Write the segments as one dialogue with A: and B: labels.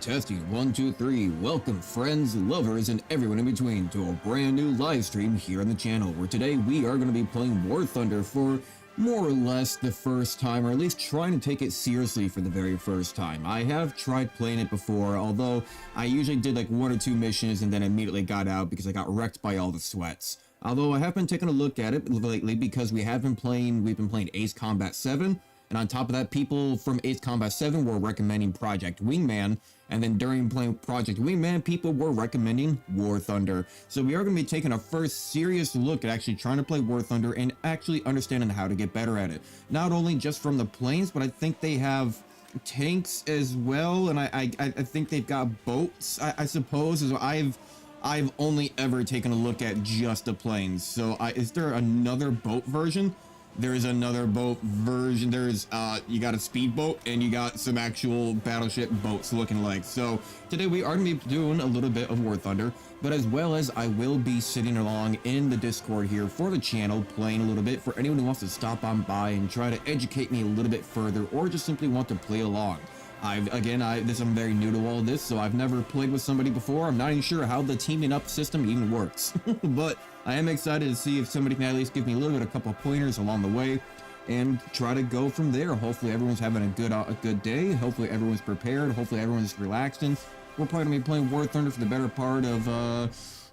A: Testing 1, 2, 3. Welcome friends, lovers, and everyone in between to a brand new live stream here on the channel, where today we are going to be playing War Thunder for more or less the first time, or at least trying to take it seriously for the very first time. I have tried playing it before, although I usually did like 1 or 2 missions and then immediately got out because I got wrecked by all the sweats. Although I have been taking a look at it lately because we've been playing Ace Combat 7, and on top of that, people from Ace Combat 7 were recommending Project Wingman, and then during playing Project Wingman, people were recommending War Thunder. So we are going to be taking our first serious look at actually trying to play War Thunder and actually understanding how to get better at it. Not only just from the planes, but I think they have tanks as well, and I think they've got boats, I suppose. So I've only ever taken a look at just the planes. So is there another boat version? There is another boat version. There's you got a speedboat and you got some actual battleship boats looking like. So today we are going to be doing a little bit of War Thunder, but as well as I will be sitting along in the Discord here for the channel, playing a little bit for anyone who wants to stop on by and try to educate me a little bit further, or just simply want to play along. I'm very new to all this, so I've never played with somebody before. I'm not even sure how the teaming up system even works, but I am excited to see if somebody can at least give me a couple of pointers along the way, and try to go from there. Hopefully everyone's having a good day. Hopefully everyone's prepared. Hopefully everyone's relaxing. We're probably gonna be playing War Thunder for the better part of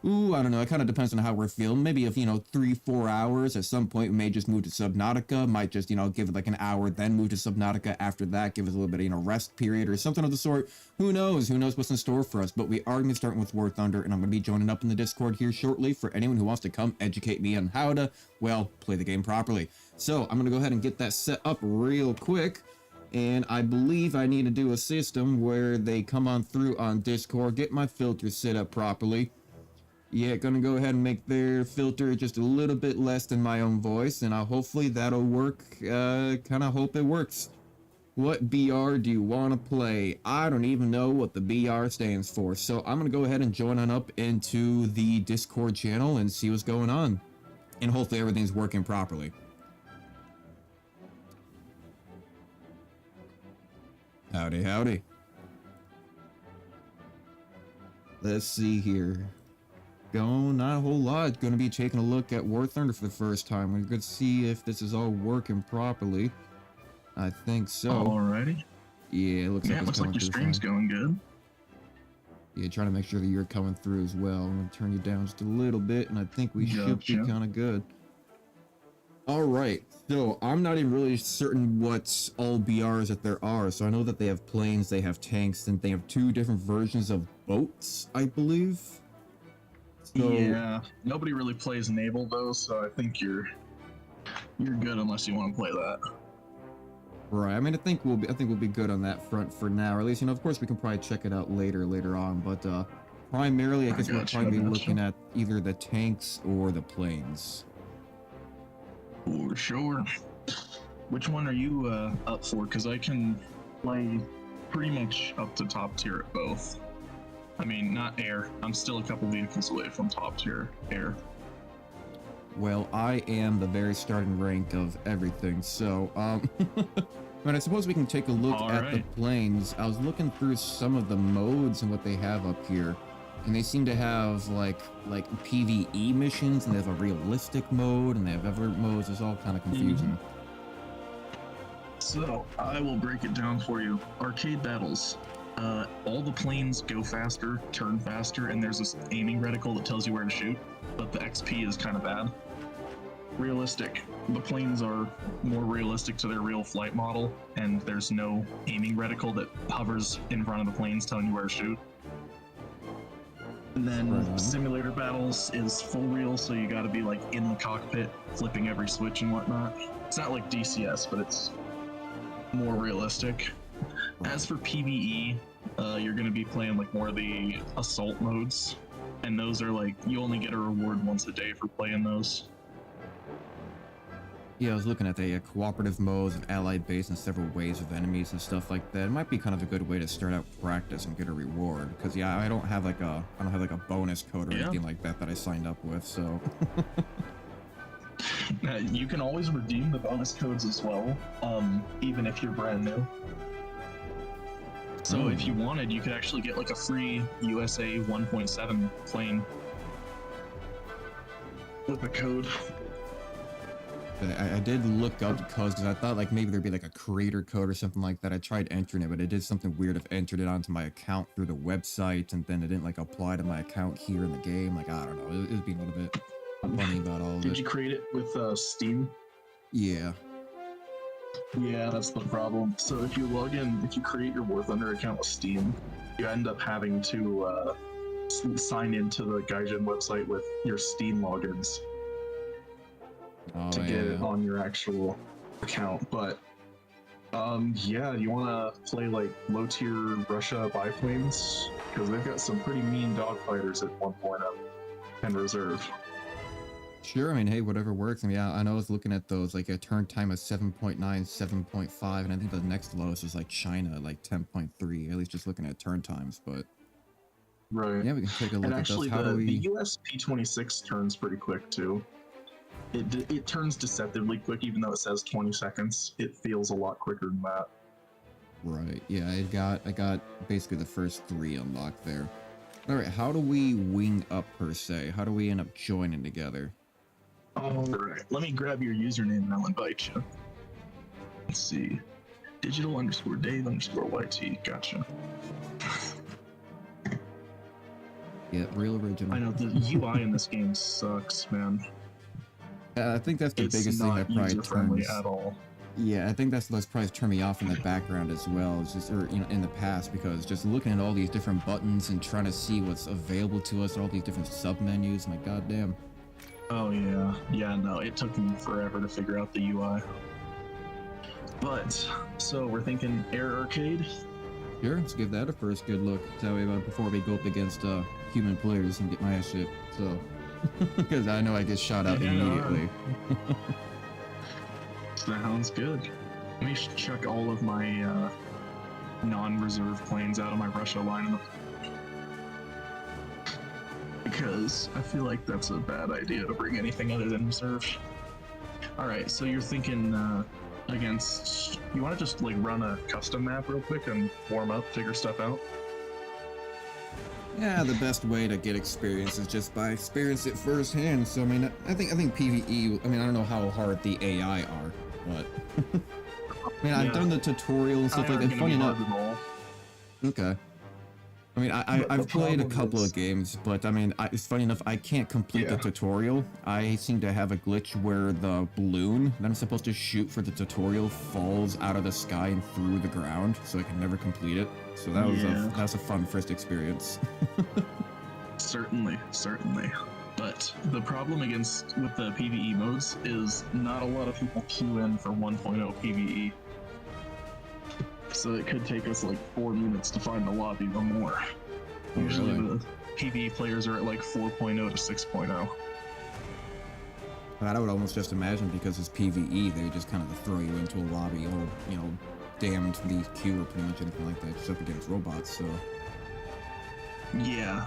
A: I don't know, it kind of depends on how we're feeling. Maybe if, 3-4 hours. At some point we may just move to Subnautica, might just, give it like an hour, then move to Subnautica. After that, give us a little bit of, rest period or something of the sort. Who knows what's in store for us. But we are going to be starting with War Thunder, and I'm going to be joining up in the Discord here shortly for anyone who wants to come educate me on how to, well, play the game properly. So I'm going to go ahead and get that set up real quick. And I believe I need to do a system where they come on through on Discord, get my filter set up properly. Yeah, gonna go ahead and make their filter just a little bit less than my own voice, and hopefully that'll work. Kind of hope it works. What BR do you want to play? I don't even know what the BR stands for, so I'm gonna go ahead and join on up into the Discord channel and see what's going on. And hopefully everything's working properly. Howdy, howdy. Let's see here. Not a whole lot. Going to be taking a look at War Thunder for the first time. We're going to see if this is all working properly. I think so.
B: Alrighty.
A: Yeah, it looks like it's
B: looks like your stream's going good.
A: Yeah, trying to make sure that you're coming through as well. I'm going to turn you down just a little bit, and I think we should be kind of good. Alright, so I'm not even really certain what all BRs that there are. So I know that they have planes, they have tanks, and they have 2 different versions of boats, I believe. So,
B: yeah, nobody really plays naval though, so I think you're good unless you want to play that.
A: Right. I mean, I think we'll be good on that front for now. Or at least, of course, we can probably check it out later on. But primarily, I guess we'll probably be looking at either the tanks or the planes.
B: For sure. Which one are you up for? Because I can play pretty much up to top tier at both. I mean, not air. I'm still a couple vehicles away from top tier air.
A: Well, I am the very starting rank of everything, so, but I suppose we can take a look at the planes. I was looking through some of the modes and what they have up here, and they seem to have, like PvE missions, and they have a realistic mode, and they have other modes. It's all kind of confusing.
B: So, I will break it down for you. Arcade battles. All the planes go faster, turn faster, and there's this aiming reticle that tells you where to shoot, but the XP is kind of bad. Realistic. The planes are more realistic to their real flight model, and there's no aiming reticle that hovers in front of the planes telling you where to shoot. And then simulator battles is full real, so you gotta be like in the cockpit, flipping every switch and whatnot. It's not like DCS, but it's more realistic. As for PvE, you're going to be playing like more of the assault modes, and those are like, you only get a reward once a day for playing those.
A: Yeah, I was looking at the cooperative modes and allied base and several waves of enemies and stuff like that. It might be kind of a good way to start out practice and get a reward, because yeah, I don't have like a bonus code or anything like that I signed up with, so.
B: You can always redeem the bonus codes as well, even if you're brand new. So if you wanted, you could actually get like a free USA 1.7 plane with a code.
A: I did look up codes because I thought like maybe there'd be like a creator code or something like that. I tried entering it, but it did something weird. I've entered it onto my account through the website, and then it didn't like apply to my account here in the game. Like, I don't know. It was being a little bit funny about all of it.
B: Did you create it with Steam?
A: Yeah.
B: Yeah, that's the problem. So if you log in, if you create your War Thunder account with Steam, you end up having to sign into the Gaijin website with your Steam logins to get it on your actual account. But yeah, you want to play like low tier Russia biplanes because they've got some pretty mean dogfighters at 1.0 and reserve.
A: Sure, I mean, hey, whatever works. I mean, yeah, I know I was looking at those, like a turn time of 7.9, 7.5, and I think the next lowest is like China, like 10.3, at least just looking at turn times, but...
B: Right.
A: Yeah, we can take a look
B: and
A: at
B: actually,
A: those. How do we...
B: the US P-26 turns pretty quick, too. It turns deceptively quick, even though it says 20 seconds. It feels a lot quicker than that.
A: Right, yeah, I got basically the first 3 unlocked there. Alright, how do we wing up, per se? How do we end up joining together?
B: Alright, let me grab your username and I'll invite you. Let's see. Digital_Dave_YT. Gotcha.
A: Yeah, real original.
B: I know, the UI in this game sucks, man.
A: I think that's the biggest thing that probably
B: turns at all.
A: Yeah, I think that's probably turned me off in the background as well. It's just, or in the past, because just looking at all these different buttons and trying to see what's available to us, all these different sub menus, my goddamn.
B: Oh yeah, no, it took me forever to figure out the UI. But so we're thinking Air Arcade.
A: Sure, let's give that a first good look. That way, before we go up against human players and get my ass shit. So, because I know I get shot out immediately.
B: Sounds good. Let me check all of my non-reserve planes out of my Russia line, because I feel like that's a bad idea to bring anything other than reserve. All right, so you're thinking against. You want to just like run a custom map real quick and warm up, figure stuff out.
A: Yeah, the best way to get experience is just by experience it firsthand. So I mean, I think PvE. I mean, I don't know how hard the AI are, but I mean, I've done the tutorial and stuff like that. Funny enough. Okay. I mean, I've played a couple of games, but I mean, it's funny enough, I can't complete the tutorial. I seem to have a glitch where the balloon that I'm supposed to shoot for the tutorial falls out of the sky and through the ground, so I can never complete it. So that was a fun first experience.
B: Certainly. But the problem with the PvE modes is not a lot of people queue in for 1.0 PvE. So it could take us like 4 minutes to find the lobby or more. Usually the PvE players are at like 4.0 to 6.0.
A: I would almost just imagine, because it's PvE, they just kind of throw you into a lobby, or damned the queue or pretty much anything like that, just up against robots. So
B: yeah,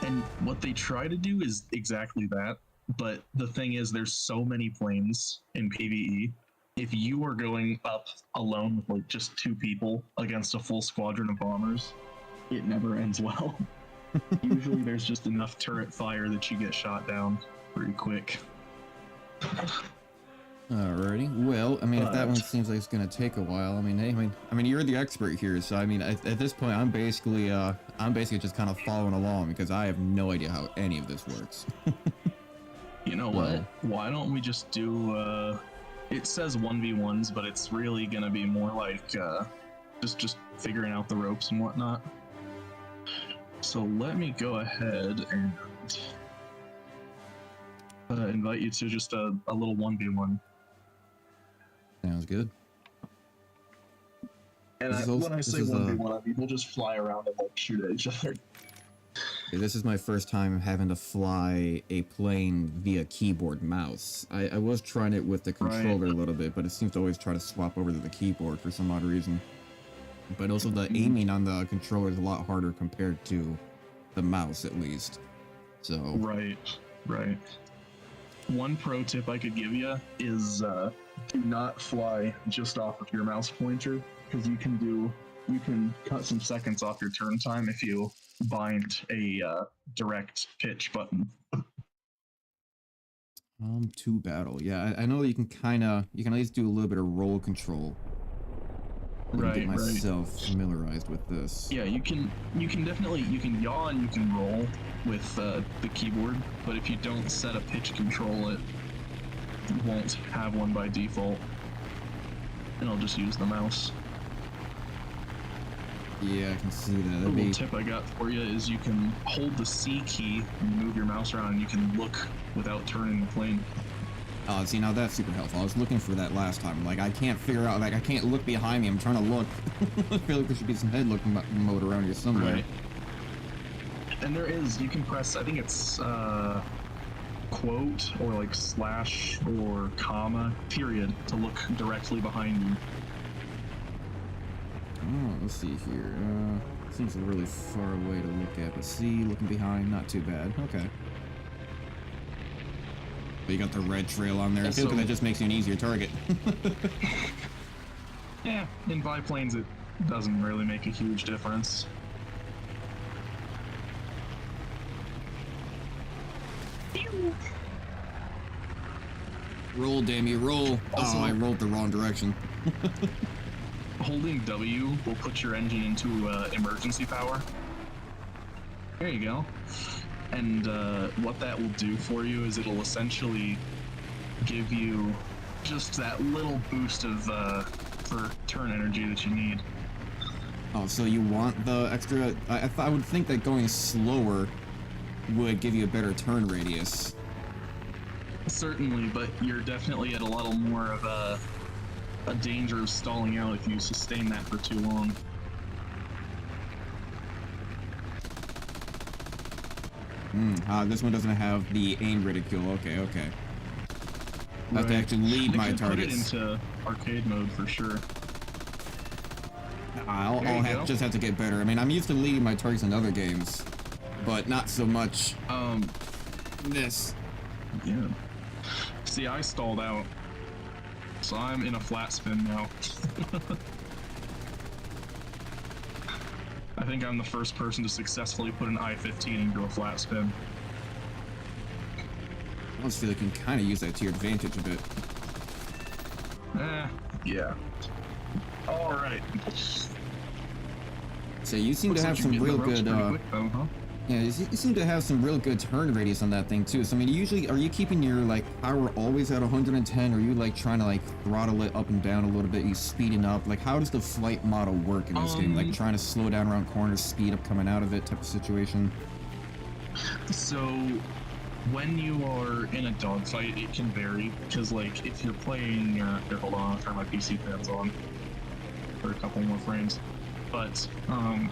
B: and what they try to do is exactly that. But the thing is, there's so many planes in PvE. If you are going up alone with like just 2 people against a full squadron of bombers, it never ends well. Usually there's just enough turret fire that you get shot down pretty quick.
A: Alrighty. Well, I mean, if that one seems like it's gonna take a while, I mean, hey, I mean, you're the expert here, so I mean, at this point, I'm basically just kind of following along because I have no idea how any of this works.
B: You know what? Why don't we just do? It says 1v1s, but it's really gonna be more like just figuring out the ropes and whatnot. So let me go ahead and invite you to just a little 1v1.
A: Sounds good.
B: And when I say 1v1, I mean we'll just fly around and like shoot at each other.
A: This is my first time having to fly a plane via keyboard mouse. I was trying it with the controller a little bit, but it seems to always try to swap over to the keyboard for some odd reason. But also the aiming on the controller is a lot harder compared to the mouse, at least. So
B: Right. One pro tip I could give you is do not fly just off of your mouse pointer, because you can do you can cut some seconds off your turn time if you bind a direct pitch button.
A: To battle. Yeah, I know you can you can at least do a little bit of roll control. I can get myself familiarized with this.
B: Yeah, you can definitely yaw and you can roll with the keyboard, but if you don't set a pitch control, it won't have one by default, and I'll just use the mouse.
A: Yeah, I can see that.
B: A little tip I got for you is you can hold the C key and move your mouse around, and you can look without turning the plane.
A: Oh, see, now that's super helpful. I was looking for that last time. Like, I can't figure out, like, I can't look behind me. I'm trying to look. I feel like there should be some head-looking mode around here somewhere.
B: Right. And there is, you can press, I think it's quote or like slash or comma period to look directly behind you.
A: Oh, let's see here. Seems a really far away to look at, but see, looking behind, not too bad. Okay. But you got the red trail on there. I feel like that just makes you an easier target.
B: Yeah, in biplanes it doesn't really make a huge difference.
A: Roll, damn you, roll.
B: Also,
A: oh, I rolled the wrong direction.
B: Holding W will put your engine into emergency power. There you go. And what that will do for you is it'll essentially give you just that little boost of for turn energy that you need.
A: Oh, so you want the extra... I would think that going slower would give you a better turn radius.
B: Certainly, but you're definitely at a little more of a danger of stalling out if you sustain that for too long.
A: This one doesn't have the aim ridicule. Okay. I have to actually lead my targets.
B: Put it into arcade mode for sure.
A: I'll just have to get better. I mean, I'm used to leading my targets in other games, but not so much this.
B: Yeah. See, I stalled out, so I'm in a flat spin now. I think I'm the first person to successfully put an I-15 into a flat spin.
A: I almost feel like you can kind of use that to your advantage a bit.
B: Yeah. All right.
A: So you seem to have some real good, yeah, you seem to have some real good turn radius on that thing too. So I mean, usually, are you keeping your like power always at 110, or are you like trying to like throttle it up and down a little bit? Are you speeding up? Like, how does the flight model work in this game? Like trying to slow down around corners, speed up coming out of it, type of situation.
B: So when you are in a dogfight, it can vary because like if you're playing, here, hold on, I'll turn my PC fans on for a couple more frames. But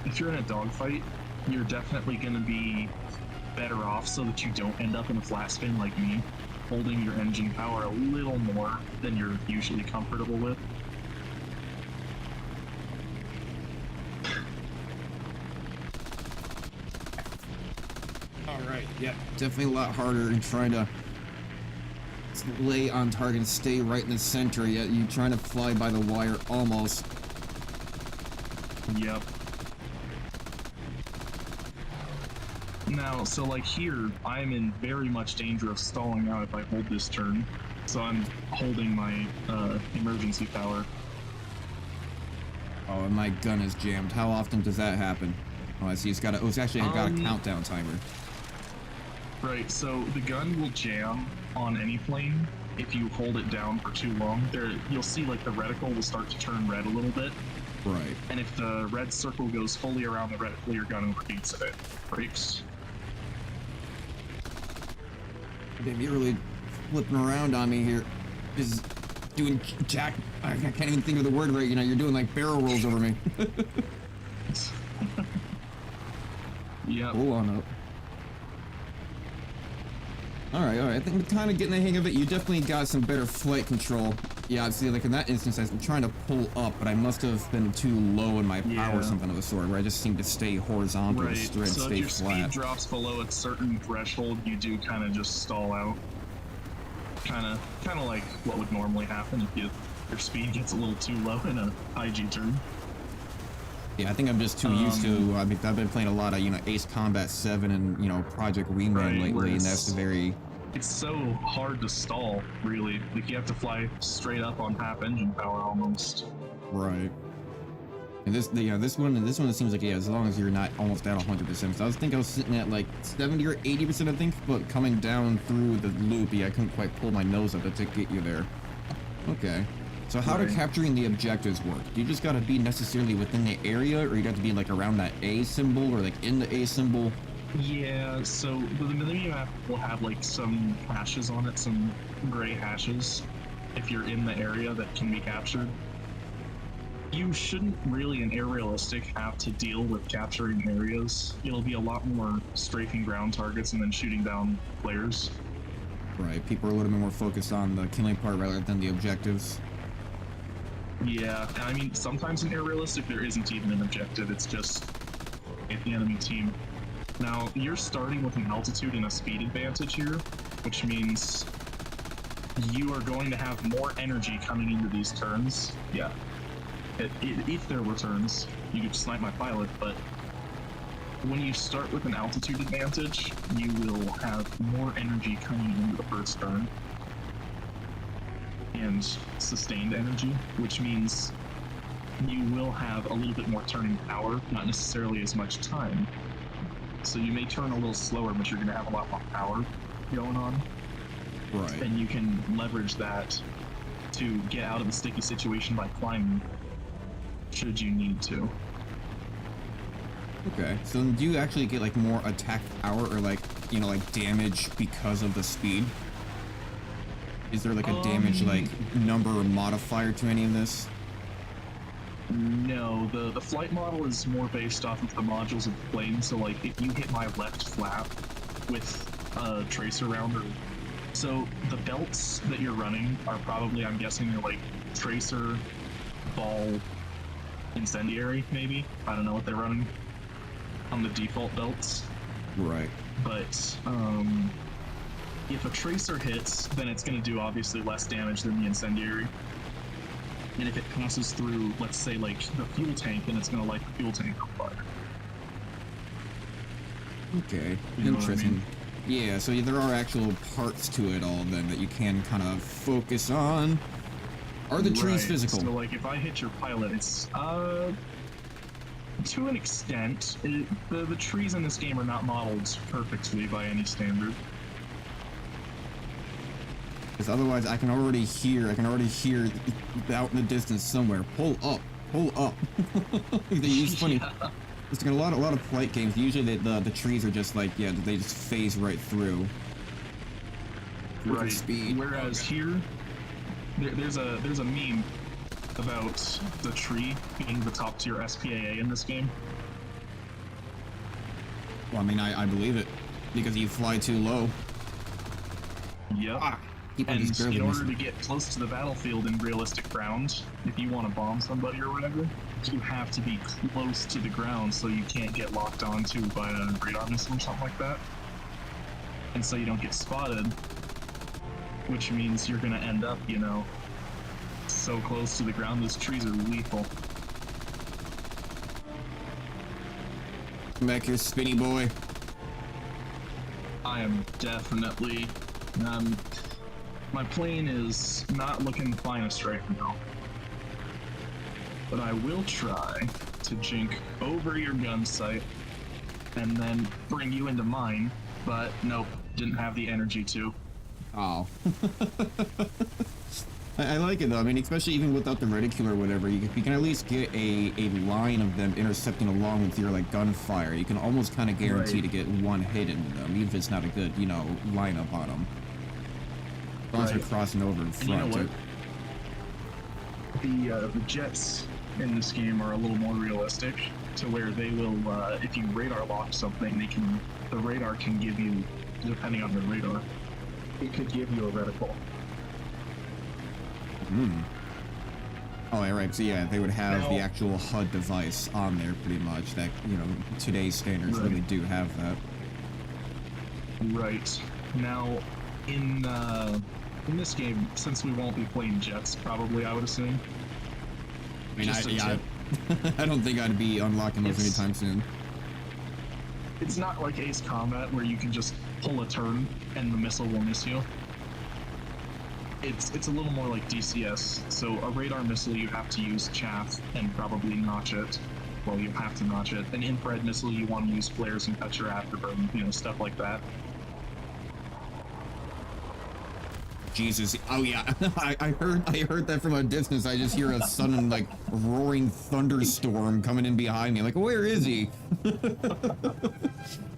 B: if you're in a dogfight, you're definitely going to be better off so that you don't end up in a flat spin like me, holding your engine power a little more than you're usually comfortable with.
A: Alright, yeah, definitely a lot harder in trying to lay on target and stay right in the center, yet you're trying to fly by the wire almost.
B: Yep. Now, so like here, I'm in very much danger of stalling out if I hold this turn. So I'm holding my emergency power.
A: Oh, and my gun is jammed. How often does that happen? Oh, I see. It's got a. Oh, it's actually got a countdown timer.
B: Right. So the gun will jam on any plane if you hold it down for too long. There, you'll see like the reticle will start to turn red a little bit.
A: Right.
B: And if the red circle goes fully around the reticle, your gun overheats and it breaks.
A: Damn, you're really flipping around on me here. Just doing jack. I can't even think of the word right. You know, you're doing like barrel rolls over me.
B: Yeah.
A: Pull on up. Alright. I think I'm kind of getting the hang of it. You definitely got some better flight control. Yeah, see, like in that instance, I'm trying to pull up, but I must have been too low in my power or something of the sort, where I just seem to stay horizontal and stay
B: so
A: flat.
B: if your speed drops below a certain threshold, you do kind of just stall out. Kind of like what would normally happen if your speed gets a little too low in a IG turn.
A: Yeah, I think I'm just too used to. I mean, I've been playing a lot of Ace Combat 7 and Project Reinvent
B: Right,
A: lately, and that's very.
B: it's so hard to stall, really. Like you have to fly straight up on half engine power almost.
A: Right. And this one it seems like, yeah, as long as you're not almost at 100%. So I was sitting at like 70 or 80%, I think, but coming down through the loop, yeah, I couldn't quite pull my nose up to get you there. Okay. So how do capturing the objectives work? Do you just gotta be necessarily within the area, or you got to be like around that A symbol, or like in the A symbol?
B: Yeah, so the menu map will have like some hashes on it, some gray hashes, if you're in the area that can be captured. You shouldn't really, in Air Realistic, have to deal with capturing areas. It'll be a lot more strafing ground targets and then shooting down players.
A: Right, people are a little bit more focused on the killing part rather than the objectives.
B: Yeah, and I mean, sometimes in Air Realistic there isn't even an objective, it's just hit the enemy team. Now, you're starting with an altitude and a speed advantage here, which means you are going to have more energy coming into these turns. Yeah. If there were turns, you could snipe my pilot, but when you start with an altitude advantage, you will have more energy coming into the first turn. And sustained energy, which means you will have a little bit more turning power, not necessarily as much time. So you may turn a little slower, but you're going to have a lot more power going on.
A: Right.
B: And you can leverage that to get out of the sticky situation by climbing, should you need to.
A: Okay, so do you actually get like more attack power or like damage because of the speed? Is there like a damage like number or modifier to any of this?
B: No, the flight model is more based off of the modules of the plane. So like if you hit my left flap with a tracer rounder, so the belts that you're running are probably, I'm guessing, they're like tracer, ball, incendiary, maybe. I don't know what they're running on the default belts.
A: Right.
B: But if a tracer hits, then it's going to do obviously less damage than the incendiary. And if it passes through, let's say, like the fuel tank, then it's going to light the fuel tank on fire.
A: Okay,
B: You know
A: interesting.
B: what I mean?
A: Yeah, so there are actual parts to it all then that you can kind of focus on. Are the trees physical?
B: So like if I hit your pilot, it's to an extent. The trees in this game are not modeled perfectly by any standard.
A: Because otherwise I can already hear out in the distance somewhere, pull up. They use funny.
B: Yeah.
A: It's like a lot of flight games. Usually the trees are just like, yeah, they just phase right through.
B: Right.
A: Speed.
B: Whereas here, there's a meme about the tree being the top tier SPAA in this game.
A: Well, I mean, I believe it because you fly too low.
B: Yep. And in order to get close to the battlefield in realistic ground, if you want to bomb somebody or whatever, you have to be close to the ground so you can't get locked onto by a radar missile or something like that. And so you don't get spotted, which means you're going to end up, so close to the ground. Those trees are lethal.
A: Come back here, spinny boy.
B: I am definitely... my plane is not looking finest right now. But I will try to jink over your gun sight and then bring you into mine, but nope, didn't have the energy to.
A: Oh. I like it though. I mean, especially even without the reticule or whatever, you can at least get a line of them intercepting along with your like gunfire. You can almost kind of guarantee to get one hit into them, even if it's not a good, lineup on them. As long as they're crossing over in front.
B: And you know what? The jets in this game are a little more realistic, to where they will, if you radar lock something, the radar can give you, depending on the radar, it could give you a reticle.
A: Oh, yeah, right. So yeah, they would have the actual HUD device on there, pretty much. That today's standards really do have that.
B: Right. Now, in this game, since we won't be playing jets, probably, I would assume.
A: I mean, I don't think I'd be unlocking those anytime soon.
B: It's not like Ace Combat where you can just pull a turn and the missile will miss you. It's a little more like DCS. So a radar missile, you have to use chaff and probably notch it. Well, you have to notch it. An infrared missile, you want to use flares and cut your afterburn, you know, stuff like that.
A: Jesus. Oh yeah, I heard that from a distance. I just hear a sudden like roaring thunderstorm coming in behind me. Like, where is he?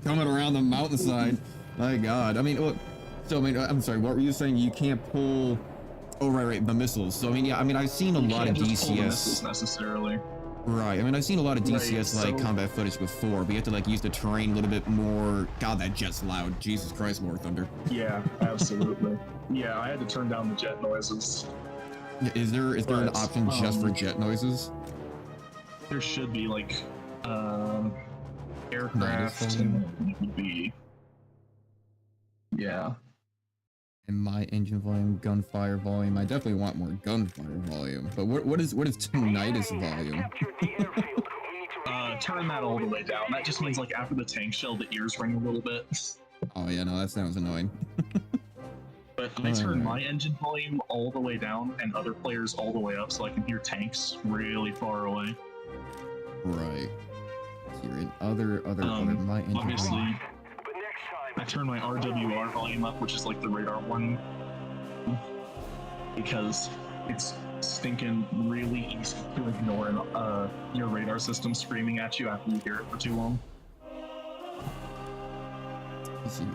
A: Coming around the mountainside. My God. I mean, look. So I mean, I'm sorry. What were you saying? You can't pull. Oh right, the missiles. So I mean, yeah. I mean, I've seen a lot of DCS.
B: Necessarily.
A: Right. I mean, I've seen a lot of DCS
B: Right,
A: like combat footage before, but you have to like use the terrain a little bit more. God, that jet's loud. Jesus Christ, War Thunder.
B: Yeah, absolutely. Yeah, I had to turn down the jet noises.
A: Is there an option just for jet noises?
B: There should be like aircraft and it would be. Yeah.
A: And my engine volume, gunfire volume. I definitely want more gunfire volume. But what is tinnitus volume?
B: Turn that all the way down. That just means like after the tank shell, the ears ring a little bit.
A: Oh yeah, no, that sounds annoying.
B: But I turn my engine volume all the way down and other players all the way up, so I can hear tanks really far away.
A: Right. Here in other my engine
B: obviously.
A: volume.
B: I turn my RWR volume up, which is like the radar one, because it's stinking really easy to ignore your radar system screaming at you after you hear it for too long.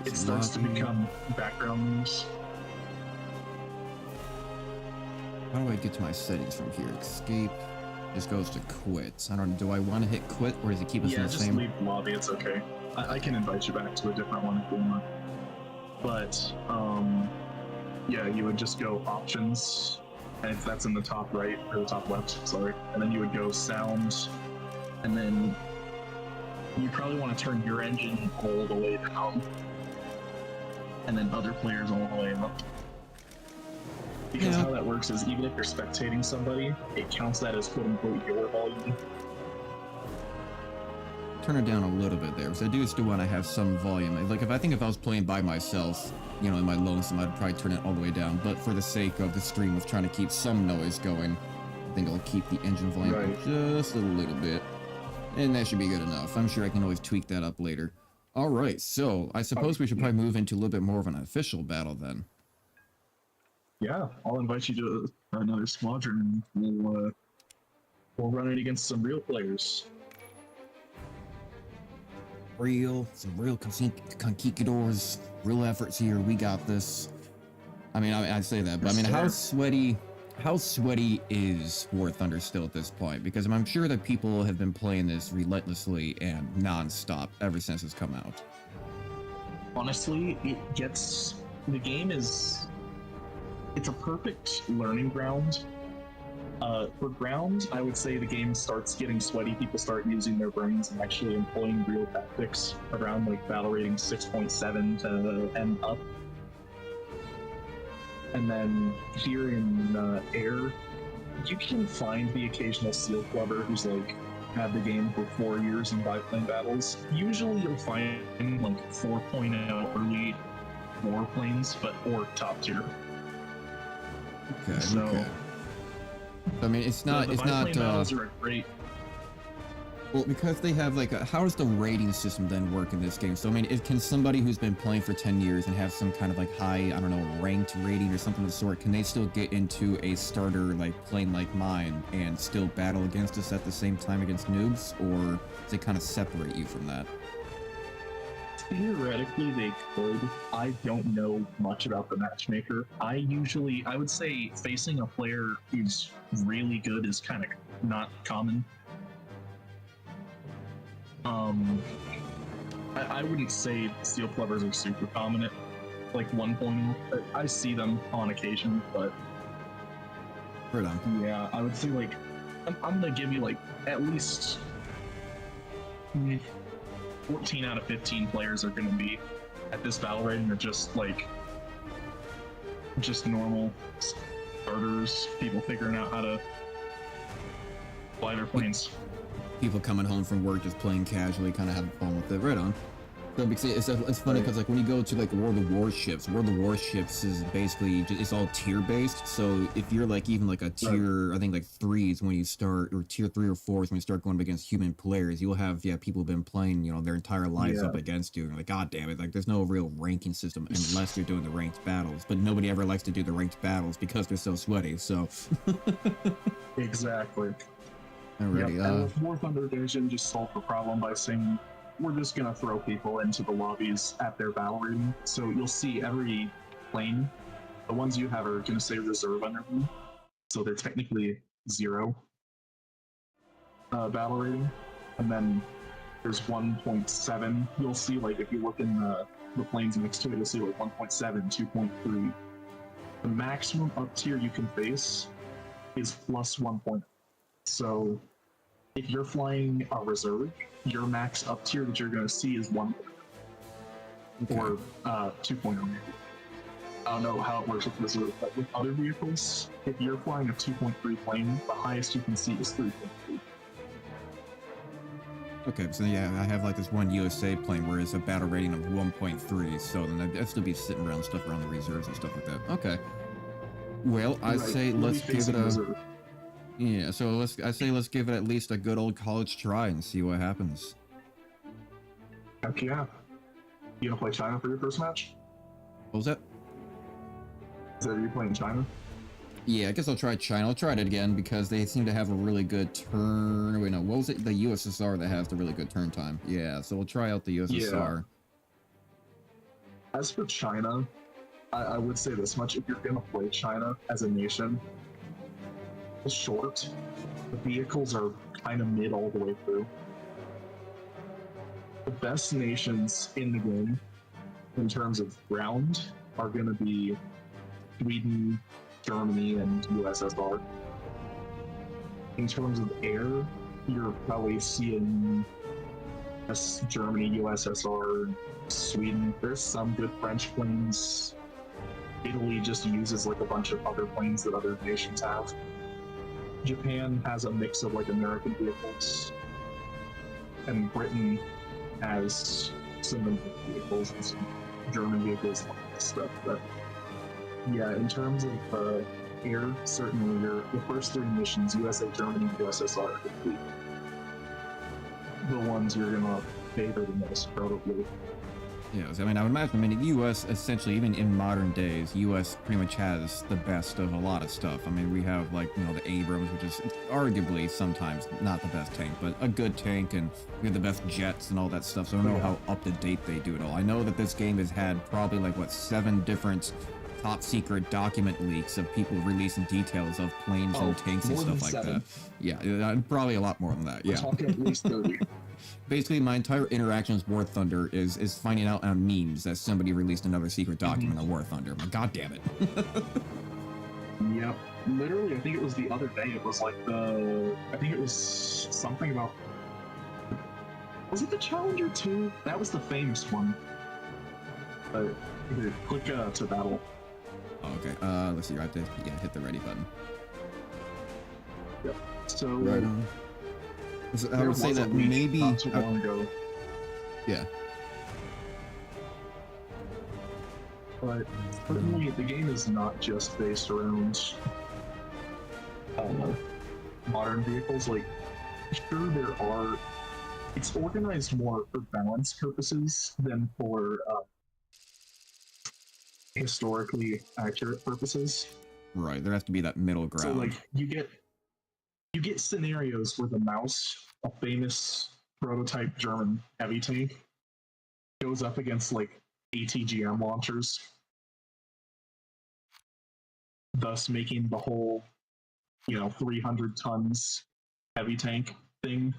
B: It starts to become background noise.
A: How do I get to my settings from here? Escape. Just goes to quit. I don't know. Do I want to hit quit or does it keep us in the same?
B: Yeah, just leave the lobby. It's okay. I can invite you back to a different one if you want. But yeah, you would just go options, and if that's in the top right or the top left, sorry, and then you would go sound, and then you probably want to turn your engine all the way down, and then other players all the way up. Because how that works is even if you're spectating somebody, it counts that as quote-unquote your volume.
A: Turn it down a little bit there, because I do still want to have some volume. Like, if I was playing by myself, you know, in my lonesome, I'd probably turn it all the way down. But for the sake of the stream of trying to keep some noise going, I think I'll keep the engine volume up just a little bit. And that should be good enough. I'm sure I can always tweak that up later. Alright, so I suppose we should probably move into a little bit more of an official battle then.
B: Yeah, I'll invite you to another squadron, and we'll run it against some real players.
A: Some real conquistadors, real efforts here. We got this. I mean, I say that, but I mean, how sweaty is War Thunder still at this point? Because I'm sure that people have been playing this relentlessly and non-stop ever since it's come out.
B: Honestly, the game is, it's a perfect learning ground. For ground, I would say the game starts getting sweaty. People start using their brains and actually employing real tactics around like battle rating 6.7 and up. And then here in air, you can find the occasional seal clubber who's like had the game for 4 years in biplane battles. Usually you'll find like 4.0 early warplanes, or top tier.
A: Okay.
B: So.
A: Okay. I mean, it's not.
B: Battles are great.
A: Well, because they have like, how does the rating system then work in this game? So I mean, can somebody who's been playing for 10 years and have some kind of like high, I don't know, ranked rating or something of the sort, can they still get into a starter like plane like mine and still battle against us at the same time against noobs, or does it kind of separate you from that?
B: Theoretically, they could. I don't know much about the matchmaker. I would say facing a player who's really good is kind of not common. I wouldn't say steel clubbers are super common at like 1.0. I see them on occasion, but
A: Right on.
B: Yeah, I would say like I'm gonna give you like at least 14 out of 15 players are going to be at this battle rating are just normal starters, people figuring out how to Flying airplanes.
A: People coming home from work just playing casually, kind of having fun with it. Right on. So it's funny because like when you go to like World of Warships is basically it's all tier based. So if you're like even like a tier, I think like 3s when you start, or tier 3 or 4s when you start going up against human players, you'll have people who've been playing their entire lives up against you. And you're like, God damn it! Like there's no real ranking system unless you're doing the ranked battles. But nobody ever likes to do the ranked battles because they're so sweaty. So
B: exactly.
A: Alrighty.
B: And with War Thunder Division just solved the problem by saying, we're just going to throw people into the lobbies at their battle rating. So you'll see every plane, the ones you have are going to say reserve under them. So they're technically 0 battle rating. And then there's 1.7. You'll see, like, if you look in the planes next to it, you'll see like 1.7, 2.3. The maximum up tier you can face is plus 1 point. So if you're flying a reserve, your max up tier that you're going to see is 1 or 2.0 maybe. I don't know how it works with reserve, but with other vehicles, if you're flying a 2.3 plane, the highest you can see is 3.3.
A: Okay, so yeah, I have like this one USA plane where it's a battle rating of 1.3, so then I'd still be sitting around stuff around the reserves and stuff like that. Okay. Well, I say let's give it a reserve. Yeah, so I say let's give it at least a good old college try and see what happens.
B: Heck yeah. You gonna play China for your first match?
A: What was that?
B: So are you playing China?
A: Yeah, I guess I'll try China. I'll try it again because they seem to have a really good turn. Wait, no, what was it? The USSR that has the really good turn time. Yeah, so we'll try out the USSR.
B: Yeah. As for China, I would say this much. If you're gonna play China as a nation, short, the vehicles are kind of mid all the way through. The best nations in the game in terms of ground are going to be Sweden, Germany, and USSR. In terms of air, you're probably seeing Germany, USSR, Sweden. There's some good French planes. Italy just uses like a bunch of other planes that other nations have. Japan has a mix of like American vehicles, and Britain has some American vehicles and some German vehicles and all that stuff. But yeah, in terms of air, certainly the first 3 nations, USA, Germany, and USSR, are the ones you're gonna favor the most, probably.
A: Yes, I mean, I would imagine, the U.S. essentially, even in modern days, U.S. pretty much has the best of a lot of stuff. I mean, we have, like, the Abrams, which is arguably sometimes not the best tank, but a good tank, and we have the best jets and all that stuff, so I don't know how up-to-date they do it all. I know that this game has had probably, like, 7 different top-secret document leaks of people releasing details of planes and tanks and stuff like
B: 7.
A: that. Yeah, probably a lot more than that, yeah.
B: We're talking at least 30.
A: Basically, my entire interaction with War Thunder is finding out on memes that somebody released another secret document on War Thunder. I'm like, God damn it.
B: Yep. Literally, I think it was the other day. It was like I think it was something about. Was it the Challenger 2? That was the famous one. Click to battle.
A: Oh, okay. Let's see. I have to hit the ready button.
B: Yep. So.
A: Right on. So I would say that maybe.
B: Not too long ago.
A: Yeah.
B: But certainly, the game is not just based around modern vehicles. Like, sure, it's organized more for balance purposes than for historically accurate purposes.
A: Right, there has to be that middle ground.
B: So, like, you get scenarios where the Mouse, a famous prototype German heavy tank, goes up against like ATGM launchers, thus making the whole 300 tons heavy tank thing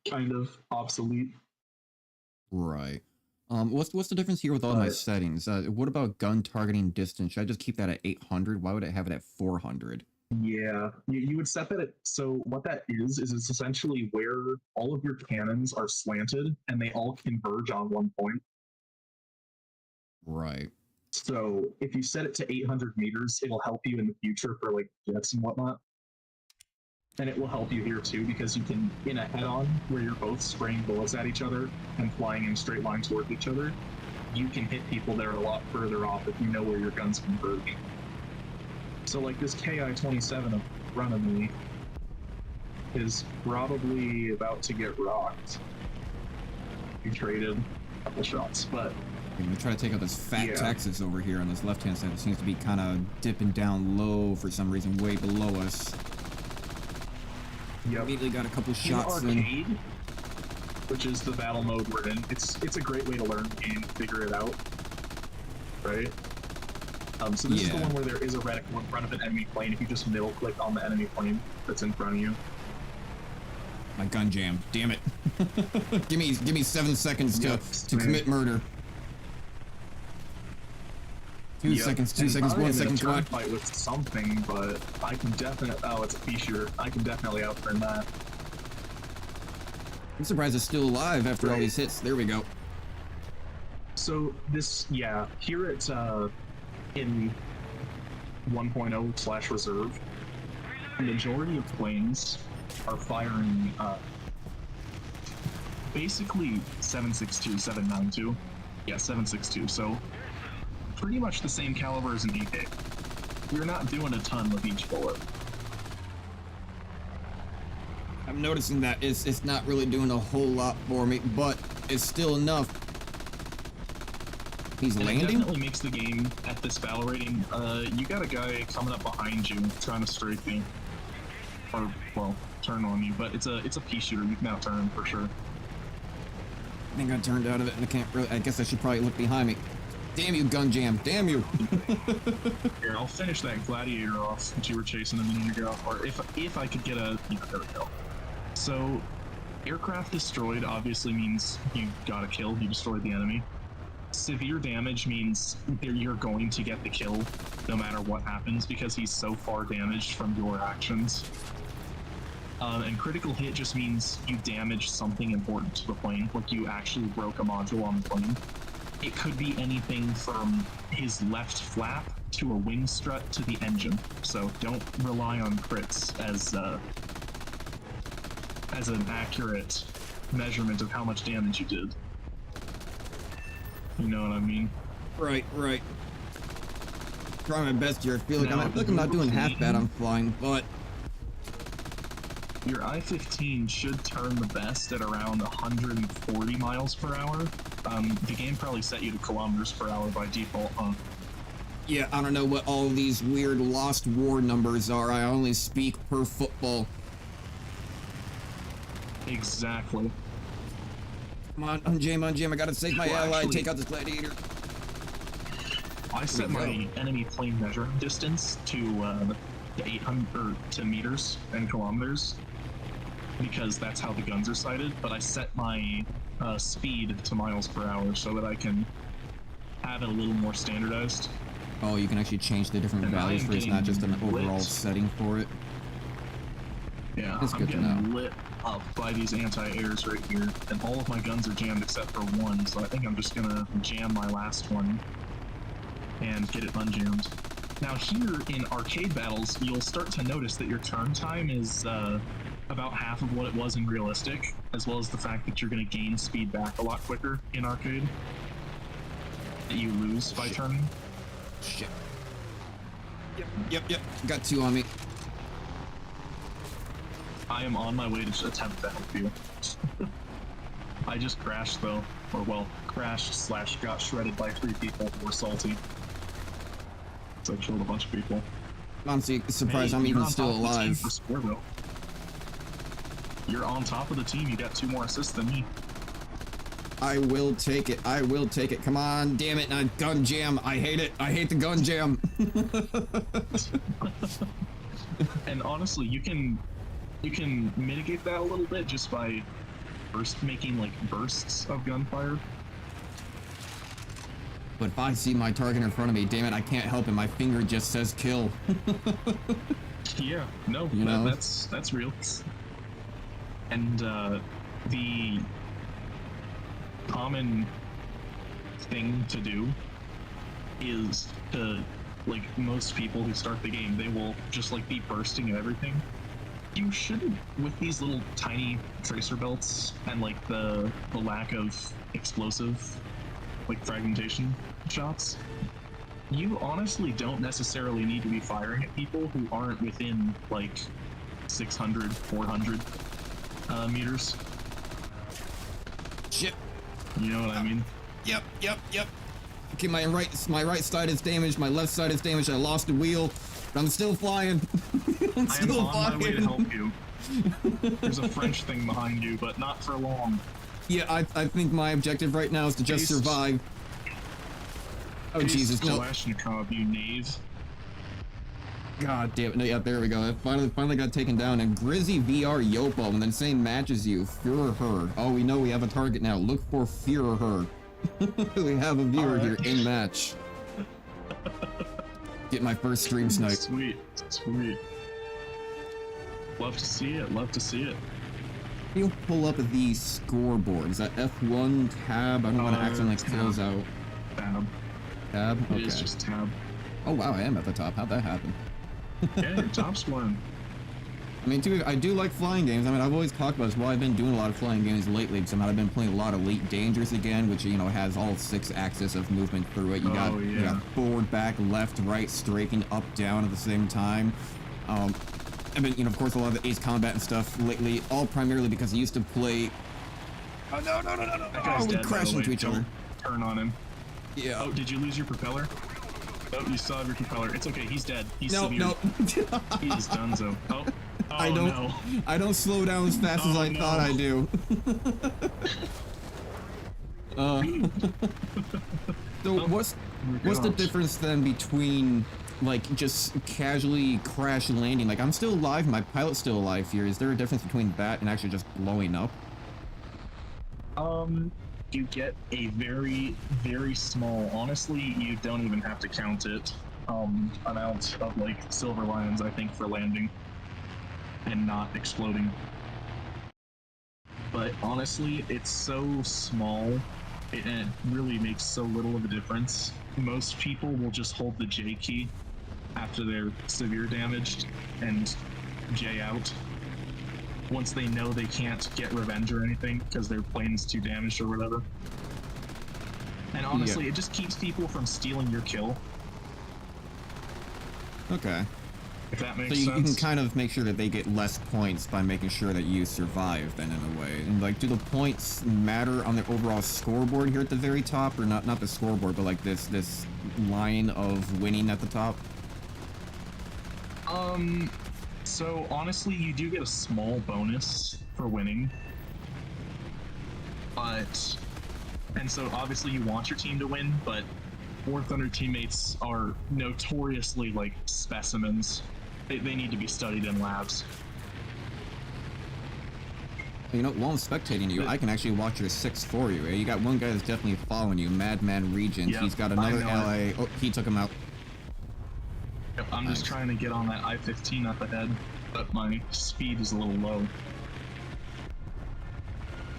B: kind of obsolete.
A: Right. What's the difference here with all my settings? What about gun targeting distance? Should I just keep that at 800? Why would I have it at 400?
B: Yeah, you would set that at, so what that is it's essentially where all of your cannons are slanted and they all converge on one point.
A: Right.
B: So if you set it to 800 meters, it'll help you in the future for like jets and whatnot. And it will help you here too, because you can, in a head-on where you're both spraying bullets at each other and flying in straight lines towards each other, you can hit people that are a lot further off if you know where your guns converge. So like this KI-27 in front of me is probably about to get rocked. You traded a couple shots, but
A: I'm gonna try to take out this fat
B: Yeah.
A: Texas over here on this left-hand side. It seems to be kind of dipping down low for some reason, way below us.
B: yep.
A: Immediately got a couple
B: In
A: shots in.
B: arcade, which is the battle mode we're in, it's a great way to learn the game, figure it out, right? So this is the
A: Yeah.
B: one where there is a reticle in front of an enemy plane. If you just middle click on the enemy plane that's in front of you.
A: My gun jammed. Damn it. give me 7 seconds to
B: man.
A: commit murder. 2
B: Yep.
A: seconds, 2
B: And
A: seconds,
B: I am
A: 1
B: in a
A: second. Come on.
B: fight with something, but I can definitely. Oh, it's a pea shooter. I can definitely outrun that.
A: I'm surprised it's still alive after all these hits. There we go.
B: So this, yeah, here it's in 1.0 / reserve. The majority of planes are firing basically 7.62, 7.92. Yeah, 7.62. So pretty much the same caliber as an AK. You're not doing a ton with each bullet.
A: I'm noticing that it's not really doing a whole lot for me, but it's still enough. He's
B: And it
A: landing?
B: definitely makes the game at this battle rating. You got a guy coming up behind you trying to strafe you, or well, turn on you. But it's a pea shooter. You can now turn for sure.
A: I think I turned out of it and I can't really. I guess I should probably look behind me. Damn you, gun jam. Damn you.
B: Here, I'll finish that gladiator off that you were chasing a minute ago, or if I could get a. Yeah, there we go. So, aircraft destroyed obviously means you got a kill. You destroyed the enemy. Severe damage means you're going to get the kill no matter what happens because he's so far damaged from your actions. And critical hit just means you damaged something important to the plane, like you actually broke a module on the plane. It could be anything from his left flap to a wing strut to the engine, so don't rely on crits as an accurate measurement of how much damage you did. You know what I mean?
A: Right. Trying my best here. I feel like
B: Now,
A: I'm not doing half bad on flying, but
B: Your I-15 should turn the best at around 140 miles per hour. The game probably set you to kilometers per hour by default, huh?
A: yeah, I don't know what all these weird Lost War numbers are. I only speak per football.
B: Exactly.
A: Come on, unjam. I gotta save my
B: Well,
A: ally.
B: actually-
A: Take out this gladiator.
B: I set
A: we
B: my enemy plane measuring distance to 800 or to meters and kilometers because that's how the guns are sighted. But I set my speed to miles per hour so that I can have it a little more standardized.
A: Oh, you can actually change the different
B: And I
A: values
B: am
A: for it's not just an
B: getting
A: overall
B: lit.
A: setting for it.
B: Yeah,
A: That's
B: I'm
A: good to
B: getting
A: know.
B: lit up by these anti-airs right here, and all of my guns are jammed except for one. So I think I'm just gonna jam my last one and get it unjammed. Now here in arcade battles, you'll start to notice that your turn time is about half of what it was in realistic, as well as the fact that you're going to gain speed back a lot quicker in arcade that you lose by
A: Shit.
B: turning.
A: Shit. Yep. Got 2 on me.
B: I am on my way to attempt to help you. I just crashed though, or well, crashed / got shredded by 3 people who were salty. So I killed a bunch of people.
A: Honestly, surprised
B: Hey,
A: I'm
B: you're
A: even
B: on
A: still
B: top of the team
A: alive.
B: for score, though. You're on top of the team. You got 2 more assists than me.
A: I will take it. Come on, damn it, not gun jam. I hate it. I hate the gun jam.
B: And honestly, you can mitigate that a little bit just by making like bursts of gunfire.
A: But if I see my target in front of me, damn it, I can't help it. My finger just says kill.
B: Yeah, no,
A: You know?
B: that's real. And the common thing to do is to, like most people who start the game, they will just like be bursting at everything. You shouldn't, with these little tiny tracer belts and like the lack of explosive, like fragmentation shots. You honestly don't necessarily need to be firing at people who aren't within like 600, 400 meters.
A: Shit.
B: You know what I mean?
A: Yep. Okay, my right side is damaged, my left side is damaged, I lost the wheel, but I'm still flying. I'm still
B: on
A: flying.
B: my way to help you. There's a French thing behind you, but not for long.
A: Yeah, I think my objective right now is to just survive. Oh, Jesus, no.
B: Kalashnikov, you knave.
A: God damn it. No, yeah, there we go. I finally got taken down. And Grizzy VR Yopo in the same match as you. Fear her. Oh, we know we have a target now. Look for Fear her. We have a viewer here in match. Get my first stream snipe.
B: Sweet. Love to see it.
A: You pull up the scoreboard. Is that F1 tab? I don't want to accidentally close out. Tab? Okay.
B: It is just tab.
A: Oh wow, I am at the top. How'd that happen?
B: Yeah, your top's one.
A: I mean, too, I do like flying games. I mean, I've always talked about this. Well, I've been doing a lot of flying games lately, because I've been playing a lot of Elite Dangerous again, which, you know, has all 6 axes of movement through it. You got forward, back, left, right, striking, up, down at the same time. I've been, you know, of course, a lot of the Ace Combat and stuff lately, all primarily because I used to play... Oh, no.
B: That guy's
A: we
B: dead,
A: crashed into each other.
B: Turn on him.
A: Yeah.
B: Oh, did you lose your propeller? Oh, you still have your propeller. It's okay, he's dead. He's
A: no.
B: He is donezo. Oh,
A: I don't slow down as fast as I thought I do. So what's the difference then between like just casually crash landing? Like I'm still alive, my pilot's still alive here. Is there a difference between that and actually just blowing up?
B: You get a very, very small, honestly, you don't even have to count it, amount of like silver lions, I think, for landing and not exploding. But honestly, it's so small, and it really makes so little of a difference. Most people will just hold the J key after they're severe damaged and J out. Once they know they can't get revenge or anything because their plane's too damaged or whatever. And honestly, it just keeps people from stealing your kill.
A: Okay.
B: If that makes
A: sense. So you can
B: sense.
A: kind of make sure that they get less points by making sure that you survive then in a way. And like, do the points matter on the overall scoreboard here at the very top? Or not the scoreboard, but like this line of winning at the top?
B: So honestly, you do get a small bonus for winning, and so obviously you want your team to win, but War Thunder teammates are notoriously like specimens. They need to be studied in labs.
A: You know, while I'm spectating you, I can actually watch your 6 for you. You got one guy that's definitely following you, Madman Regent.
B: Yep,
A: he's got another ally. Oh, he took him out.
B: Yep, I'm just trying to get on that I-15 up ahead, but my speed is a little low.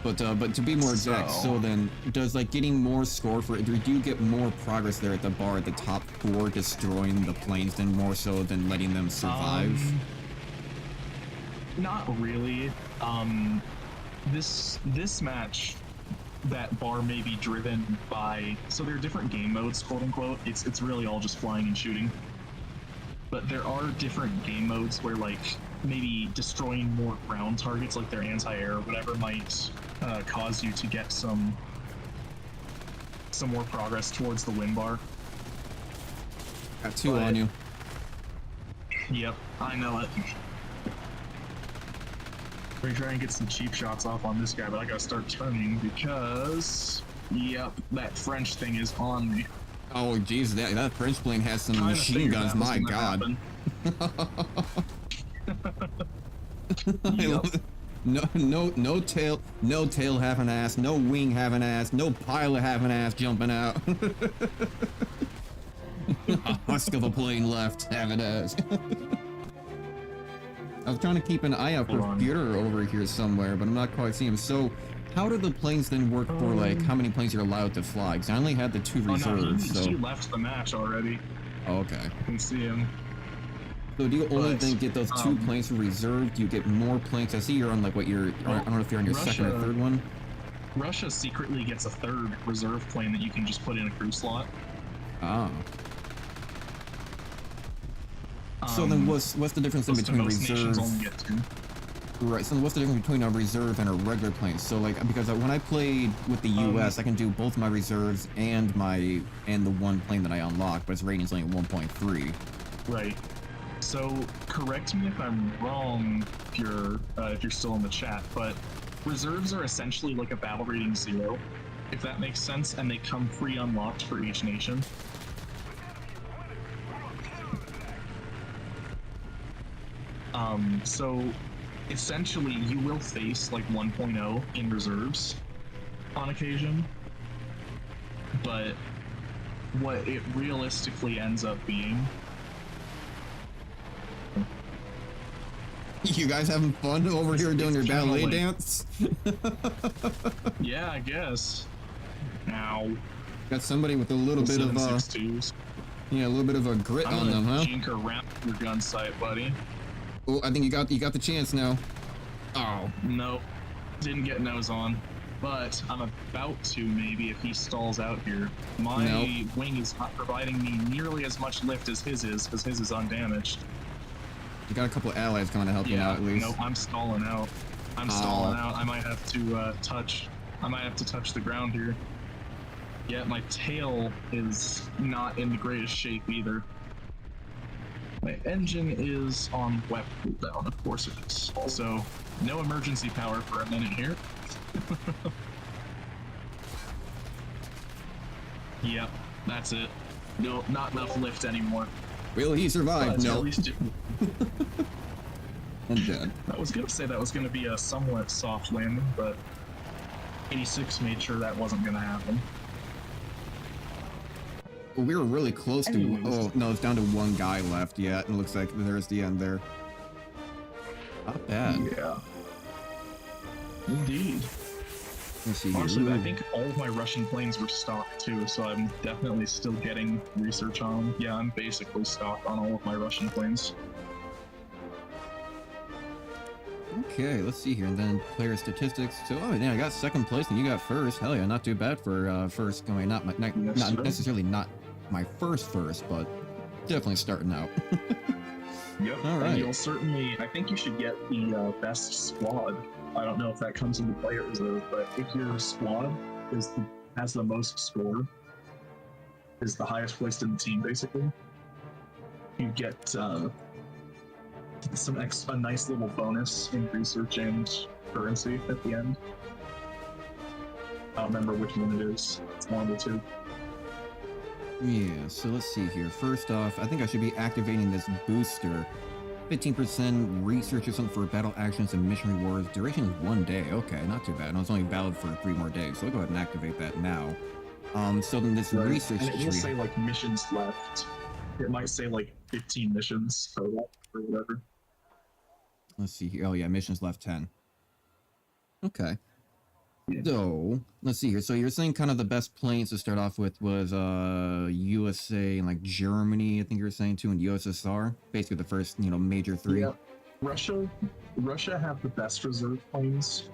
A: But to be more exact, so then, does like getting more score for it, do you get more progress there at the bar at the top for destroying the planes than more so than letting them survive?
B: Not really. This match, that bar may be driven by, so there are different game modes, quote unquote. It's really all just flying and shooting. But there are different game modes where like maybe destroying more ground targets like their anti-air or whatever might cause you to get some more progress towards the win bar.
A: Got 2 on you.
B: Yep, I know it. We're trying to get some cheap shots off on this guy, but I gotta start turning because, yep, that French thing is on me.
A: Oh, jeez, that French plane has some machine guns. My God.
B: Yep.
A: No tail having ass, no wing having ass, no pilot having ass jumping out. A husk of a plane left having ass. I was trying to keep an eye out for Führer over here somewhere, but I'm not quite seeing him. So, how do the planes then work for like how many planes you're allowed to fly? Because I only had the 2 reserves.
B: No, he left the match already.
A: Oh, okay.
B: I can see him.
A: So do you only
B: But,
A: then get those 2 planes for reserve? Do you get more planes? I see you're on like what you're. I don't know if you're on your second or third one.
B: Russia secretly gets a third reserve plane that you can just put in a crew slot.
A: Ah. So then what's the difference in between reserve? Right, so what's the difference between a reserve and a regular plane? So like, because when I played with the US, I can do both my reserves and the one plane that I unlocked, but its rating's only 1.3.
B: Right. So correct me if I'm wrong if you're still in the chat, but reserves are essentially like a battle rating 0, if that makes sense, and they come pre-unlocked for each nation. So essentially you will face like 1.0 in reserves on occasion, but what it realistically ends up being.
A: You guys having fun over here doing your ballet dance?
B: Yeah, I guess. Now,
A: got somebody with a little bit of yeah, a little bit of a grit on them, huh?
B: Jinker ramp your gun sight, buddy.
A: Oh, I think you got the chance now. Oh.
B: Nope. Didn't get nose on. But I'm about to, maybe, if he stalls out here. My wing is not providing me nearly as much lift as his is, because his is undamaged.
A: You got a couple of allies coming to help you out, at least.
B: Nope, I'm stalling out. Stalling out. I might have to touch the ground here. Yeah, my tail is not in the greatest shape either. My engine is on wet cooldown, of course it is. So, no emergency power for a minute here. Yep, that's it. No, not enough lift anymore.
A: Will he survive? No.
B: At least
A: I'm dead.
B: I was gonna say that was gonna be a somewhat soft landing, but 86 made sure that wasn't gonna happen.
A: We were really close to. Oh no, it's down to one guy left. Yeah, it looks like there's the end there. Not bad.
B: Yeah. Indeed.
A: Let's see
B: Honestly,
A: here.
B: I think all of my Russian planes were stocked too, so I'm definitely still getting research on them. Yeah, I'm basically stocked on all of my Russian planes.
A: Okay, let's see here, and then player statistics. So, oh yeah, I got second place, and you got first. Hell yeah, not too bad for first. I mean, not necessarily not my first, but definitely starting out.
B: Yep.
A: All right.
B: And you'll certainly. I think you should get the best squad. I don't know if that comes into player reserve, but if your squad has the most score, is the highest placed in the team, basically, you get a nice little bonus in research and currency at the end. I don't remember which one it is. It's one of the two.
A: Yeah, so let's see here. First off, I think I should be activating this booster. 15% research or something for battle actions and mission rewards. Duration is 1 day. Okay, not too bad. And it's only valid for 3 more days, so I'll go ahead and activate that now. So then this research
B: and it will
A: tree.
B: say like missions left. It might say like 15 missions or whatever.
A: Let's see here. Oh yeah, missions left 10. Okay.
B: Yeah.
A: So let's see here. So you're saying kind of the best planes to start off with was USA and like Germany, I think you were saying too, and USSR. Basically the first, major 3.
B: Yeah. Russia have the best reserve planes.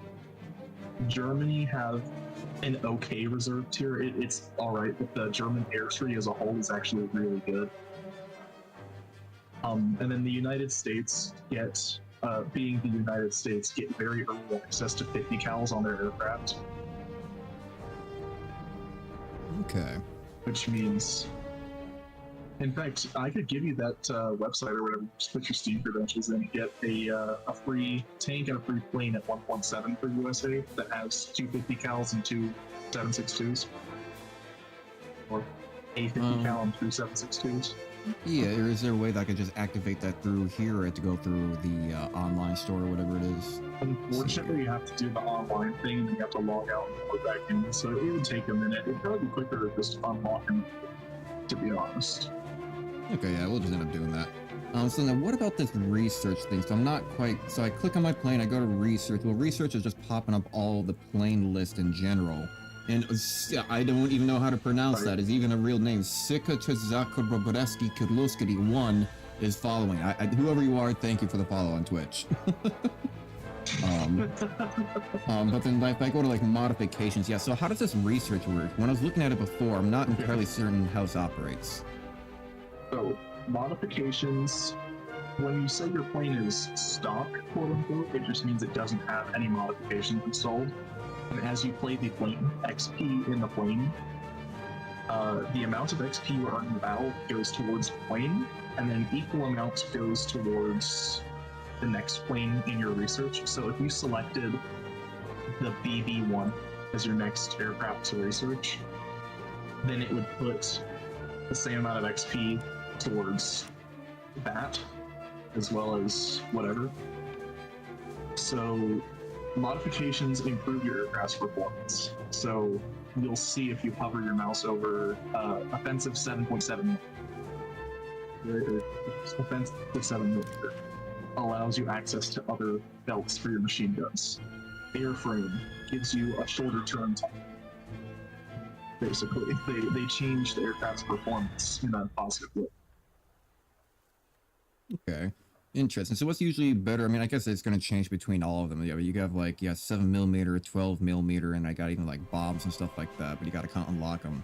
B: Germany have an okay reserve tier. It's all right, but the German air tree as a whole is actually really good. And then the United States being the United States, get very early access to 50 cals on their aircraft.
A: Okay.
B: Which means, in fact, I could give you that website or whatever. Just put your Steam credentials in and get a free tank and a free plane at 1.7 for USA that has 250 cals and 2 7.62s, or a 50 cal and 3 7.62s.
A: Yeah, or is there a way that I could just activate that through here, or I have to go through the online store or whatever it is?
B: Unfortunately, you have to do the online thing, and you have to log out and log back in, so it would take a minute. It'd probably be quicker to just unlock them, to be honest.
A: Okay, yeah, we'll just end up doing that. So now, what about this research thing? So I'm not quite... So I click on my plane, I go to research. Well, research is just popping up all the plane list in general. And I don't even know how to pronounce that. It's even a real name. Sikatazakobreski Kudloskity 1. is following. Whoever you are, thank you for the follow on Twitch. But then if I go to like modifications, yeah, so how does this research work? When I was looking at it before, I'm not entirely certain how this operates.
B: So, modifications, when you say your plane is stock, quote unquote, it just means it doesn't have any modifications installed. And as you play the plane, XP in the plane, the amount of XP you earn in the battle goes towards the plane, and then equal amount goes towards the next plane in your research. So if you selected the BB-1 as your next aircraft to research, then it would put the same amount of XP towards that, as well as whatever. So modifications improve your aircraft's performance. So you'll see if you hover your mouse over offensive 7.7, offensive 7 allows you access to other belts for your machine guns. Airframe gives you a shorter turn time. Basically, they change the aircraft's performance in a positive way.
A: Okay, interesting. So what's usually better? I mean, I guess it's going to change between all of them. Yeah, you have like 7mm, 12mm, and I got even like bombs and stuff like that. But you got to unlock them.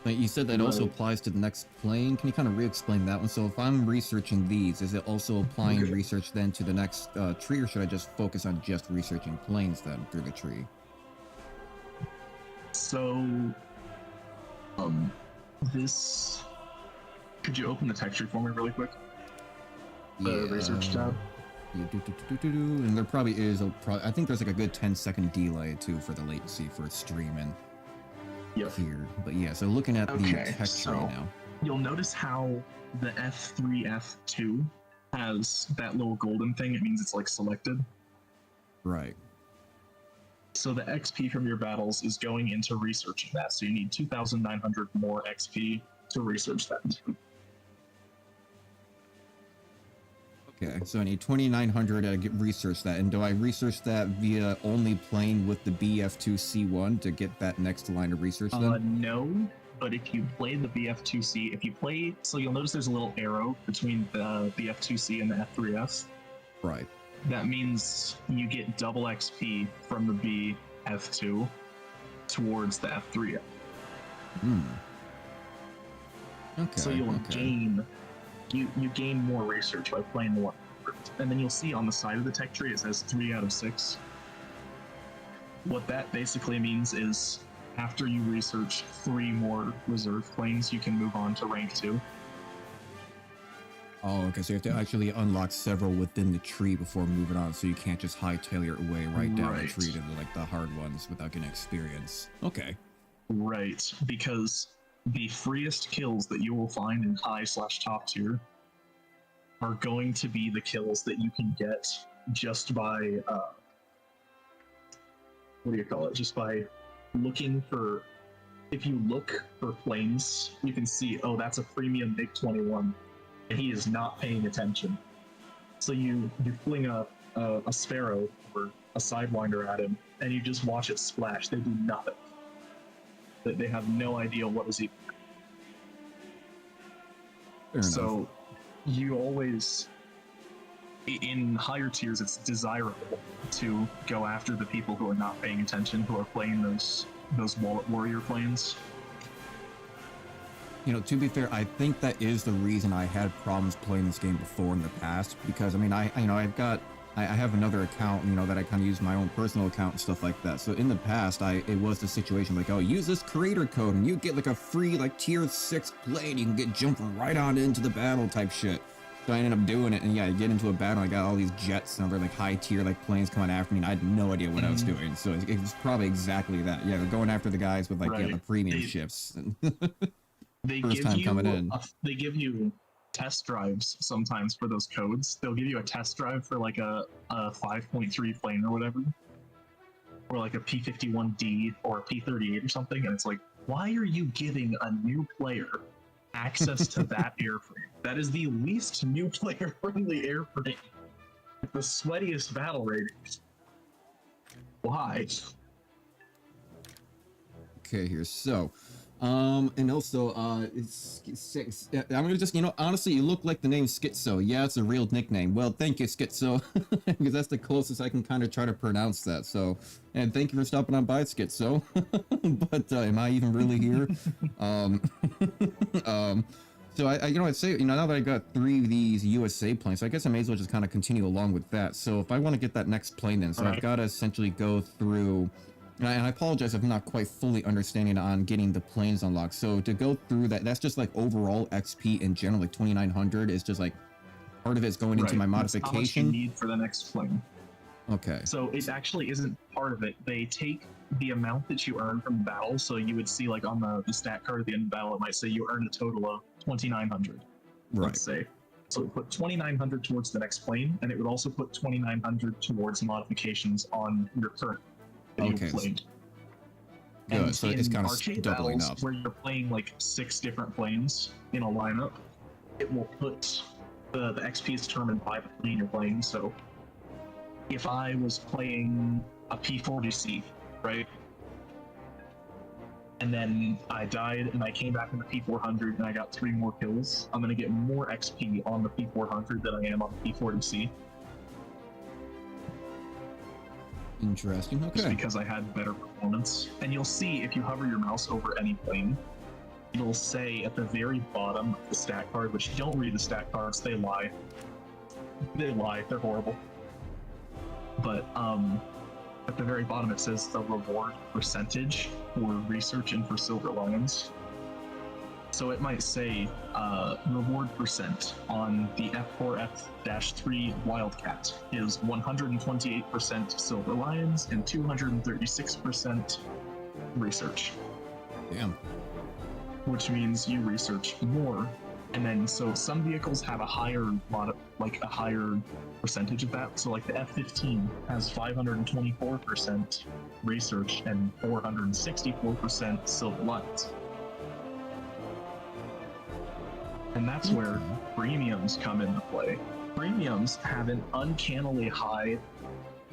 A: But you said that also applies to the next plane. Can you kind of re-explain that one? So if I'm researching these, is it also applying research then to the next tree, or should I just focus on just researching planes then through the tree?
B: So, this. Could you open the texture for me really quick? The research tab.
A: And there probably is I think there's like a good 10-second delay too for the latency for streaming. Here, but yeah, so looking at the text right now,
B: you'll notice how the F3, F2 has that little golden thing. It means it's like selected.
A: Right.
B: So the XP from your battles is going into researching that. So you need 2,900 more XP to research that.
A: Okay, so I need 2,900 to research that. And do I research that via only playing with the BF2C1 to get that next line of research then?
B: No, but if you play the BF2C, so you'll notice there's a little arrow between the BF2C and the F3S.
A: Right.
B: That means you get double XP from the BF2 towards the F3.
A: Okay.
B: So you'll gain. You gain more research by playing the one, and then you'll see on the side of the tech tree it says 3 out of 6. What that basically means is after you research 3 more reserve planes, you can move on to rank 2.
A: Oh, okay, so you have to actually unlock several within the tree before moving on, so you can't just hightail your way right down the tree to like the hard ones without getting experience. Okay.
B: Right, because the freest kills that you will find in high/top tier are going to be the kills that you can get just by just by looking for. If you look for planes, you can see, oh, that's a premium MiG-21, and he is not paying attention. So you fling a Sparrow or a Sidewinder at him, and you just watch it splash. They do nothing. They have no idea what is even. So you always, in higher tiers, it's desirable to go after the people who are not paying attention, who are playing those wallet warrior planes.
A: You know, to be fair, I think that is the reason I had problems playing this game before in the past, because I mean, I have another account, you know, that I kind of use my own personal account and stuff like that. So in the past, it was the situation like, oh, use this creator code and you get like a free like tier 6 plane. You can get jumping right on into the battle type shit. So I ended up doing it, and yeah, I get into a battle. I got all these jets and other like high tier like planes coming after me, and I had no idea what I was doing. So it's probably exactly that. Yeah, they're going after the guys with like the premium ships.
B: They give you test drives sometimes for those codes. They'll give you a test drive for like a 5.3 plane or whatever, or like a P-51D or a P-38 or something, and it's like, why are you giving a new player access to that airframe? That is the least new player friendly airframe with the sweatiest battle ratings. Why?
A: Okay, here, so And also, I'm gonna just, honestly, you look like the name Schizo. Yeah, it's a real nickname. Well, thank you, Schizo, because that's the closest I can kind of try to pronounce that. So, and thank you for stopping on by, Schizo. But am I even really here? Um, um, so I'd say, now that I got 3 of these USA planes, so I guess I may as well just kind of continue along with that. So if I want to get that next plane, then, so
B: All
A: I've
B: right.
A: got to essentially go through. And I apologize if I'm not quite fully understanding on getting the planes unlocked. So to go through that, that's just like overall XP in general, like 2,900 is just like part of it's going into
B: Right.
A: my
B: That's how much you
A: modification.
B: need for the next plane.
A: Okay.
B: So it actually isn't part of it. They take the amount that you earn from the battle. So you would see, like, on the stat card at the end of the battle, it might say you earned a total of 2,900.
A: Right.
B: Let's say. So it put 2,900 towards the next plane, and it would also put 2,900 towards modifications on your current that
A: Okay.
B: you've played.
A: Good.
B: And
A: So it's
B: in
A: kind of
B: arcade
A: doubling
B: battles
A: up.
B: where you're playing like 6 different planes in a lineup, it will put the XP is determined by the plane you're playing. So if I was playing a P40C, right? And then I died and I came back in the P400 and I got 3 more kills, I'm going to get more XP on the P400 than I am on the P40C.
A: Interesting.
B: Just
A: Okay.
B: because I had better performance. And you'll see if you hover your mouse over any plane, it'll say at the very bottom of the stat card, which don't read the stat cards, they lie. They lie, they're horrible. But at the very bottom it says the reward percentage for research and for silver lions. So it might say reward percent on the F4F-3 Wildcat is 128% silver lions and 236% research.
A: Damn.
B: Which means you research more. And then, so some vehicles have a higher a higher percentage of that. So like the F-15 has 524% research and 464% silver lions. And that's where premiums come into play. Premiums have an uncannily high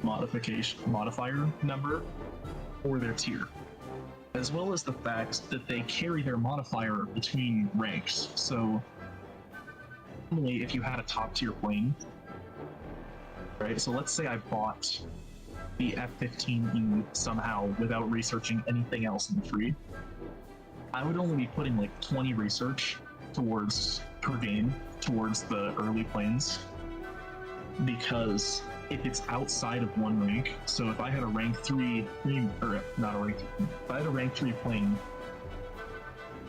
B: modifier number for their tier, as well as the fact that they carry their modifier between ranks. So normally if you had a top tier plane, right? So let's say I bought the F-15E somehow without researching anything else in the tree, I would only be putting like 20 research towards per game towards the early planes, because if it's outside of one rank, so if I had a rank 3 or not a rank 3, if I had a rank 3 plane,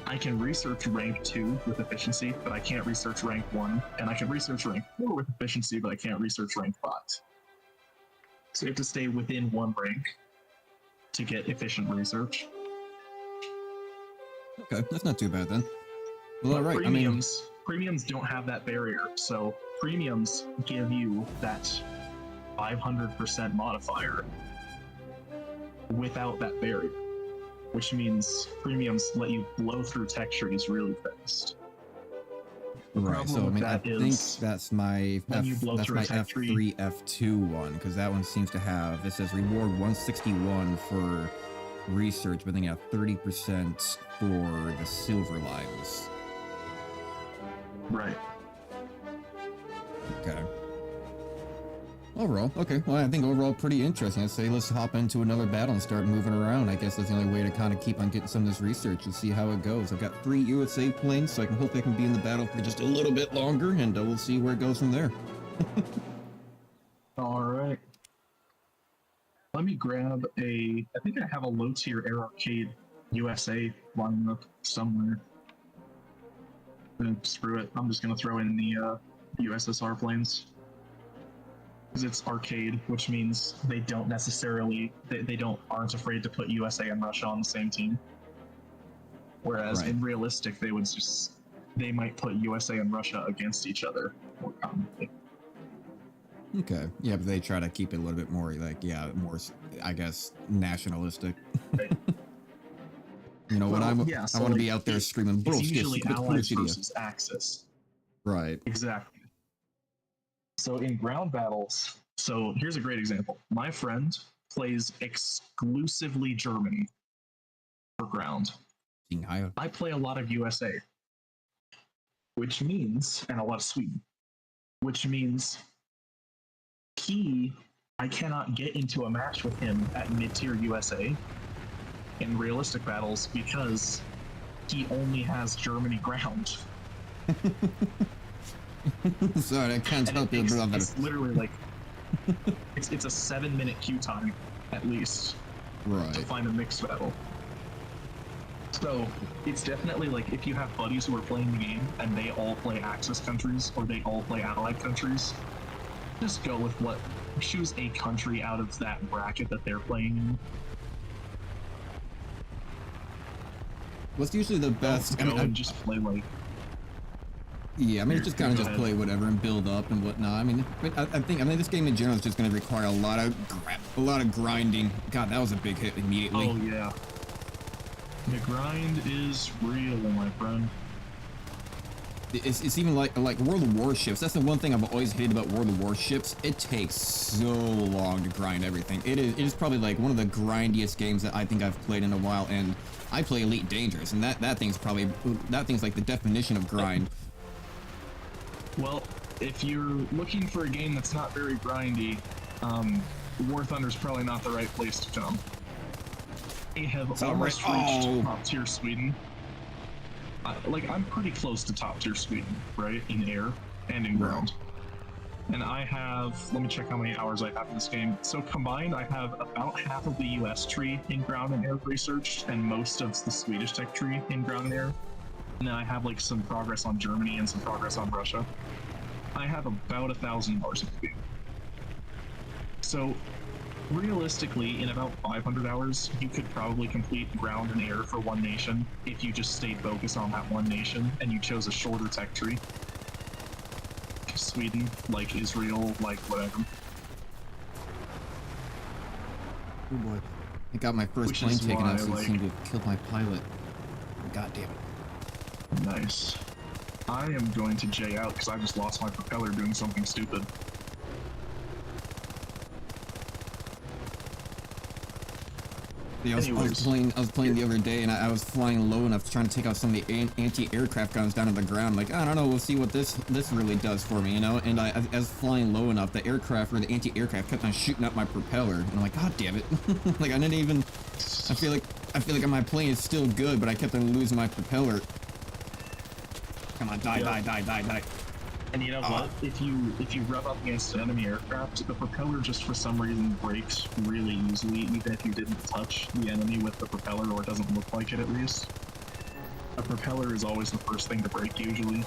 B: I can research rank 2 with efficiency, but I can't research rank 1, and I can research rank 4 with efficiency, but I can't research rank 5. So you have to stay within one rank to get efficient research.
A: Okay, that's not too bad then. Well, all right.
B: Premiums don't have that barrier, so premiums give you that 500% modifier without that barrier, which means premiums let you blow through tech trees really fast.
A: Right. So I think that's my F3 F2 one, because that one seems to have, it says reward 161 for research, but then you have 30% for the silver lions.
B: Right.
A: Okay. Overall, okay. Well, I think overall pretty interesting. I'd say let's hop into another battle and start moving around. I guess that's the only way to kind of keep on getting some of this research and see how it goes. I've got 3 USA planes, so I can hope I can be in the battle for just a little bit longer, and we'll see where it goes from there.
B: All right. Let me grab I think I have a low tier Air Arcade USA lined up somewhere. Screw it. I'm just going to throw in the USSR planes. Because it's arcade, which means they don't necessarily, aren't afraid to put USA and Russia on the same team. Whereas in realistic, they might put USA and Russia against each other more commonly.
A: Okay. Yeah, but they try to keep it a little bit more more, I guess, nationalistic.
B: Right.
A: I want to be out there screaming,
B: it's usually allies versus Axis.
A: Right.
B: Exactly. So in ground battles, so here's a great example. My friend plays exclusively Germany for ground.
A: Seeing higher.
B: I play a lot of USA, which means, and a lot of Sweden, which means I cannot get into a match with him at mid-tier USA in realistic battles because he only has Germany ground.
A: Sorry, I can't help you, brother.
B: It's literally like it's a 7-minute queue time at least to find a mixed battle. So it's definitely like if you have buddies who are playing the game and they all play Axis countries or they all play Allied countries, just go with choose a country out of that bracket that they're playing in.
A: What's usually the best?
B: And just play like.
A: Yeah, I mean, it's just kind of just play whatever and build up and whatnot. I mean, I think this game in general is just going to require a lot of grinding. God, that was a big hit immediately.
B: Oh yeah, the grind is real, my friend.
A: It's even like World of Warships. That's the one thing I've always hated about World of Warships. It takes so long to grind everything. It is probably like one of the grindiest games that I think I've played in a while. And I play Elite Dangerous, and that thing's like the definition of grind.
B: Well, if you're looking for a game that's not very grindy, War Thunder's probably not the right place to come. They have almost reached top tier Sweden. I'm pretty close to top tier Sweden, right? In air and in ground. And I have, let me check how many hours I have in this game. So combined, I have about half of the US tree in ground and air researched, and most of the Swedish tech tree in ground and air. And then I have like some progress on Germany and some progress on Russia. I have about 1,000 hours of the game. So realistically, in about 500 hours, you could probably complete ground and air for one nation if you just stayed focused on that one nation and you chose a shorter tech tree. Sweden, like Israel, like whatever.
A: Oh boy. I got my first plane taken out, so it seemed to have killed my pilot. God damn it.
B: Nice. I am going to J out because I just lost my propeller doing something stupid.
A: Yeah, I was playing the other day, and I was flying low enough to try to take out some of the anti-aircraft guns down to the ground. Like, I don't know, we'll see what this really does for me, you know? And I was flying low enough, the aircraft or the anti-aircraft kept on shooting up my propeller, and I'm like, God damn it! Like I didn't even. I feel like my plane is still good, but I kept on losing my propeller. Come on, die.
B: And you know what? If you rub up against an enemy aircraft, the propeller just for some reason breaks really easily, even if you didn't touch the enemy with the propeller, or it doesn't look like it at least. A propeller is always the first thing to break usually.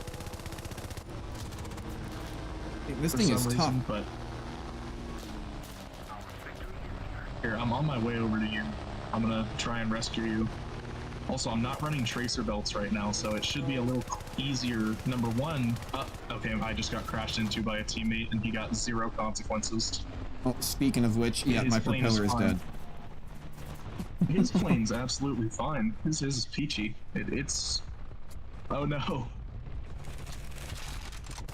A: This thing is tough.
B: But here, I'm on my way over to you. I'm gonna try and rescue you. Also, I'm not running tracer belts right now, so it should be a little easier. Number one, okay, I just got crashed into by a teammate, and he got 0 consequences.
A: Oh, speaking of which, yeah, my propeller is dead.
B: His plane's absolutely fine. His is peachy. It's... Oh no.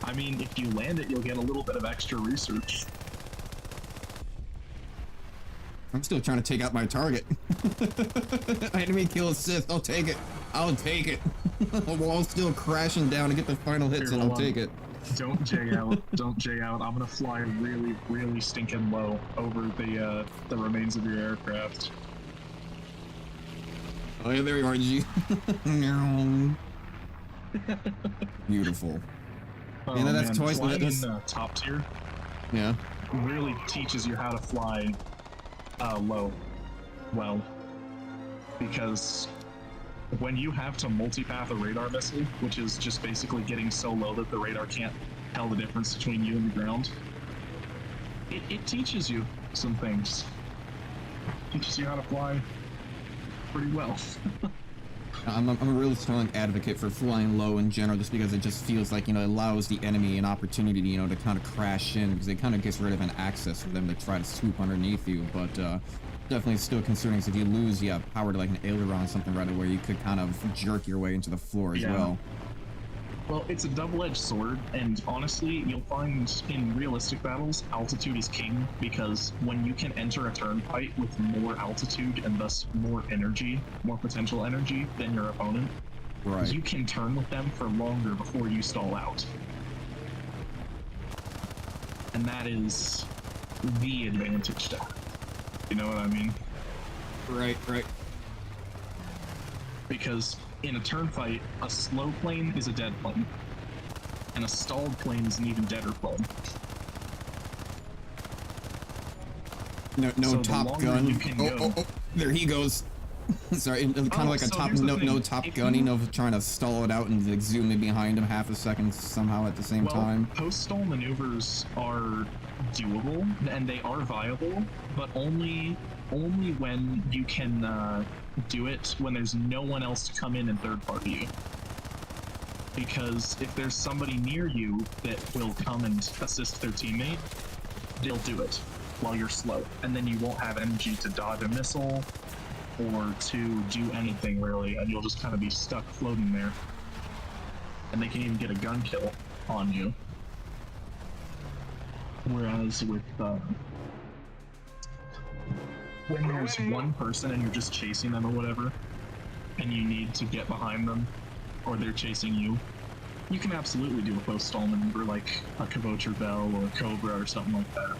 B: I mean, if you land it, you'll get a little bit of extra research.
A: I'm still trying to take out my target. Enemy kill assist. I'll take it. The wall's still crashing down to get the final hits, and I'll take it.
B: Don't J out. Don't J out. I'm gonna fly really, really stinking low over the remains of your aircraft.
A: Oh yeah, there you are, G. Beautiful.
B: Oh,
A: yeah, that's
B: man.
A: twice.
B: Flying in top tier.
A: Yeah.
B: Really teaches you how to fly low. Well, because when you have to multipath a radar missile, which is just basically getting so low that the radar can't tell the difference between you and the ground, it teaches you some things. Teaches you how to fly pretty well.
A: I'm a really strong advocate for flying low in general, just because it just feels like, it allows the enemy an opportunity, to kind of crash in, because it kind of gets rid of an access for them to try to swoop underneath you. But definitely still concerning, if you lose power to like an aileron or something right away, you could kind of jerk your way into the floor as well.
B: Well, it's a double-edged sword, and honestly, you'll find in realistic battles, altitude is king, because when you can enter a turn fight with more altitude and thus more energy, more potential energy than your opponent,
A: Right.
B: you can turn with them for longer before you stall out. And that is the advantage to have. You know what I mean?
A: Right.
B: Because in a turn fight, a slow plane is a dead plane, and a stalled plane is an even deader plane.
A: No
B: So the
A: Top
B: longer
A: Gun.
B: you can go-
A: Oh, there he goes. Sorry, kind of like a
B: so
A: top,
B: here's the
A: no
B: thing.
A: Top
B: If
A: Gunning
B: you-
A: of trying to stall it out and like zoom in behind him half a second somehow at the same time.
B: Post-stall maneuvers are doable, and they are viable, but only when you can do it when there's no one else to come in and third-party you. Because if there's somebody near you that will come and assist their teammate, they'll do it while you're slow, and then you won't have energy to dodge a missile or to do anything really, and you'll just kind of be stuck floating there. And they can even get a gun kill on you. Whereas with when there's one person and you're just chasing them or whatever, and you need to get behind them, or they're chasing you, you can absolutely do a post-stall maneuver like a Kavocher Bell or a Cobra or something like that.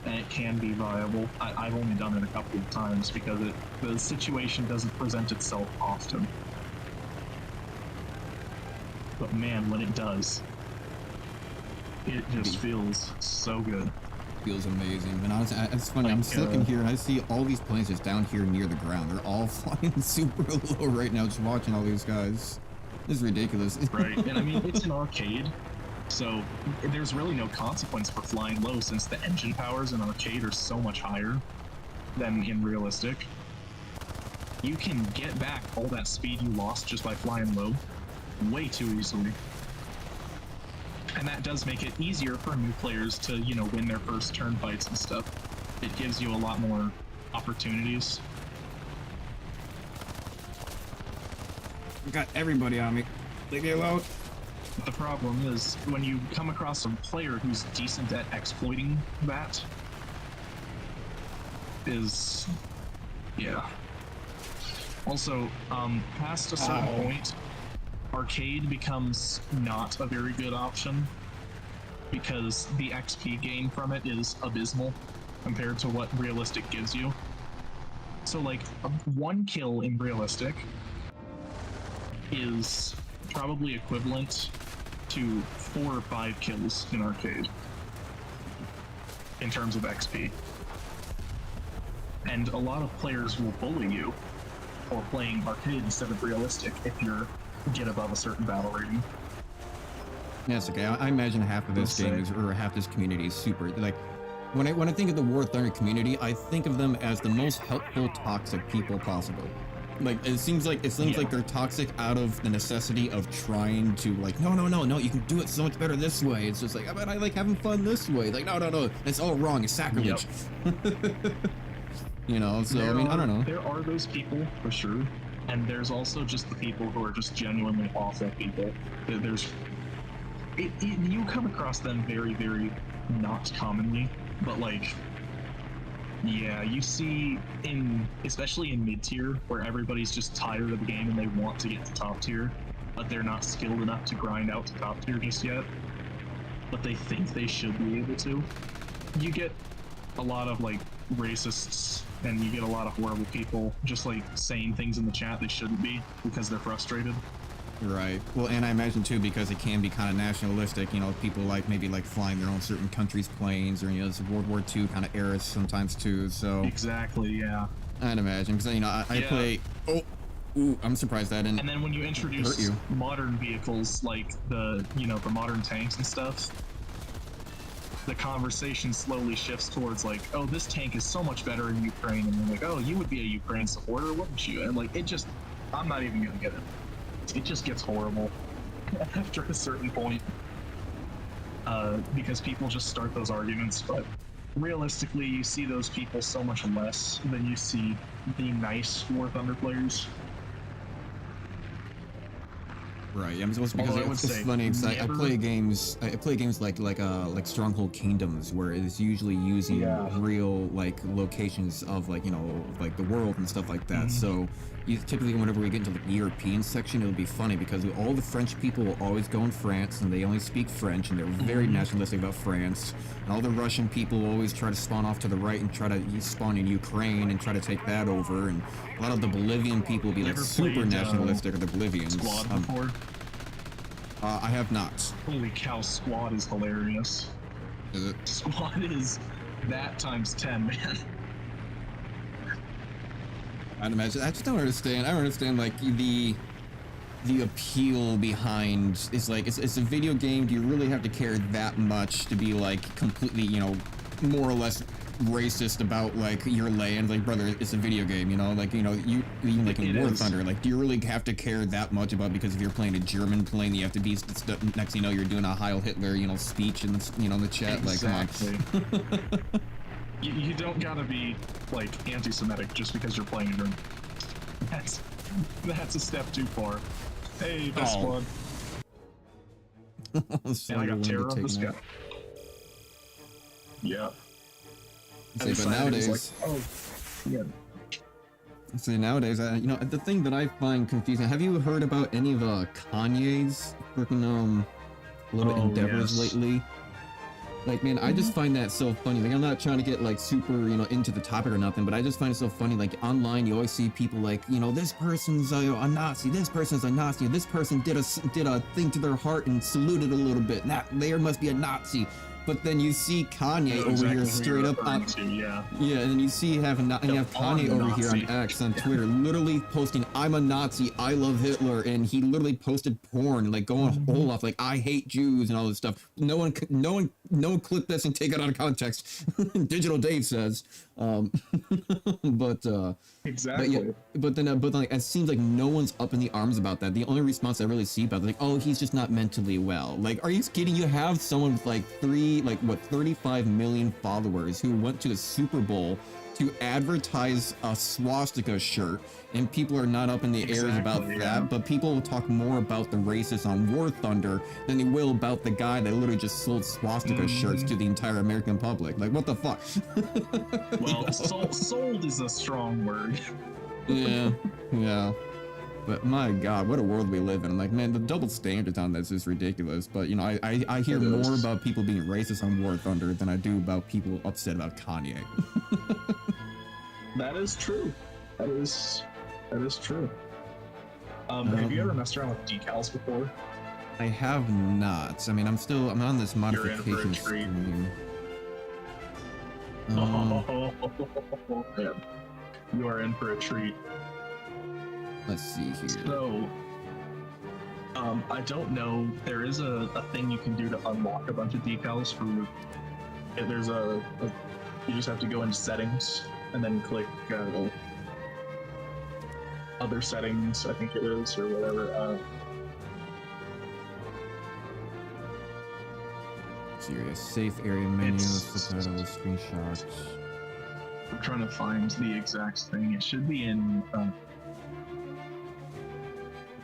B: And it can be viable. I've only done it a couple of times because the situation doesn't present itself often. But man, when it does, it just feels so good.
A: Feels amazing. And honestly, it's funny. I'm looking here and I see all these planes just down here near the ground. They're all flying super low right now, just watching all these guys. This is ridiculous.
B: Right, and I mean, it's an arcade, so there's really no consequence for flying low since the engine powers in arcade are so much higher than in realistic. You can get back all that speed you lost just by flying low way too easily. And that does make it easier for new players to, you know, win their first turn fights and stuff. It gives you a lot more opportunities.
A: Got everybody on me. Leave me alone.
B: The problem is when you come across a player who's decent at exploiting that is, yeah. Also, past a certain point, arcade becomes not a very good option because the XP gain from it is abysmal compared to what realistic gives you. So like one kill in realistic is probably equivalent to 4 or 5 kills in arcade in terms of XP. And a lot of players will bully you for playing arcade instead of realistic if you get above a certain battle rating.
A: Yes, okay. I imagine half of this game is, or half this community is super, like, when I think of the War Thunder community, I think of them as the most helpful, toxic people possible. Like, it seems like they're toxic out of the necessity of trying to, like, no, you can do it so much better this way. It's just like, I like having fun this way. Like, no, it's all wrong. It's sacrilege. Yep. You know, so, I mean, I don't know.
B: There are those people, for sure. And there's also just the people who are just genuinely awful people. You come across them very, very not commonly, but like, yeah, you see especially in mid-tier, where everybody's just tired of the game and they want to get to top tier, but they're not skilled enough to grind out to top tier just yet, but they think they should be able to. You get a lot of like racists, and you get a lot of horrible people just like saying things in the chat they shouldn't be because they're frustrated.
A: Right. Well, and I imagine too, because it can be kind of nationalistic, you know, people like maybe like flying their own certain countries' planes, or, you know, it's World War II kind of eras sometimes too, so.
B: Exactly, yeah.
A: I'd imagine, because, you know, I play, ooh, I'm surprised that didn't.
B: And then when you introduce modern vehicles like the modern tanks and stuff, the conversation slowly shifts towards like, oh, this tank is so much better in Ukraine, and they're like, oh, you would be a Ukraine supporter, wouldn't you? And like, I'm not even gonna get it. It just gets horrible after a certain point, because people just start those arguments. But realistically, you see those people so much less than you see the nice War Thunder players.
A: Right. Yeah, it's because
B: Although I would
A: it's
B: say
A: funny. 'Cause I
B: never-
A: play games. I play games like Stronghold Kingdoms, where it's usually using real like locations of like like the world and stuff like that. So you typically whenever we get into like the European section, it'll be funny because all the French people will always go in France and they only speak French and they're very nationalistic about France. And all the Russian people will always try to spawn off to the right and try to spawn in Ukraine and try to take that over. And a lot of the Bolivian people will be like
B: ever
A: super
B: played,
A: nationalistic, or the Bolivians.
B: Squad before?
A: I have not.
B: Holy cow, Squad is hilarious.
A: Is it?
B: Squad is that times 10, man.
A: I'd imagine. I just don't understand. I don't understand like the appeal behind. It's like it's a video game. Do you really have to care that much to be like completely, more or less racist about like your land? Like, brother, it's a video game, like you even like in War Thunder, like, do you really have to care that much about, because if you're playing a German plane, you have to be next thing you're doing a Heil Hitler speech in the in the chat.
B: Exactly.
A: Like, come on.
B: You don't gotta be like anti-Semitic just because you're playing a German. That's a step too far. Hey, best Squad.
A: So
B: and I got terror of this guy. Yeah.
A: See, but nowadays,
B: like, oh, yeah.
A: See, nowadays, the thing that I find confusing. Have you heard about any of Kanye's freaking little endeavors lately? Like, man, I just find that so funny. Like, I'm not trying to get like super, into the topic or nothing, but I just find it so funny. Like, online, you always see people like, this person's a Nazi, this person's a Nazi, this person did a thing to their heart and saluted a little bit. That there must be a Nazi. But then you see Kanye over here straight up on,
B: yeah,
A: and then you see you have Kanye over here on X on Twitter, literally posting, "I'm a Nazi, I love Hitler," and he literally posted porn, like going whole off, like, "I hate Jews" and all this stuff. No one clip this and take it out of context. Digital Dave says, but
B: exactly.
A: But then like, it seems like no one's up in the arms about that. The only response I really see about it, like, "Oh, he's just not mentally well." Like, are you kidding? You have someone with like 35 million followers who went to the Super Bowl to advertise a swastika shirt, and people are not up in the airs about that, but people will talk more about the racists on War Thunder than they will about the guy that literally just sold swastika shirts to the entire American public. Like, what the fuck?
B: Well, sold is a strong word.
A: Yeah. But my God, what a world we live in. Like, man, the double standards on this is ridiculous. But, I hear more about people being racist on War Thunder than I do about people upset about Kanye.
B: That is true. That is true. Have you ever messed around with decals before?
A: I have not. I mean, I'm on this modification screen.
B: Man. You are in for a treat.
A: Let's see here.
B: So, I don't know. There is a thing you can do to unlock a bunch of decals for. There's you just have to go into settings and then click other settings, I think it is, or whatever.
A: Serious safe area menu, subtitles, screenshots.
B: I'm trying to find the exact thing. It should be in.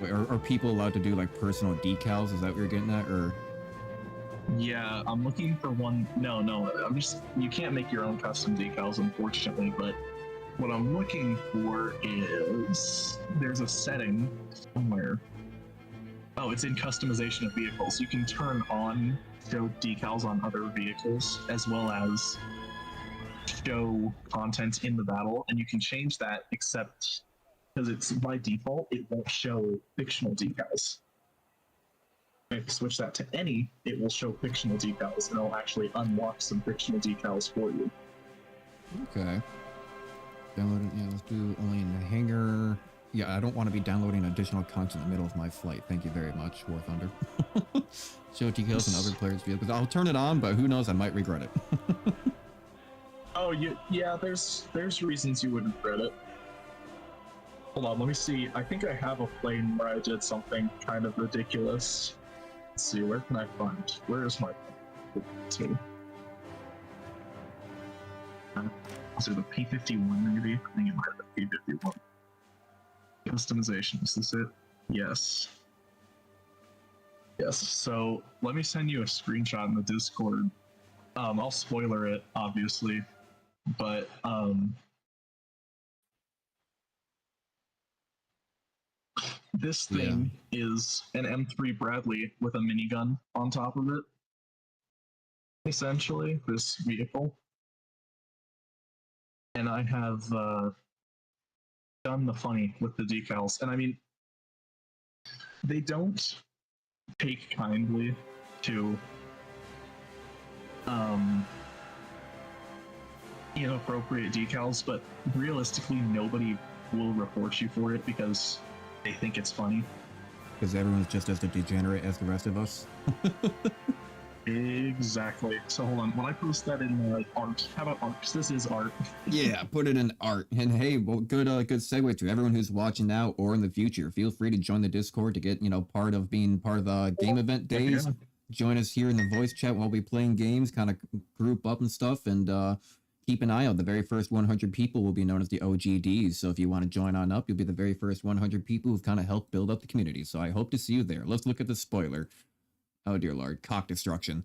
A: Wait, are people allowed to do like personal decals? Is that what you're getting at, or?
B: Yeah, I'm looking for one. No, you can't make your own custom decals, unfortunately, but what I'm looking for is there's a setting somewhere. Oh, it's in customization of vehicles. You can turn on show decals on other vehicles as well as show content in the battle, and you can change that, except because it's by default, it won't show fictional decals. If you switch that to any, it will show fictional decals, and it'll actually unlock some fictional decals for you.
A: Okay. Download it. Yeah, let's do only in the hangar. Yeah, I don't want to be downloading additional content in the middle of my flight. Thank you very much, War Thunder. Show decals and other players' vehicles. I'll turn it on, but who knows? I might regret it.
B: Oh, yeah. There's reasons you wouldn't regret it. Hold on, let me see. I think I have a plane where I did something kind of ridiculous. Let's see, where can I find? Where is my team? Is it the P-51 maybe? I think it might have been P-51. Customization, is this it? Yes. Yes. So let me send you a screenshot in the Discord. I'll spoiler it, obviously, but this
A: Yeah.
B: thing is an M3 Bradley with a minigun on top of it. Essentially, this vehicle, and I have done the funny with the decals, and I mean, they don't take kindly to inappropriate decals, but realistically, nobody will report you for it because they think it's funny.
A: Because everyone's just as degenerate as the rest of us.
B: Exactly. So hold on. When I post that in art, how about art? 'Cause this is art.
A: Yeah, put it in art. And hey, well, good segue to everyone who's watching now or in the future. Feel free to join the Discord to get, part of being part of the game event days.
B: Yeah.
A: Join us here in the voice chat while we playing games, kind of group up and stuff, and keep an eye out. The very first 100 people will be known as the OGDs. So if you want to join on up, you'll be the very first 100 people who've kind of helped build up the community. So I hope to see you there. Let's look at the spoiler. Oh dear lord, cock destruction.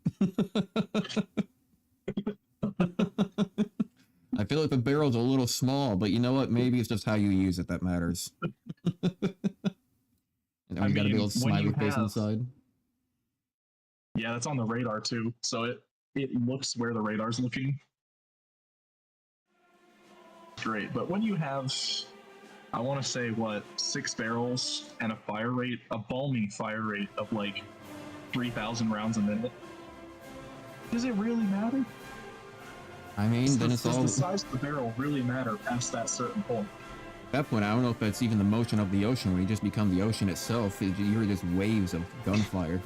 A: I feel like the barrel's a little small, but you know what? Maybe it's just how you use it that matters. And then we got a big old smiley face inside.
B: Yeah, that's on the radar too. So it looks where the radar's looking. Great, but when you have, I want to say, 6 barrels and a balmy fire rate of like 3,000 rounds a minute, does it really matter?
A: I mean, then it's all...
B: Does the size of the barrel really matter past that certain point?
A: At that point, I don't know if it's even the motion of the ocean. When you just become the ocean itself, you're just waves of gunfire.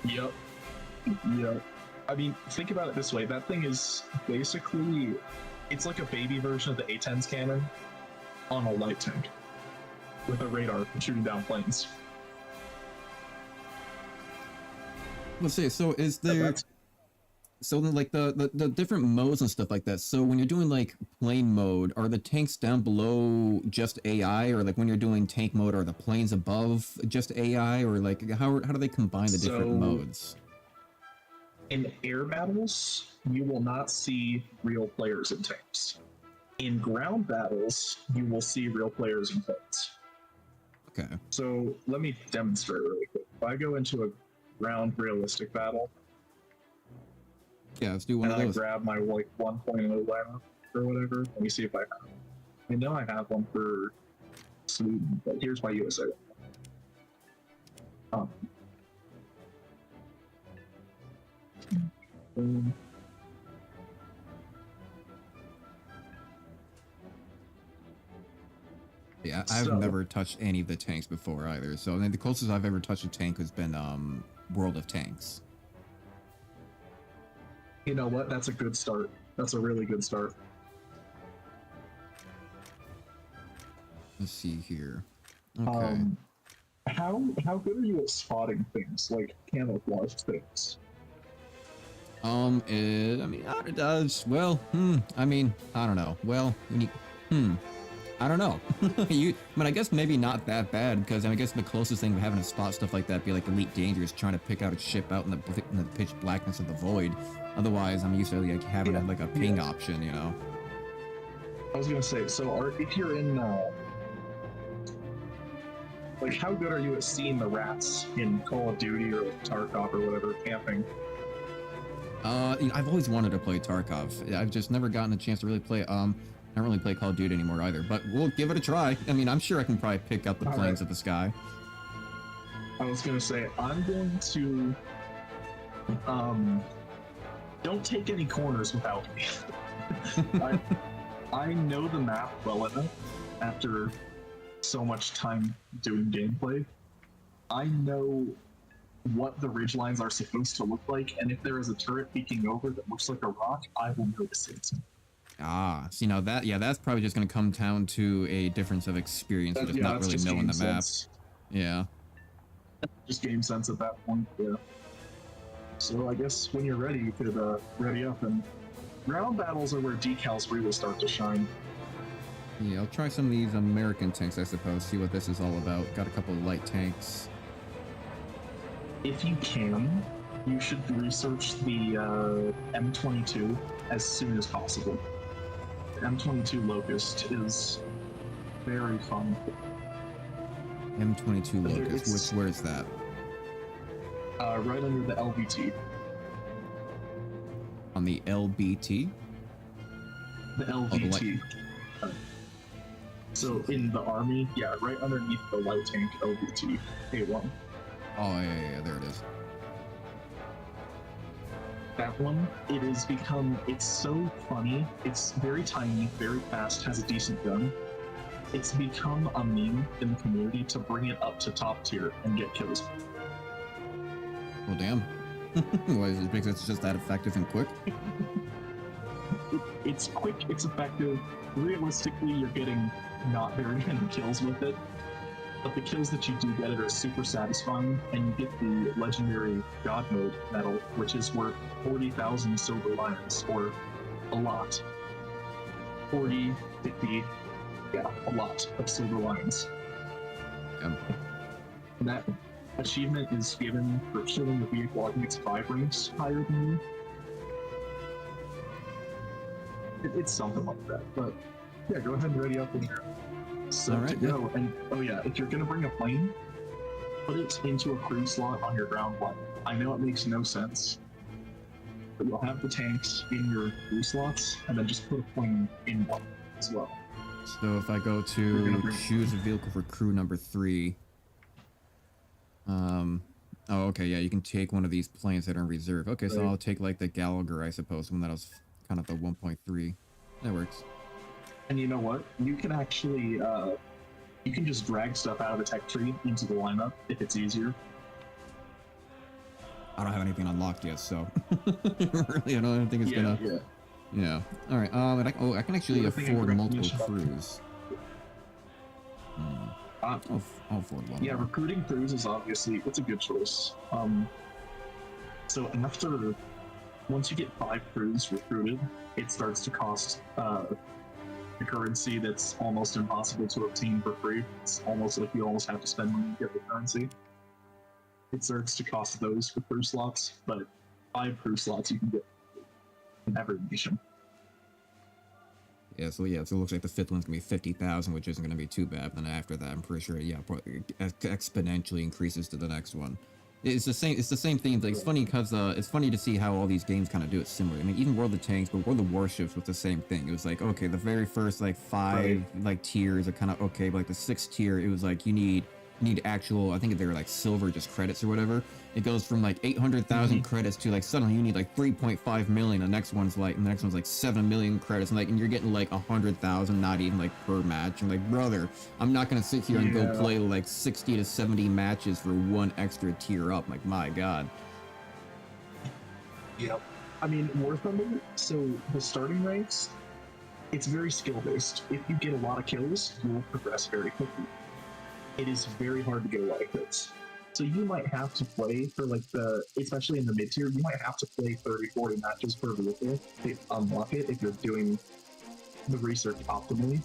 B: Yep. I mean, think about it this way. That thing is basically... It's like a baby version of the A-10's cannon on a light tank with a radar for shooting down planes.
A: Let's see, so is there... So then, like, the different modes and stuff like that. So when you're doing, like, plane mode, are the tanks down below just AI? Or, like, when you're doing tank mode, are the planes above just AI? Or, like, how do they combine the different modes?
B: In air battles, you will not see real players in tanks. In ground battles, you will see real players in planes.
A: Okay.
B: So let me demonstrate really quick. If I go into a ground realistic battle,
A: yeah, let's do one of those.
B: I grab my like 1.0 lineup or whatever. Let me see if I have. I know I have one for Sweden, but here's my USA one.
A: Yeah, I've never touched any of the tanks before either. So I mean, the closest I've ever touched a tank has been World of Tanks.
B: You know what? That's a good start. That's a really good start.
A: Let's see here. Okay.
B: How good are you at spotting things like camouflaged things?
A: I mean, it does. Well, I mean, I don't know. Well, I don't know. I guess maybe not that bad, because I guess the closest thing to having to spot stuff like that be like Elite Dangerous trying to pick out a ship out in the pitch blackness of the void. Otherwise, I'm used to like having like a ping option, you know.
B: I was gonna say, so if you're in like, how good are you at seeing the rats in Call of Duty or Tarkov or whatever camping?
A: I've always wanted to play Tarkov. I've just never gotten a chance to really play. I don't really play Call of Duty anymore either, but we'll give it a try. I mean, I'm sure I can probably pick up the planes of the sky.
B: I was gonna say, I'm going to don't take any corners without me. I know the map well enough after so much time doing gameplay. I know what the ridge lines are supposed to look like, and if there is a turret peeking over that looks like a rock, I will notice it.
A: So that's probably just going to come down to a difference of experience and just not really knowing the map. Yeah.
B: Just game sense at that point, yeah. So I guess when you're ready, you could ready up, and ground battles are where decals really start to shine.
A: Yeah, I'll try some of these American tanks, I suppose, see what this is all about. Got a couple of light tanks.
B: If you can, you should research the M22 as soon as possible. The M22 Locust is very fun.
A: M22 Locust, where's that?
B: Right under the LBT.
A: On the LBT?
B: The LBT. So in the army, yeah, right underneath the light tank LBT A1.
A: Oh yeah, there it is.
B: That one, it's so funny. It's very tiny, very fast, has a decent gun. It's become a meme in the community to bring it up to top tier and get kills.
A: Well, damn. Why is it because it's just that effective and quick?
B: It's quick, it's effective. Realistically, you're getting not very many kills with it. But the kills that you do get it are super satisfying, and you get the legendary God Mode medal, which is worth 40,000 silver lions, or a lot. 40, 50, yeah, a lot of silver lions. And that achievement is given for killing the vehicle. I think it's 5 ranks higher than you. It's something like that, but yeah, go ahead and ready up when you're set to go. And oh yeah, if you're gonna bring a plane, put it into a crew slot on your ground line. I know it makes no sense, but you'll have the tanks in your crew slots, and then just put a plane in one as well.
A: So if I go to choose a vehicle for crew number 3, oh okay, yeah, you can take one of these planes that are in reserve. Okay, so I'll take like the Gallagher, I suppose, one that was kind of the 1.3. That works.
B: And you know what? You can actually, you can just drag stuff out of the tech tree into the lineup if it's easier.
A: I don't have anything unlocked yet, so really, I don't think it's gonna. Yeah. All right. I can actually afford multiple crews. I'll afford one.
B: Yeah, recruiting crews is obviously it's a good choice. So after once you get 5 crews recruited, it starts to cost a currency that's almost impossible to obtain for free. It's almost like you almost have to spend money to get the currency. It starts to cost those for crew slots, but 5 crew slots you can get in every nation.
A: So it looks like the 5th one's gonna be 50,000, which isn't gonna be too bad. Then after that, I'm pretty sure, probably exponentially increases to the next one. It's the same thing. Like, it's funny because it's funny to see how all these games kind of do it similar. I mean, even World of Tanks, but World of Warships was the same thing. It was like, okay, the very first like 5 like tiers are kind of okay, but like the 6th tier, it was like you need actual, I think they were like silver, just credits or whatever. It goes from like 800,000 credits to like suddenly you need like 3.5 million. The next one's like 7 million credits, and you're getting like 100,000, not even like per match. I'm like, brother, I'm not gonna sit here and go play like 60 to 70 matches for 1 extra tier up. Like, my god.
B: Yep. I mean, War Thunder. So the starting ranks, it's very skill based. If you get a lot of kills, you will progress very quickly. It is very hard to get a lot of hits. So you might have to play for like especially in the mid tier, you might have to play 30, 40 matches per vehicle to unlock it if you're doing the research optimally.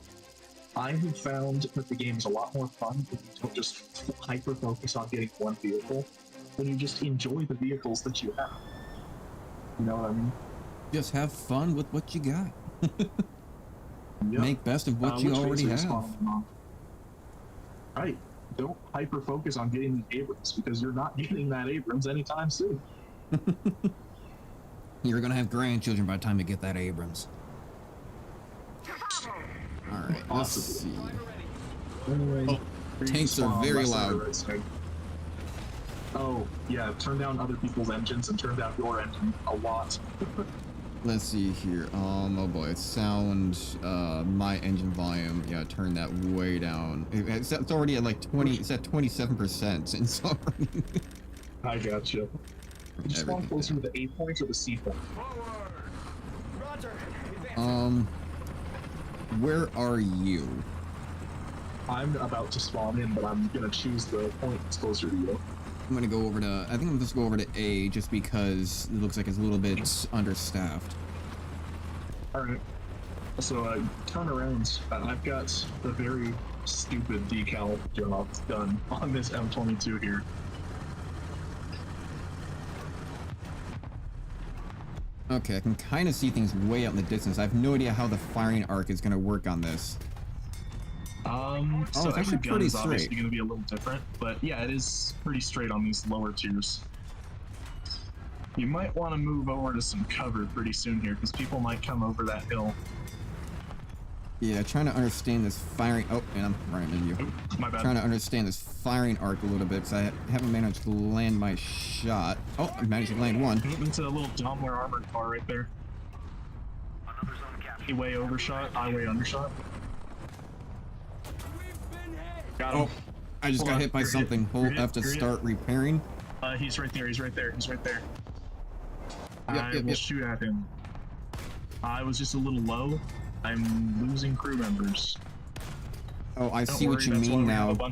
B: I have found that the game is a lot more fun if you don't just hyper focus on getting one vehicle, when you just enjoy the vehicles that you have. You know what I mean?
A: Just have fun with what you got. Make best of what you already have.
B: Right. Don't hyper focus on getting the Abrams, because you're not getting that Abrams anytime soon.
A: You're gonna have grandchildren by the time you get that Abrams. Alright, let's see. Tanks are very loud.
B: Oh, yeah, turn down other people's engines and turn down your engine a lot.
A: Let's see here. Oh boy, sound, my engine volume. Yeah, turn that way down. It's already at like 20. It's at 27%. And so
B: I gotcha. You just want closer to the A point or the C point?
A: Where are you?
B: I'm about to spawn in, but I'm gonna choose the point that's closer to you.
A: I'm gonna go over to, I think I'm just go over to A, just because it looks like it's a little bit understaffed.
B: Alright. So, turn around. I've got the very stupid decal job done on this M22 here.
A: Okay, I can kind of see things way out in the distance. I have no idea how the firing arc is going to work on this.
B: So
A: it's
B: every
A: actually
B: gun
A: pretty
B: is obviously
A: straight.
B: going to be a little different, but yeah, it is pretty straight on these lower tiers. You might want to move over to some cover pretty soon here, because people might come over that hill.
A: Yeah, trying to understand this firing... Oh, and I'm running into you.
B: Oops, my bad.
A: Trying to understand this firing arc a little bit, because I haven't managed to land my shot. Oh, I managed to land one.
B: It's a little Daimler armored car right there. He way overshot, I way undershot. Got him.
A: Oh, I just got hit by something. Hold F to start repairing.
B: He's right there, he's right there, he's right there. I will shoot at him. I was just a little low. I'm losing crew members.
A: Oh, I see what you mean now by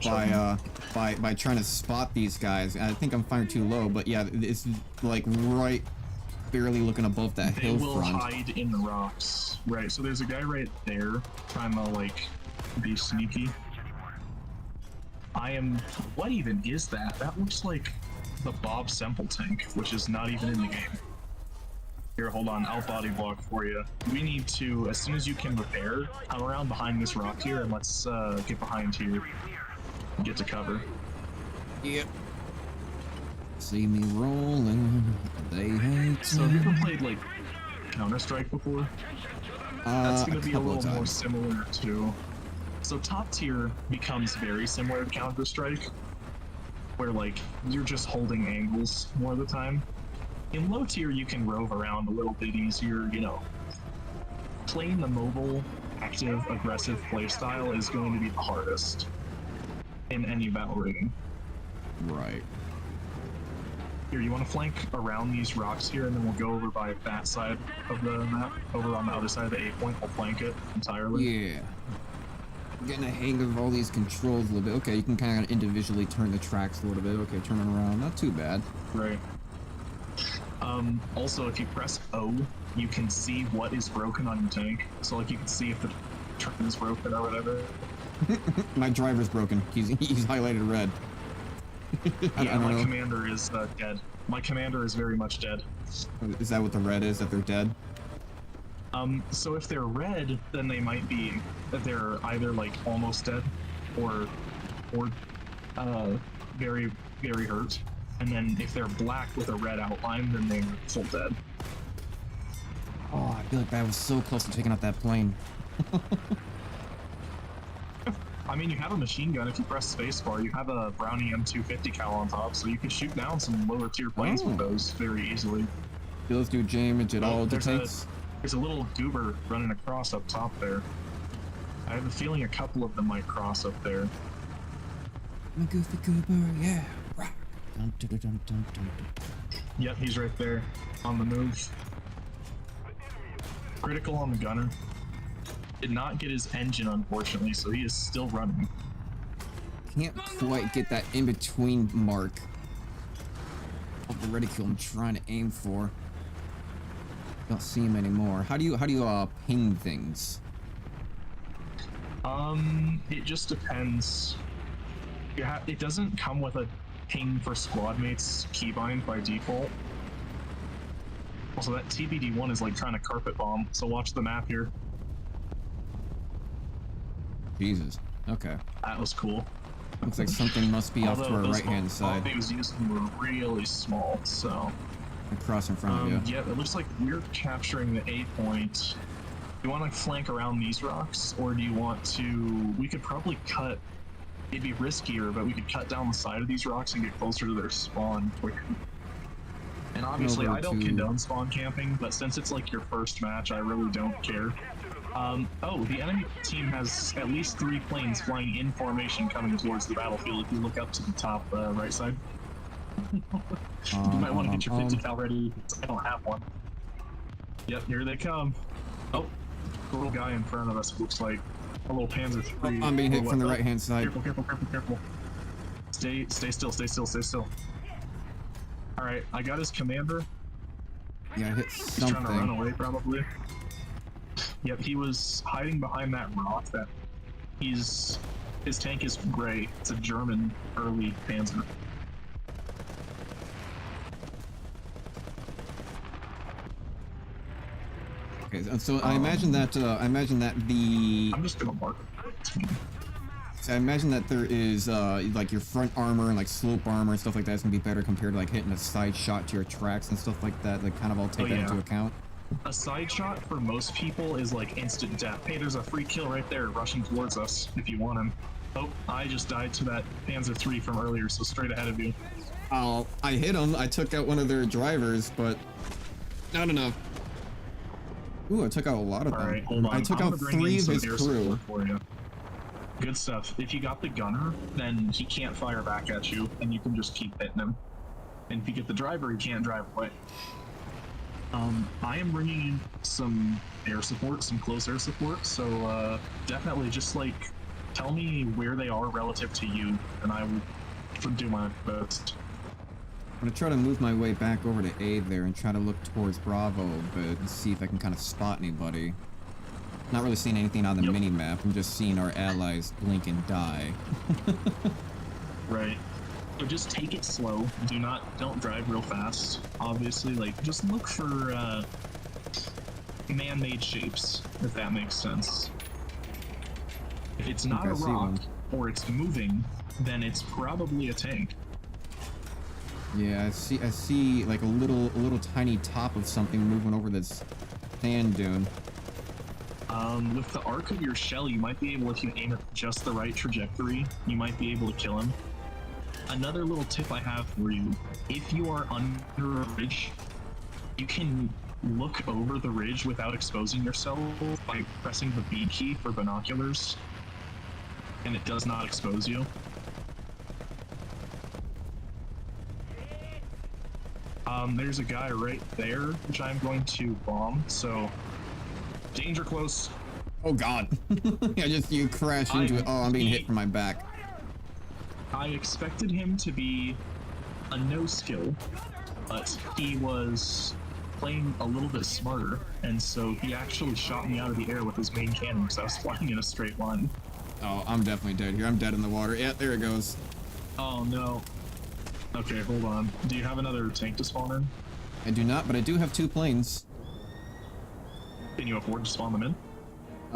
A: trying to spot these guys. I think I'm firing too low, but yeah, it's like right, barely looking above that hill front.
B: They will hide in the rocks. Right, so there's a guy right there trying to like be sneaky. What even is that? That looks like the Bob Semple tank, which is not even in the game. Here, hold on, I'll body block for you. We need to, as soon as you can repair, come around behind this rock here and let's get behind here and get to cover.
A: Yep. See me rolling, they hate.
B: So have you ever played like Counter-Strike before? That's gonna be a little more similar to... So top tier becomes very similar to Counter-Strike, where like you're just holding angles more of the time. In low tier, you can rove around a little bit easier, you know. Playing the mobile, active, aggressive playstyle is going to be the hardest in any battle rating.
A: Right.
B: Here, you want to flank around these rocks here, and then we'll go over by that side of the map. Over on the other side of the A point, we'll flank it entirely.
A: Yeah. Getting a hang of all these controls a little bit. Okay, you can kind of individually turn the tracks a little bit. Okay, turning around, not too bad.
B: Right. Also, if you press O, you can see what is broken on your tank. So, like, you can see if the train is broken or whatever.
A: My driver's broken. He's highlighted red.
B: Yeah, my commander is dead. My commander is very much dead.
A: Is that what the red is? That they're dead?
B: So if they're red, then they might be that they're either like almost dead, or very very hurt. And then if they're black with a red outline, then they're full dead.
A: Oh, I feel like I was so close to taking out that plane.
B: I mean, you have a machine gun. If you press spacebar, you have a Brownie M250 cal on top, so you can shoot down some lower tier planes with those very easily.
A: Let's do damage at all the tanks.
B: There's a little goober running across up top there. I have a feeling a couple of them might cross up there.
A: My goofy goober, yeah. Rock. Dun, dun, dun, dun, dun, dun.
B: Yep, he's right there on the move. Critical on the gunner. Did not get his engine, unfortunately, so he is still running.
A: Can't quite get that in-between mark of the reticule I'm trying to aim for. Don't see him anymore. How do you ping things?
B: It just depends. It doesn't come with a ping for squad mates keybind by default. Also, that TBD-1 is like trying to carpet bomb, so watch the map here.
A: Jesus. Okay.
B: That was cool.
A: Looks like something must be off to our right-hand side.
B: He was using were really small, so...
A: Across in front of you.
B: Yeah, it looks like we're capturing the A point. Do you want to flank around these rocks, or do you want to... We could probably cut... It'd be riskier, but we could cut down the side of these rocks and get closer to their spawn quicker. And obviously, I don't condone spawn camping, but since it's like your first match, I really don't care. Oh, the enemy team has at least 3 planes flying in formation coming towards the battlefield if you look up to the top right side. You might want to get your 50 cal ready. I don't have one. Yep, here they come. Oh, the little guy in front of us looks like a little Panzer III.
A: I'm being hit from the right-hand side.
B: Careful, careful, careful, careful. Stay still, stay still, stay still. Alright, I got his commander.
A: Yeah, I hit something.
B: He's trying to run away, probably. Yep, he was hiding behind that rock. His tank is gray. It's a German early Panzer.
A: Okay, so I imagine that the
B: I'm just gonna mark it.
A: so I imagine that there is like your front armor and like slope armor and stuff like that's gonna be better compared to like hitting a side shot to your tracks and stuff like that. Like kind of all take that into account.
B: A side shot for most people is like instant death. Hey, there's a free kill right there rushing towards us if you want him. Oh, I just died to that Panzer III from earlier, so straight ahead of you.
A: Oh, I hit him. I took out one of their drivers, but not enough. Ooh, I took out a lot of them.
B: Alright, hold on.
A: I took out 3 of his crew.
B: For you. Good stuff. If you got the gunner, then he can't fire back at you, and you can just keep hitting him. And if you get the driver, he can't drive away. I am bringing in some air support, some close air support, so definitely just like tell me where they are relative to you, and I will do my best.
A: I'm gonna try to move my way back over to A there and try to look towards Bravo, but see if I can kind of spot anybody. Not really seeing anything on the mini-map, I'm just seeing our allies blink and die.
B: Right. So just take it slow. Don't drive real fast. Obviously, like just look for man-made shapes, if that makes sense. If it's not a rock or it's moving, then it's probably a tank.
A: Yeah, I see like a little tiny top of something moving over this sand dune.
B: With the arc of your shell, you might be able, if you aim it just the right trajectory, you might be able to kill him. Another little tip I have for you, if you are under a ridge, you can look over the ridge without exposing yourself by pressing the B key for binoculars, and it does not expose you. There's a guy right there, which I'm going to bomb, so danger close.
A: Oh god. You crash into it. Oh, I'm being hit from my back.
B: I expected him to be a no skill, but he was playing a little bit smarter, and so he actually shot me out of the air with his main cannon because I was flying in a straight line.
A: Oh, I'm definitely dead here. I'm dead in the water. Yeah, there it goes.
B: Oh no. Okay, hold on. Do you have another tank to spawn in?
A: I do not, but I do have 2 planes.
B: Can you afford to spawn them in?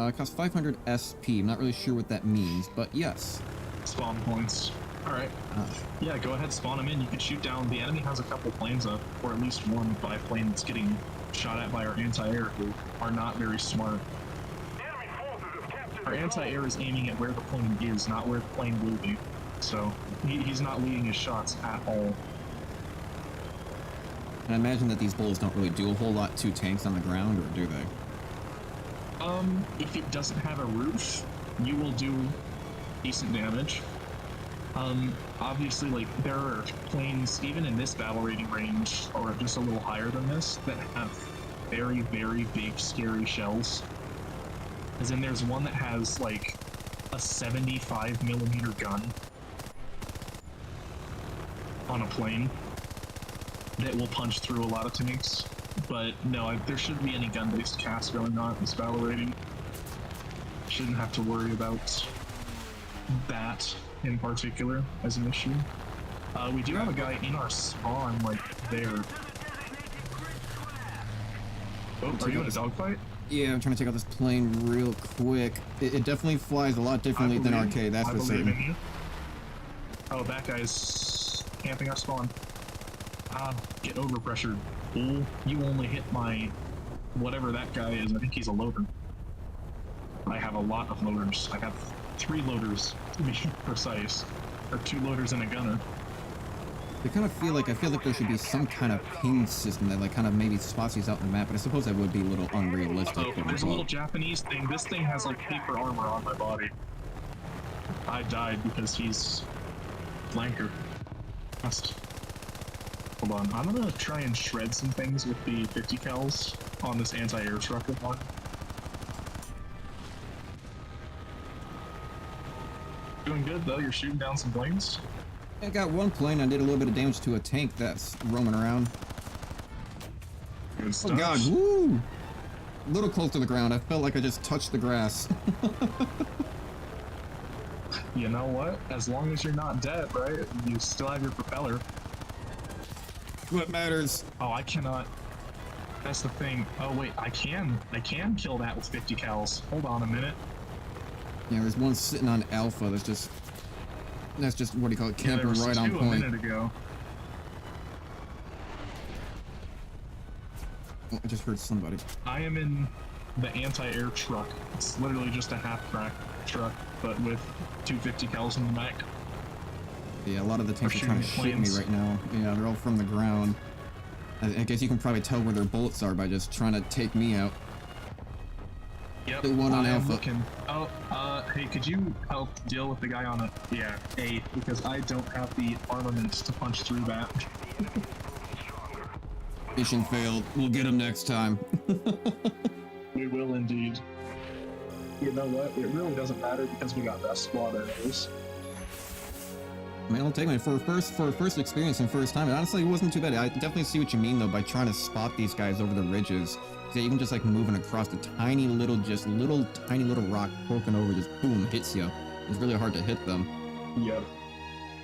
A: It costs 500 SP. I'm not really sure what that means, but yes.
B: Spawn points. Alright. Yeah, go ahead, spawn them in. You can shoot down. The enemy has a couple planes up, or at least one biplane that's getting shot at by our anti-air, who are not very smart. Our anti-air is aiming at where the plane is, not where the plane will be. So, he's not leading his shots at all.
A: And I imagine that these bullets don't really do a whole lot to tanks on the ground, or do they?
B: If it doesn't have a roof, you will do decent damage. Obviously, like, there are planes, even in this battle rating range, or just a little higher than this, that have very, very big, scary shells. As in, there's one that has, like, a 75mm gun on a plane that will punch through a lot of tanks. But no, there shouldn't be any gun-based cast going on in this battle rating. Shouldn't have to worry about that in particular as an issue. We do have a guy in our spawn, like, there. Oh, are you in a dogfight?
A: Yeah, I'm trying to take out this plane real quick. It definitely flies a lot differently than Arcade, that's for certain.
B: Oh, that guy's camping our spawn. Get overpressured. Fool. You only hit my... whatever that guy is. I think he's a loader. I have a lot of loaders. I have 3 loaders, to be precise. Or 2 loaders and a gunner.
A: I feel like there should be some kind of ping system that like kind of maybe spots these out in the map, but I suppose that would be a little unrealistic.
B: There's a little Japanese thing. This thing has like paper armor on my body. I died because he's flanker. Hold on, I'm gonna try and shred some things with the 50 cals on this anti-air truck of mine. Doing good though, you're shooting down some planes.
A: I got one plane, I did a little bit of damage to a tank that's roaming around.
B: Good stuff.
A: Oh god, woo! A little close to the ground, I felt like I just touched the grass.
B: You know what? As long as you're not dead, right? You still have your propeller.
A: What matters?
B: Oh, I cannot... That's the thing. Oh wait, I can kill that with 50 cals. Hold on a minute.
A: Yeah, there's one sitting on Alpha that's just what do you call it, camping right on point.
B: A minute ago.
A: Oh, I just heard somebody.
B: I am in the anti-air truck. It's literally just a half-crack truck, but with 250 cals in the back.
A: Yeah, a lot of the tanks are trying to shoot me right now. Yeah, they're all from the ground. I guess you can probably tell where their bullets are by just trying to take me out.
B: Yep.
A: The one on Alpha.
B: Oh, hey, could you help deal with the guy on A, because I don't have the armament to punch through that.
A: Mission failed. We'll get him next time.
B: We will indeed. You know what? It really doesn't matter because we got best squad anyways.
A: I mean, I'll take my for first experience and first time. And honestly, it wasn't too bad. I definitely see what you mean though by trying to spot these guys over the ridges. So even just like moving across the tiny little rock poking over, just boom, hits you. It's really hard to hit them.
B: Yeah.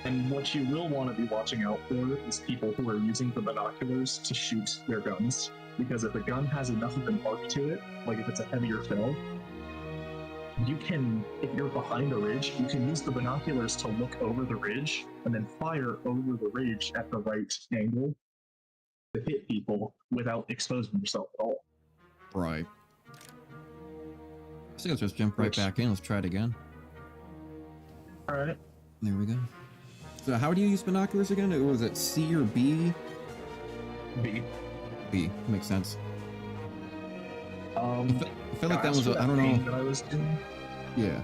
B: And what you will want to be watching out for is people who are using the binoculars to shoot their guns. Because if a gun has enough of an arc to it, like if it's a heavier fill, you can, if you're behind a ridge, you can use the binoculars to look over the ridge and then fire over the ridge at the right angle to hit people without exposing yourself at all.
A: Right. I think let's just jump right back in. Let's try it again.
B: Alright.
A: There we go. So how do you use binoculars again? Was it C or B?
B: B.
A: B. Makes sense.
B: I
A: feel like that was I don't know.
B: That I was doing.
A: Yeah.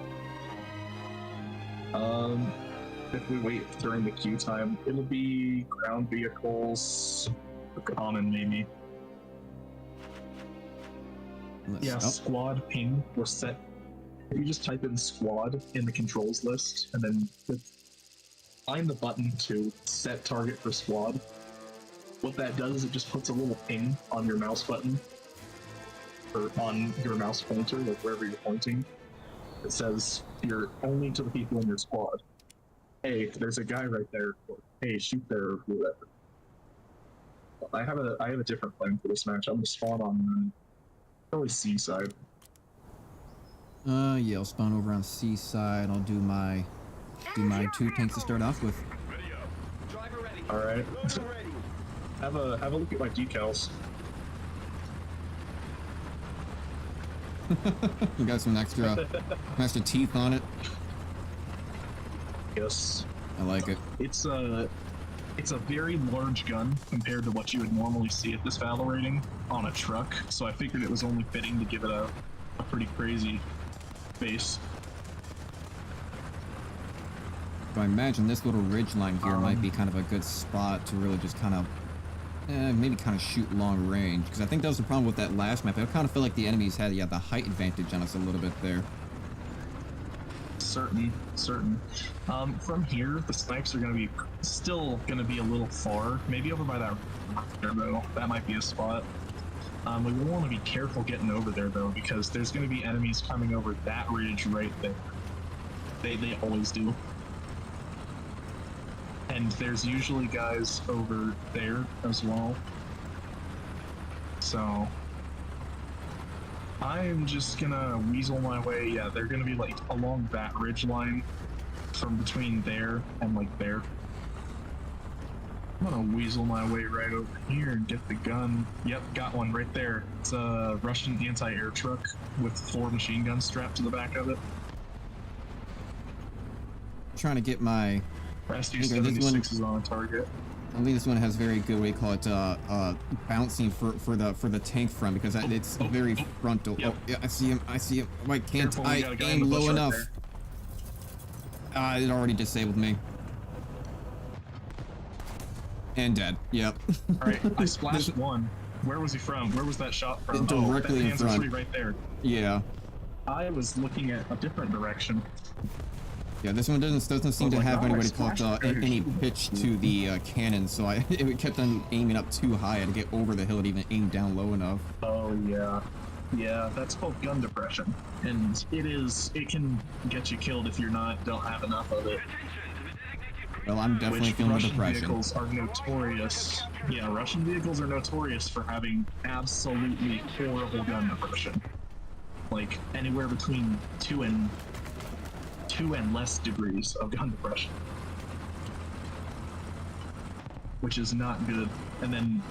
B: If we wait during the queue time, it'll be ground vehicles, common maybe. Squad ping or set. If you just type in squad in the controls list and then find the button to set target for squad, what that does is it just puts a little ping on your mouse button or on your mouse pointer, like wherever you're pointing. It says you're only to the people in your squad. Hey, there's a guy right there. Or, hey, shoot there, or whatever. I have a different plan for this match. I'm gonna spawn on probably C side.
A: Yeah, I'll spawn over on C side. I'll do my two tanks to start off with.
B: All right. Have a look at my decals.
A: You got some extra teeth on it.
B: Yes.
A: I like it.
B: It's a very large gun compared to what you would normally see at this valor rating on a truck, so I figured it was only fitting to give it a pretty crazy base.
A: So I imagine this little ridge line here might be kind of a good spot to really just kind of maybe kind of shoot long range, because I think that was the problem with that last map. I kind of feel like the enemies had the height advantage on us a little bit there.
B: Certain. From here, the snipes are still gonna be a little far. Maybe over by that there though. That might be a spot. We want to be careful getting over there though, because there's gonna be enemies coming over that ridge right there. They always do. And there's usually guys over there as well. So I'm just gonna weasel my way. Yeah, they're gonna be like along that ridge line from between there and like there. I'm gonna weasel my way right over here and get the gun. Yep, got one right there. It's a Russian anti-air truck with 4 machine guns strapped to the back of it.
A: Trying to get my
B: SU-76 is on target.
A: I think this one has very good, what do you call it, bouncing for the tank front, because it's very frontal.
B: Yep.
A: Oh, yeah, I see him. Why can't
B: Careful,
A: I aim low enough? It already disabled me. And dead. Yep.
B: Alright, I splashed one. Where was he from? Where was that shot from?
A: Directly in front.
B: Right there.
A: Yeah.
B: I was looking at a different direction.
A: Yeah, this one doesn't seem to have anybody called any pitch to the cannon, so it kept on aiming up too high. I had to get over the hill and even aim down low enough.
B: Oh yeah, yeah, that's called gun depression, and it can get you killed if don't have enough of it.
A: Well, I'm definitely
B: which
A: feeling the
B: Russian
A: depression.
B: vehicles are notorious. Yeah, Russian vehicles are notorious for having absolutely horrible gun depression. Like anywhere between two and less degrees of gun depression, which is not good. And then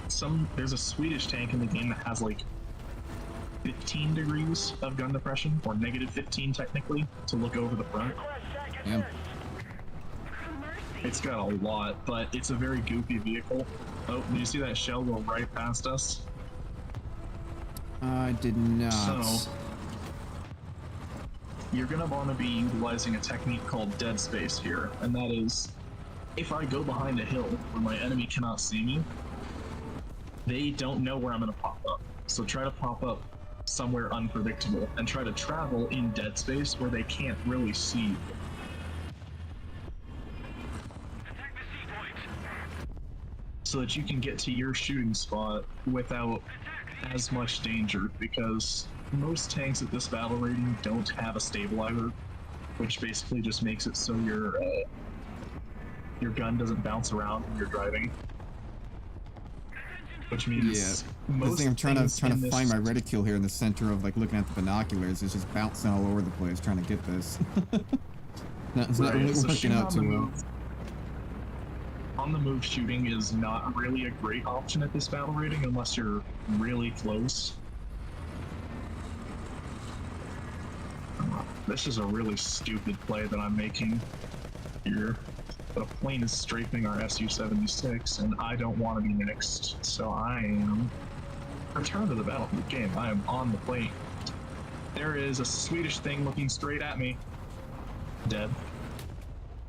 B: there's a Swedish tank in the game that has like 15 degrees of gun depression, or negative 15 technically, to look over the front.
A: Yeah.
B: It's got a lot, but it's a very goofy vehicle. Oh, did you see that shell go right past us?
A: I did not.
B: So, you're gonna want to be utilizing a technique called dead space here, and that is, if I go behind a hill where my enemy cannot see me, they don't know where I'm gonna pop up. So try to pop up somewhere unpredictable, and try to travel in dead space where they can't really see you. So that you can get to your shooting spot without as much danger, because most tanks at this battle rating don't have a stabilizer, which basically just makes it so your gun doesn't bounce around when you're driving. Which means
A: the thing I'm trying to find my reticule here in the center of like looking at the binoculars is just bouncing all over the place trying to get this. It's not really working out too well.
B: On the move shooting is not really a great option at this battle rating unless you're really close. This is a really stupid play that I'm making here. But a plane is strafing our Su-76, and I don't want to be next, so I am... Return to the battlefield game. I am on the plane. There is a Swedish thing looking straight at me. Dead.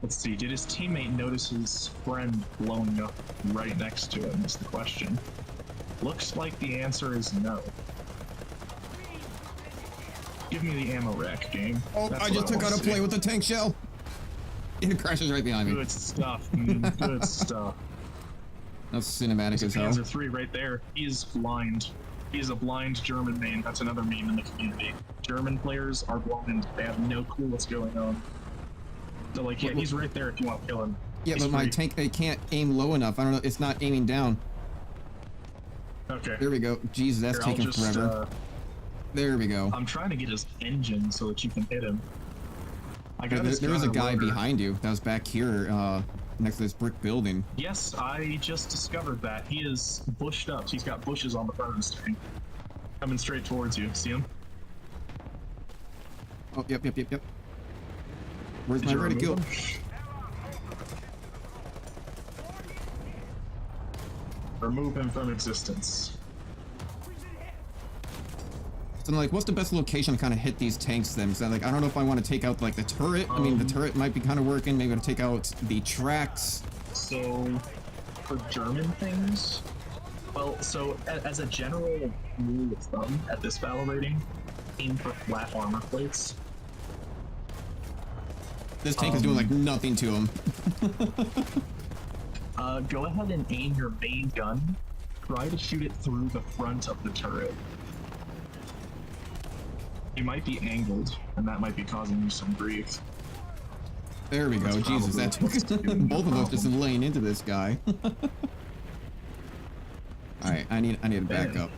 B: Let's see, did his teammate notice his friend blowing up right next to him is the question. Looks like the answer is no. Give me the ammo rack, game.
A: Oh, that's I just took out a plane with a tank shell! It crashes right behind me.
B: Good stuff, good stuff.
A: That's cinematic as hell.
B: Panzer 3 right there. He is blind. He is a blind German main. That's another meme in the community. German players are blind. They have no clue what's going on. So like, yeah, he's right there if you want to kill him.
A: Yeah,
B: he's
A: but my tank, it can't aim low enough. I don't know, it's not aiming down.
B: Okay.
A: There we go. Jesus, that's taking forever. There we go.
B: I'm trying to get his engine so that you can hit him.
A: There was a guy behind you that was back here, next to this brick building.
B: Yes, I just discovered that. He is bushed up. He's got bushes on the front of his tank. Coming straight towards you. See him?
A: Oh, yep. Where's my reticule?
B: Remove him from existence.
A: So like, what's the best location to kind of hit these tanks then? So like, I don't know if I want to take out like the turret. I mean, the turret might be kind of working. Maybe to take out the tracks.
B: So, for German things, well, so as a general rule of thumb at this battle rating, aim for flat armor plates.
A: This tank is doing like nothing to him.
B: Go ahead and aim your main gun. Try to shoot it through the front of the turret. You might be angled, and that might be causing you some grief.
A: There we go. Jesus, that took both of us just laying into this guy. All right, I need to back up.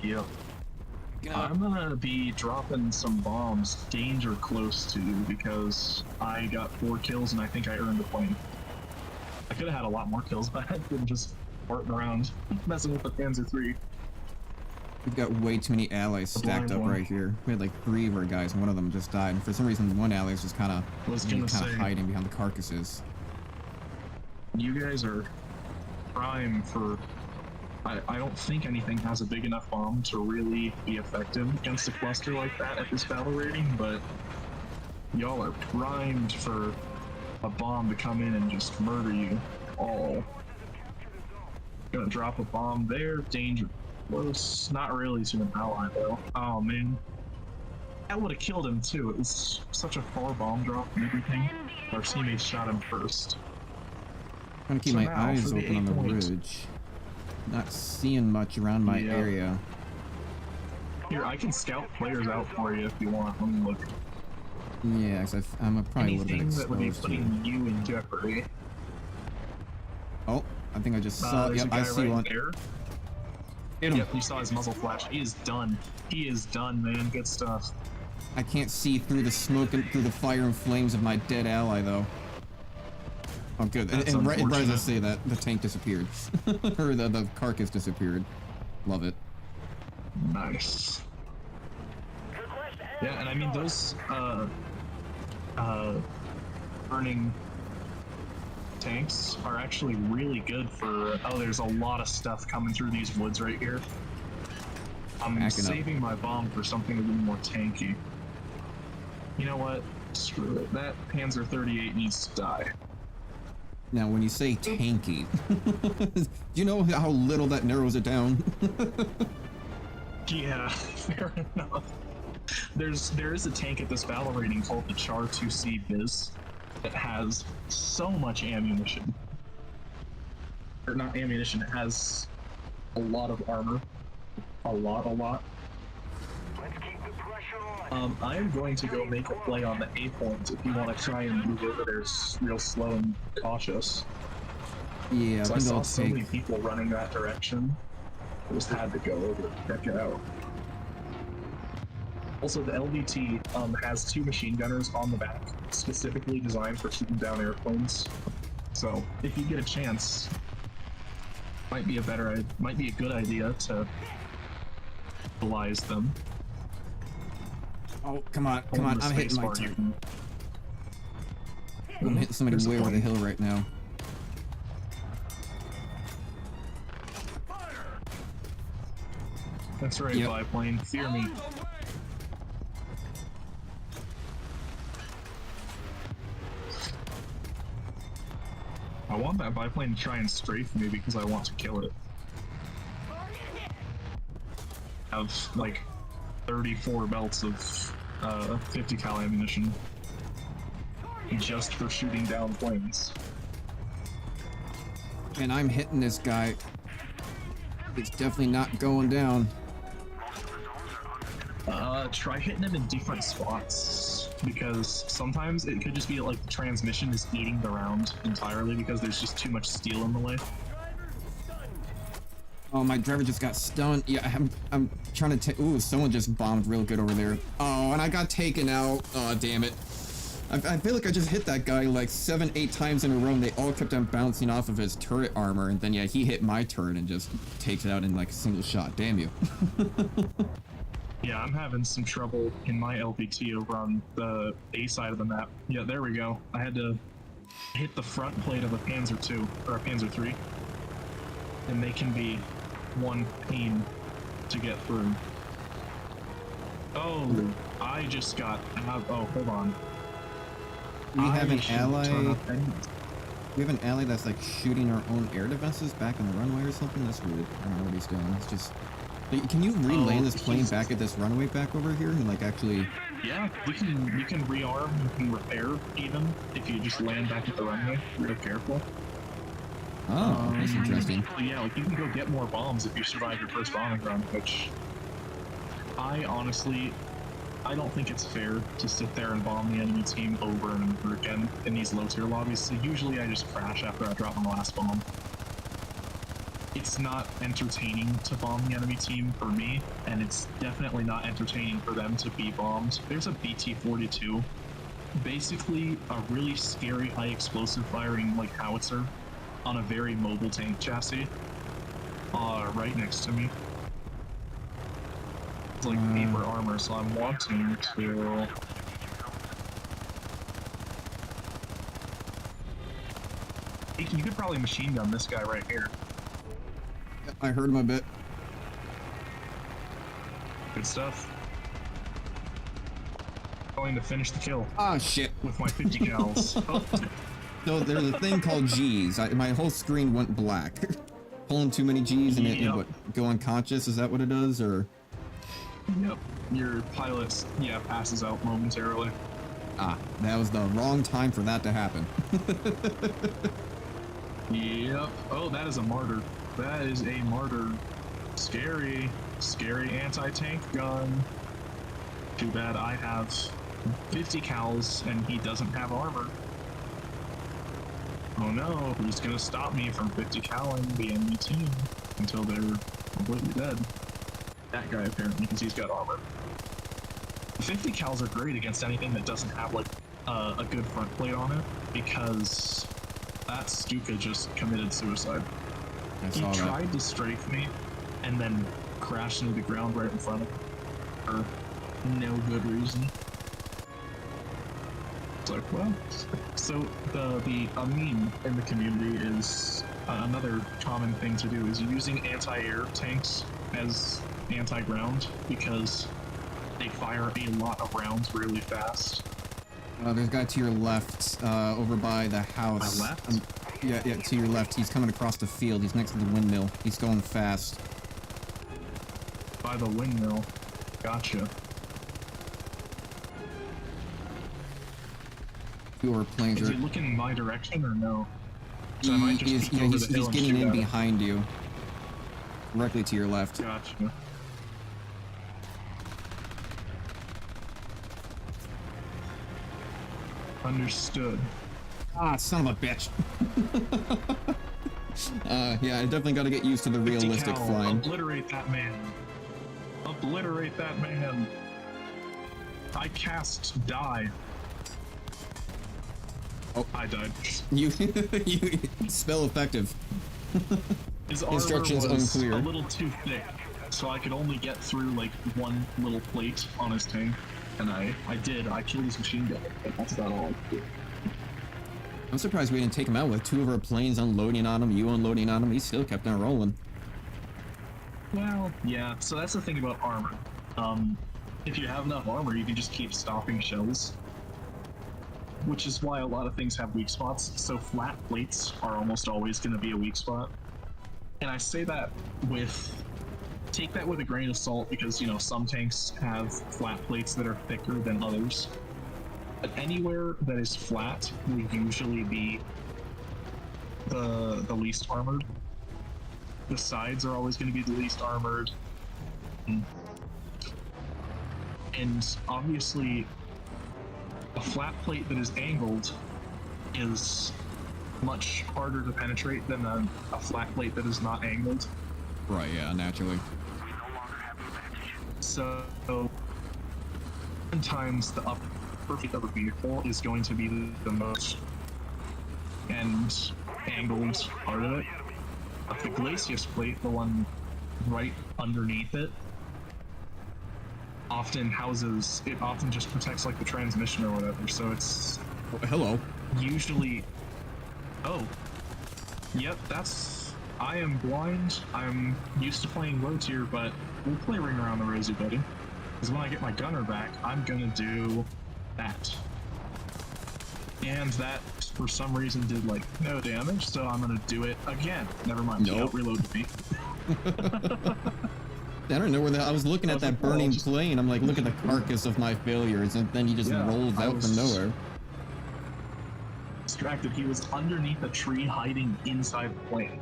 B: Yep. I'm gonna be dropping some bombs danger close to you because I got 4 kills and I think I earned a point. I could have had a lot more kills, but I didn't just farting around messing with the Panzer 3.
A: We've got way too many allies stacked up right here. We had like 3 of our guys, and one of them just died. And for some reason, one ally is just kind of hiding behind the carcasses.
B: You guys are prime for. I don't think anything has a big enough bomb to really be effective against a cluster like that at this battle rating, but y'all are primed for a bomb to come in and just murder you all. Gonna drop a bomb there, danger close. Not really to an ally though. Oh man. That would have killed him too. It was such a far bomb drop and everything. Our teammates shot him first.
A: I'm trying to keep my eyes open on the ridge. Not seeing much around my area.
B: Here, I can scout players out for you if you want. Let me look.
A: Yeah, 'cause I'm probably a little bit
B: Anything that would be
A: exposed here.
B: putting you in jeopardy.
A: Oh, I think I just saw.
B: There's
A: Yep,
B: a guy
A: I see
B: right
A: one.
B: there.
A: Hit him.
B: Yep, you saw his muzzle flash. He is done. He is done, man. Good stuff.
A: I can't see through the smoke and through the fire and flames of my dead ally, though. Oh, good.
B: That's
A: And right as I
B: unfortunate.
A: say that, the tank disappeared. Or the carcass disappeared. Love it.
B: Nice. Yeah, and I mean those burning tanks are actually really good for. Oh, there's a lot of stuff coming through these woods right here. I'm
A: Backing up.
B: saving my bomb for something a little more tanky. You know what? Screw it. That Panzer 38 needs to die.
A: Now, when you say tanky, do you know how little that narrows it down?
B: Yeah, fair enough. There is a tank at this battle rating called the Char 2C Viz that has so much ammunition. Or not ammunition, it has a lot of armor. A lot. I am going to go make a play on the A point if you want to try and move over there real slow and cautious.
A: Yeah,
B: So
A: I
B: I
A: think
B: saw
A: I'll
B: so
A: take...
B: many people running that direction. I just had to go over to check it out. Also, the LVT has 2 machine gunners on the back, specifically designed for shooting down airplanes. So, if you get a chance, might be a good idea to utilize them.
A: Oh, come on, I'm hitting my
B: target.
A: target. I'm hitting somebody way over the hill right now.
B: That's right,
A: Yep.
B: biplane. Fear me. I want that biplane to try and strafe me because I want to kill it. I have like 34 belts of 50 cal ammunition just for shooting down planes.
A: And I'm hitting this guy. It's definitely not going down.
B: Try hitting him in different spots, because sometimes it could just be like the transmission is eating the round entirely because there's just too much steel in the way.
A: Oh, my driver just got stunned. Yeah, I'm trying to take... Ooh, someone just bombed real good over there. Oh, and I got taken out. Oh, damn it. I feel like I just hit that guy like 7-8 times in a row, and they all kept on bouncing off of his turret armor, and then, yeah, he hit my turret and just takes it out in like a single shot. Damn you.
B: Yeah, I'm having some trouble in my LPT over on the A side of the map. Yeah, there we go. I had to hit the front plate of a Panzer II, or a Panzer III, and they can be one pain to get through. Oh, I just got... Oh, hold on.
A: We have an
B: should
A: ally...
B: turn up and-
A: We have an ally that's like shooting our own air defenses back on the runway or something. That's weird. I don't know what he's doing. It's just... Can you re-land this plane back at this runway back over here and like actually...
B: Yeah, you can rearm, you can repair even, if you just land back at the runway. Real careful.
A: Oh, that's interesting.
B: Yeah, like you can go get more bombs if you survive your first bombing run, which I honestly, I don't think it's fair to sit there and bomb the enemy team over and over again in these low tier lobbies, so usually I just crash after I drop my last bomb. It's not entertaining to bomb the enemy team for me, and it's definitely not entertaining for them to be bombed. There's a BT-42, basically a really scary high explosive firing like howitzer on a very mobile tank chassis, right next to me. It's like paper armor, so I'm wanting to... You could probably machine gun this guy right here.
A: I heard him a bit.
B: Good stuff. Going to finish the kill
A: Ah, shit.
B: with my 50 cals. Oh.
A: So there's a thing called G's. My whole screen went black. Pulling too many G's and it
B: Yep.
A: what, go unconscious? Is that what it does, or?
B: Yep, your pilot, passes out momentarily.
A: Ah, that was the wrong time for that to happen.
B: Yep. Oh, that is a martyr. That is a martyr. Scary, scary anti-tank gun. Too bad I have 50 cals and he doesn't have armor. Oh no, who's gonna stop me from 50 caling the enemy team until they're completely dead? That guy apparently, because he's got armor. 50 cals are great against anything that doesn't have like a good front plate on it, because that Stuka just committed suicide. He tried to strafe me and then crashed into the ground right in front of me for no good reason. It's like, well, so a meme in the community is another common thing to do is using anti-air tanks as anti-ground, because they fire a lot of rounds really fast.
A: There's a guy to your left, over by the house.
B: My left?
A: Yeah, to your left. He's coming across the field. He's next to the windmill. He's going fast.
B: By the windmill. Gotcha.
A: Two of our planes
B: Is
A: are...
B: he looking in my direction or no? So I might just peek over the hill
A: he's
B: and
A: getting
B: shoot
A: in
B: at him.
A: behind you. Directly to your left.
B: Gotcha. Understood.
A: Ah, son of a bitch. Yeah, I definitely got to get used to the realistic
B: 50 cal,
A: flying.
B: Obliterate that man. Obliterate that man. I cast die.
A: Oh,
B: I died.
A: you spell effective.
B: His armor
A: Instructions
B: was
A: unclear.
B: a little too thick, so I could only get through like one little plate on his tank, and I killed his machine gun, but that's about all I could do.
A: I'm surprised we didn't take him out with two of our planes unloading on him, you unloading on him. He still kept on rolling.
B: Well, yeah, so that's the thing about armor. If you have enough armor, you can just keep stopping shells, which is why a lot of things have weak spots. So flat plates are almost always going to be a weak spot. And I say that take that with a grain of salt, because, you know, some tanks have flat plates that are thicker than others. But anywhere that is flat will usually be the least armored. The sides are always going to be the least armored. And obviously, a flat plate that is angled is much harder to penetrate than a flat plate that is not angled.
A: Right, yeah, naturally.
B: So, sometimes the perfect upper vehicle is going to be the most and angled part of it. But the Glacius plate, the one right underneath it, often just protects like the transmission or whatever, so it's
A: Hello.
B: usually... Oh. Yep, I am blind. I'm used to playing low tier, but we'll play Ring Around the Rosie, buddy. Because when I get my gunner back, I'm gonna do that. And that, for some reason, did like no damage, so I'm gonna do it again. Never mind,
A: Nope.
B: he out-reloaded me.
A: I don't know where I was looking at that burning plane. I'm like, look at the carcass of my failures, and then he just rolls out from nowhere.
B: Distracted. He was underneath a tree hiding inside the plane.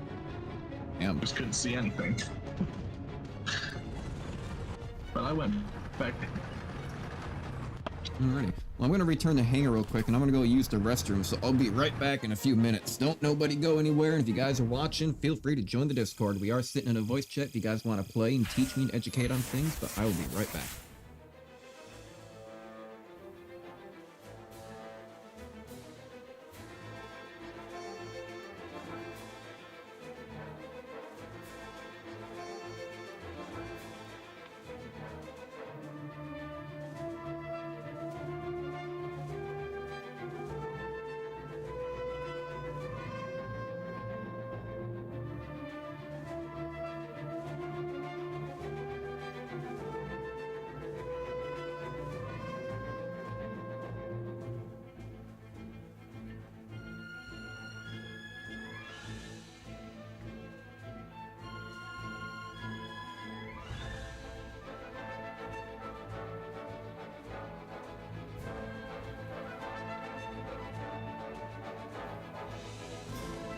A: Damn.
B: Just couldn't see anything. But I went back.
A: Alrighty. Well, I'm gonna return the hangar real quick, and I'm gonna go use the restroom, so I'll be right back in a few minutes. Don't nobody go anywhere, and if you guys are watching, feel free to join the Discord. We are sitting in a voice chat if you guys want to play and teach me and educate on things, but I will be right back.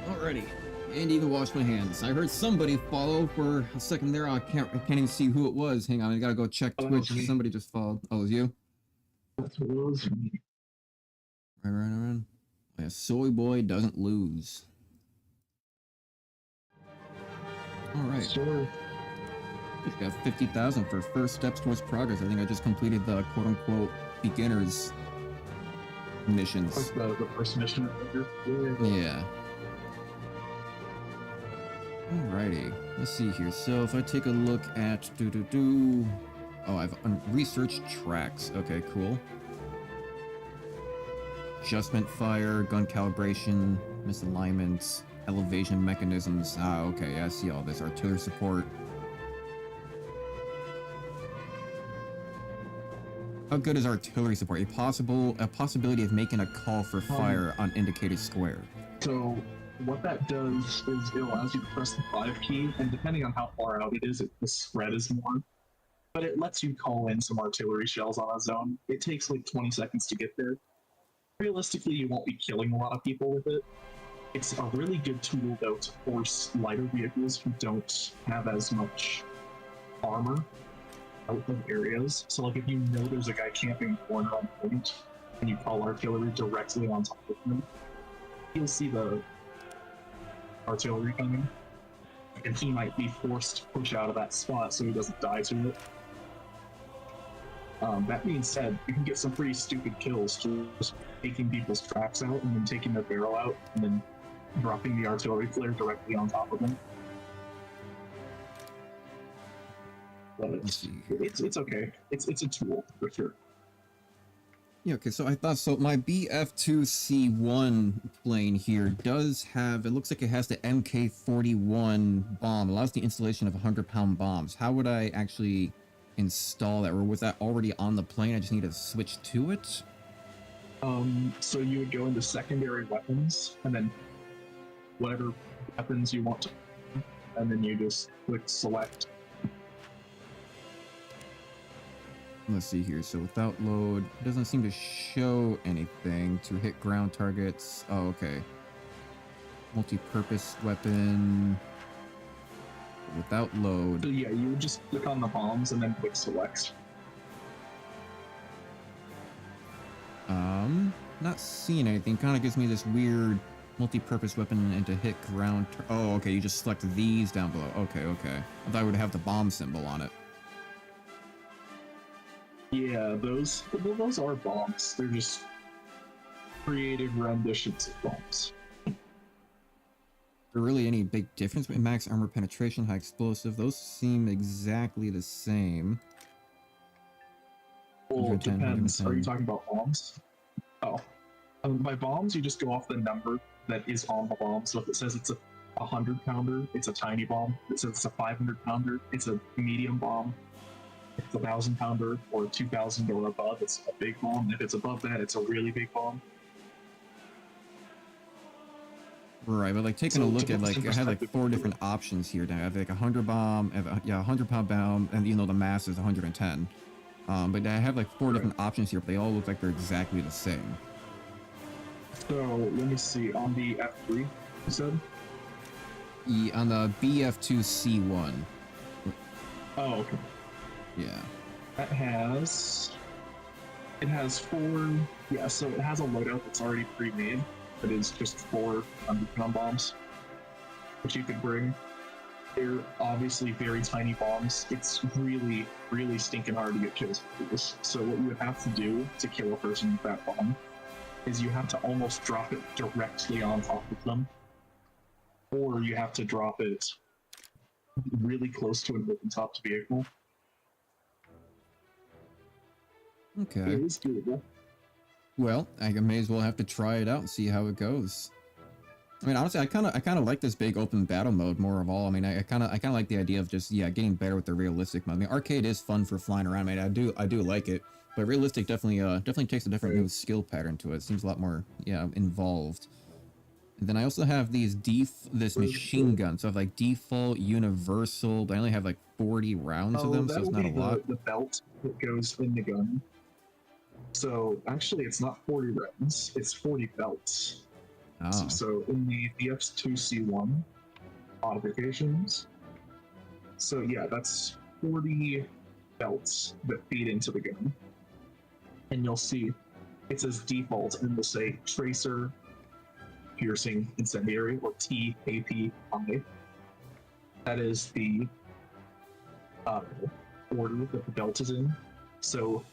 A: Alrighty, and even wash my hands. I heard somebody follow for a second there. I can't even see who it was. Hang on, I gotta go check Twitch. Somebody just followed. Oh, it was you?
B: That's what it was for me.
A: Right. Yeah, soy boy doesn't lose. All right.
B: Sure.
A: He's got 50,000 for first steps towards progress. I think I just completed the quote-unquote beginners missions.
B: Like the first mission.
A: Yeah. Alrighty. Let's see here. So if I take a look at oh, I've researched tracks. Okay, cool. Adjustment fire, gun calibration, misalignments, elevation mechanisms. Ah, okay, I see all this. Artillery support. How good is artillery support? A possibility of making a call for fire on indicated square.
B: So what that does is it allows you to press the 5 key, and depending on how far out it is, the spread is more. But it lets you call in some artillery shells on a zone. It takes like 20 seconds to get there. Realistically, you won't be killing a lot of people with it. It's a really good tool, though, to force lighter vehicles who don't have as much armor out of areas. So, like, if you know there's a guy camping corner on point, and you call artillery directly on top of him, you'll see the artillery coming, and he might be forced to push out of that spot so he doesn't die to it. That being said, you can get some pretty stupid kills just taking people's tracks out and then taking their barrel out and then dropping the artillery flare directly on top of them. But it's okay. It's a tool for sure.
A: Yeah, okay, so I thought so. My BF2C1 plane here does have, it looks like it has the MK41 bomb, allows the installation of 100-pound bombs. How would I actually install that, or was that already on the plane? I just need to switch to it?
B: So you would go into secondary weapons, and then whatever weapons you want to, and then you just click select.
A: Let's see here. So without load, it doesn't seem to show anything to hit ground targets. Oh, okay. Multi-purpose weapon. Without load.
B: So yeah, you would just click on the bombs and then click select.
A: Not seeing anything. Kind of gives me this weird multi-purpose weapon and to hit ground. Oh, okay. You just select these down below. Okay. I thought I would have the bomb symbol on it.
B: Yeah, those are bombs. They're just creative renditions of bombs.
A: Is there really any big difference between max armor penetration, high explosive? Those seem exactly the same.
B: Well, it depends. Are you talking about bombs? Oh. By bombs, you just go off the number that is on the bomb. So if it says it's a 100-pounder, it's a tiny bomb. If it says it's a 500-pounder, it's a medium bomb. If it's a 1,000-pounder or 2,000 or above, it's a big bomb. If it's above that, it's a really big bomb.
A: Right, but like taking a look at, like, I had like 4 different options here. Now I have like 100 bomb, I have a 100-pound bomb, and you know the mass is 110. But I have like 4 different options here, but they all look like they're exactly the same.
B: So let me see. On the F3, you said?
A: On the BF2C1.
B: Oh, okay.
A: Yeah.
B: It has 4. Yeah, so it has a loadout that's already pre-made. That is just 4 underground bombs, which you could bring. They're obviously very tiny bombs. It's really, really stinking hard to get kills with this. So what you would have to do to kill a person with that bomb is you have to almost drop it directly on top of them, or you have to drop it really close to an open-topped vehicle.
A: Okay.
B: It is doable.
A: Well, I may as well have to try it out and see how it goes. I mean, honestly, I kind of like this big open battle mode more of all. I mean, I kind of like the idea of just getting better with the realistic mode. I mean, arcade is fun for flying around. I mean, I do like it, but realistic definitely takes a different new skill pattern to it. It seems a lot more involved. And then I also have this machine gun. So I have like default, universal, but I only have like 40 rounds of them, so it's not a lot.
B: The belt that goes in the gun. So actually, it's not 40 rounds; it's 40 belts.
A: Oh.
B: So in the BF2C1 modifications, so yeah, that's 40 belts that feed into the gun. and you'll see it says default, and it'll say tracer, piercing, incendiary, or TAPI. That is the order that the belt is in. So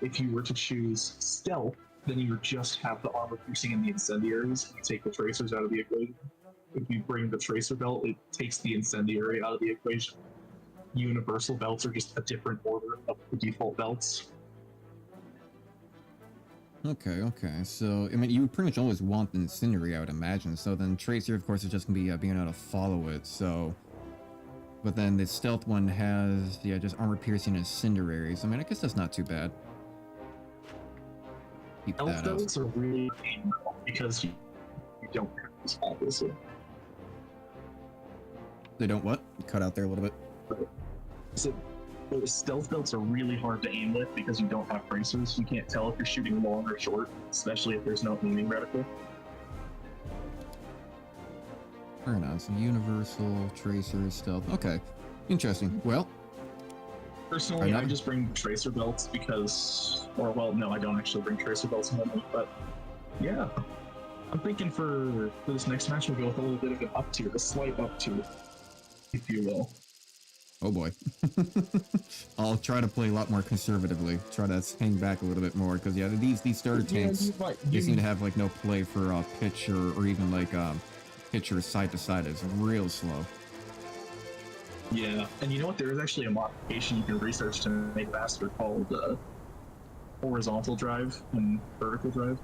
B: if you were to choose stealth, then you would just have the armor piercing and the incendiaries, and you take the tracers out of the equation. If you bring the tracer belt, it takes the incendiary out of the equation. Universal belts are just a different order of the default belts.
A: Okay. So, I mean, you would pretty much always want the incendiary, I would imagine. So then Tracer, of course, is just going to be being able to follow it, so... But then the stealth one has, yeah, just armor piercing and incendiaries. I mean, I guess that's not too bad. Keep
B: Stealth
A: that
B: belts are really painful because you don't have this, obviously.
A: They don't what? Cut out there a little bit.
B: So the stealth belts are really hard to aim with because you don't have tracers. You can't tell if you're shooting long or short, especially if there's no aiming reticle.
A: Fair enough. So universal, tracer, stealth. Okay. Interesting. Well,
B: personally, I just bring tracer belts because, or well, no, I don't actually bring tracer belts normally, but yeah. I'm thinking for this next match, we'll go with a little bit of an up tier, a slight up tier, if you will.
A: Oh boy. I'll try to play a lot more conservatively. Try to hang back a little bit more, because yeah, these starter tanks, they seem to have like no play for pitch or even like pitch or side to side. It's real slow.
B: Yeah, and you know what? There is actually a modification you can research to make faster called horizontal drive and vertical drive.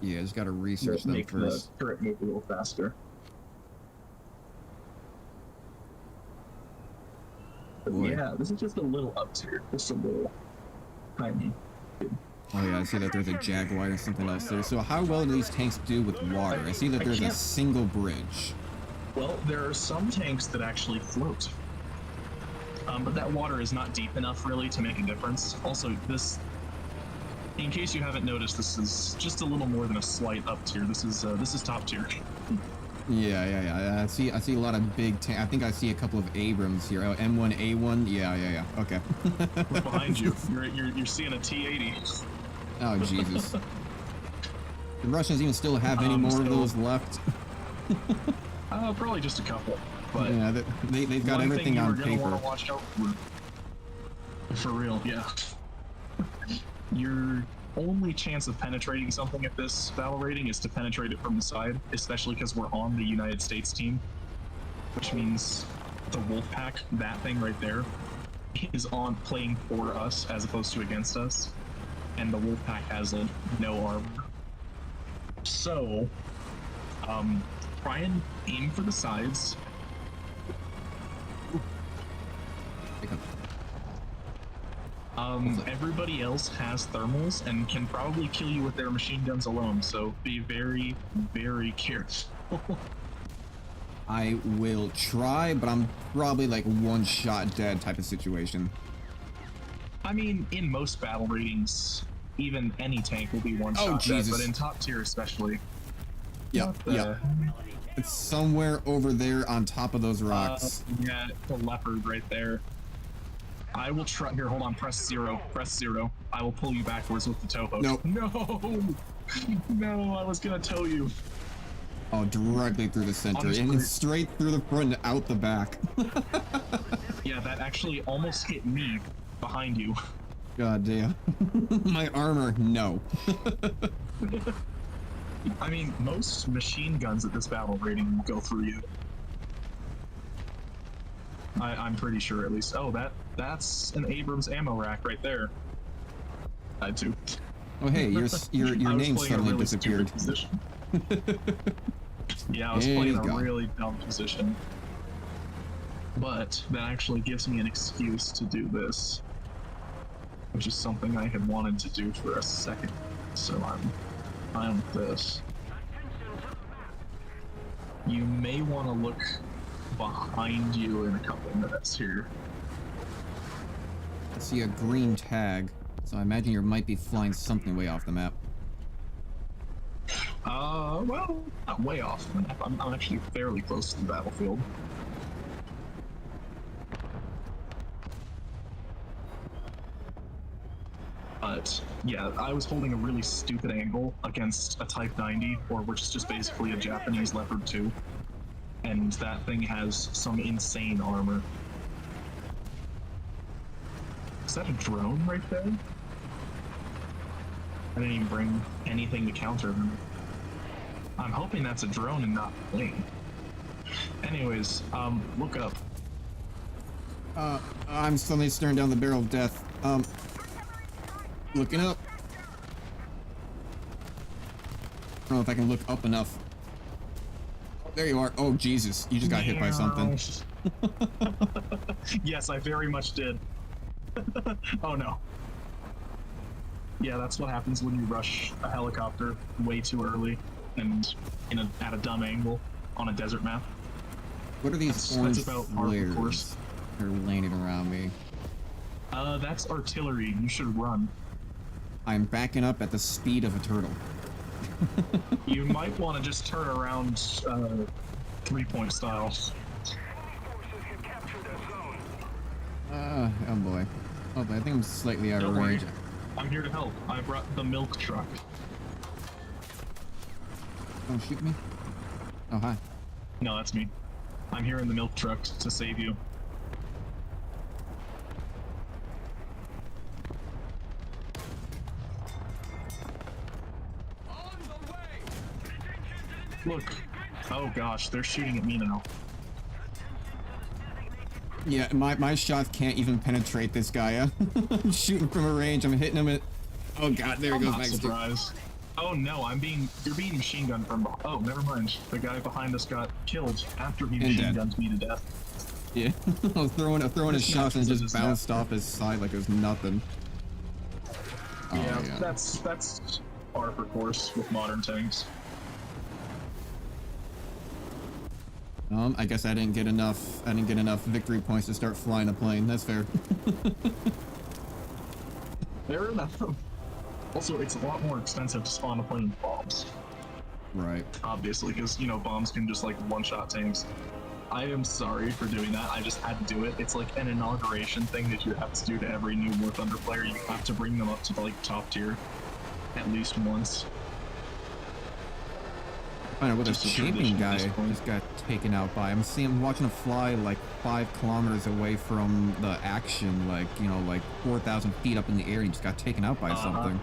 A: Yeah, just got to research them
B: first. Make the turret move a little faster. Yeah, this is just a little up tier. Just a little tiny.
A: Oh yeah, I see that there's a Jaguar and something else there. So how well do these tanks do with water? I see that there's a single bridge.
B: Well, there are some tanks that actually float. But that water is not deep enough really to make a difference. Also, this, in case you haven't noticed, this is just a little more than a slight up tier. This is top tier.
A: Yeah. I see a lot of big tanks. I think I see a couple of Abrams here. Oh, M1A1. Yeah. Okay.
B: We're behind you. You're seeing a T-80.
A: Oh Jesus. The Russians even still have any more of those left?
B: Probably just a couple. But
A: yeah, they've got everything on paper.
B: Want to watch out for real, yeah. Your only chance of penetrating something at this battle rating is to penetrate it from the side, especially because we're on the United States team, which means the Wolfpack, that thing right there, is on playing for us as opposed to against us, and the Wolfpack has no armor. So, try and aim for the sides. Everybody else has thermals and can probably kill you with their machine guns alone, so be very, very careful.
A: I will try, but I'm probably like one shot dead type of situation.
B: I mean, in most battle ratings, even any tank will be one shot dead, but in top tier especially.
A: Yep. It's somewhere over there on top of those rocks.
B: Yeah, the leopard right there. I will try. Here, hold on. Press zero. Press zero. I will pull you backwards with the tow hook.
A: Nope.
B: No, I was gonna tow you.
A: Oh, directly through the center and straight through the front and out the back.
B: Yeah, that actually almost hit me behind you.
A: God damn. My armor, no.
B: I mean, most machine guns at this battle rating will go through you. I'm pretty sure, at least. Oh, that's an Abrams ammo rack right there. I too.
A: Oh hey, your name suddenly disappeared.
B: Yeah, I was playing a really dumb position. But that actually gives me an excuse to do this, which is something I had wanted to do for a second. So I'm with this. You may want to look behind you in a couple minutes here.
A: I see a green tag, so I imagine you might be flying something way off the map.
B: Well, not way off the map. I'm actually fairly close to the battlefield. But yeah, I was holding a really stupid angle against a Type 90, or which is just basically a Japanese Leopard 2. And that thing has some insane armor. Is that a drone right there? I didn't even bring anything to counter them. I'm hoping that's a drone and not a plane. Anyways, look up.
A: I'm suddenly staring down the barrel of death. Looking up. I don't know if I can look up enough. There you are. Oh, Jesus. You just got hit by something.
B: Yes, I very much did. Oh, no. Yeah, that's what happens when you rush a helicopter way too early and at a dumb angle on a desert map.
A: What are these orange
B: that's about par for course.
A: They're landing around me.
B: That's artillery. You should run.
A: I'm backing up at the speed of a turtle.
B: You might want to just turn around 3-point style.
A: Oh boy. Oh boy, I think I'm slightly out of range.
B: I'm here to help. I brought the milk truck.
A: Don't shoot me. Oh, hi.
B: No, that's me. I'm here in the milk truck to save you. Look. Oh gosh, they're shooting at me now.
A: Yeah, my shots can't even penetrate this guy. I'm shooting from a range. I'm hitting him at... Oh god, there he goes.
B: Not surprised. Oh no, you're being machine gunned from... Oh, never mind. The guy behind us got killed after he machine gunned me to death.
A: Yeah, I was throwing a shot and just bounced off his side like it was nothing. Oh,
B: yeah, that's par for course with modern tanks.
A: I guess I didn't get enough victory points to start flying a plane. That's fair.
B: Fair enough. Also, it's a lot more expensive to spawn a plane with bombs.
A: Right.
B: Obviously, because, bombs can just, one-shot tanks. I am sorry for doing that. I just had to do it. It's like an inauguration thing that you have to do to every new War Thunder player. You have to bring them up to, top tier at least once.
A: I don't know what this champion guy just got taken out by. I'm watching him fly 5 kilometers away from the action, 4,000 feet up in the air, and he just got taken out by something.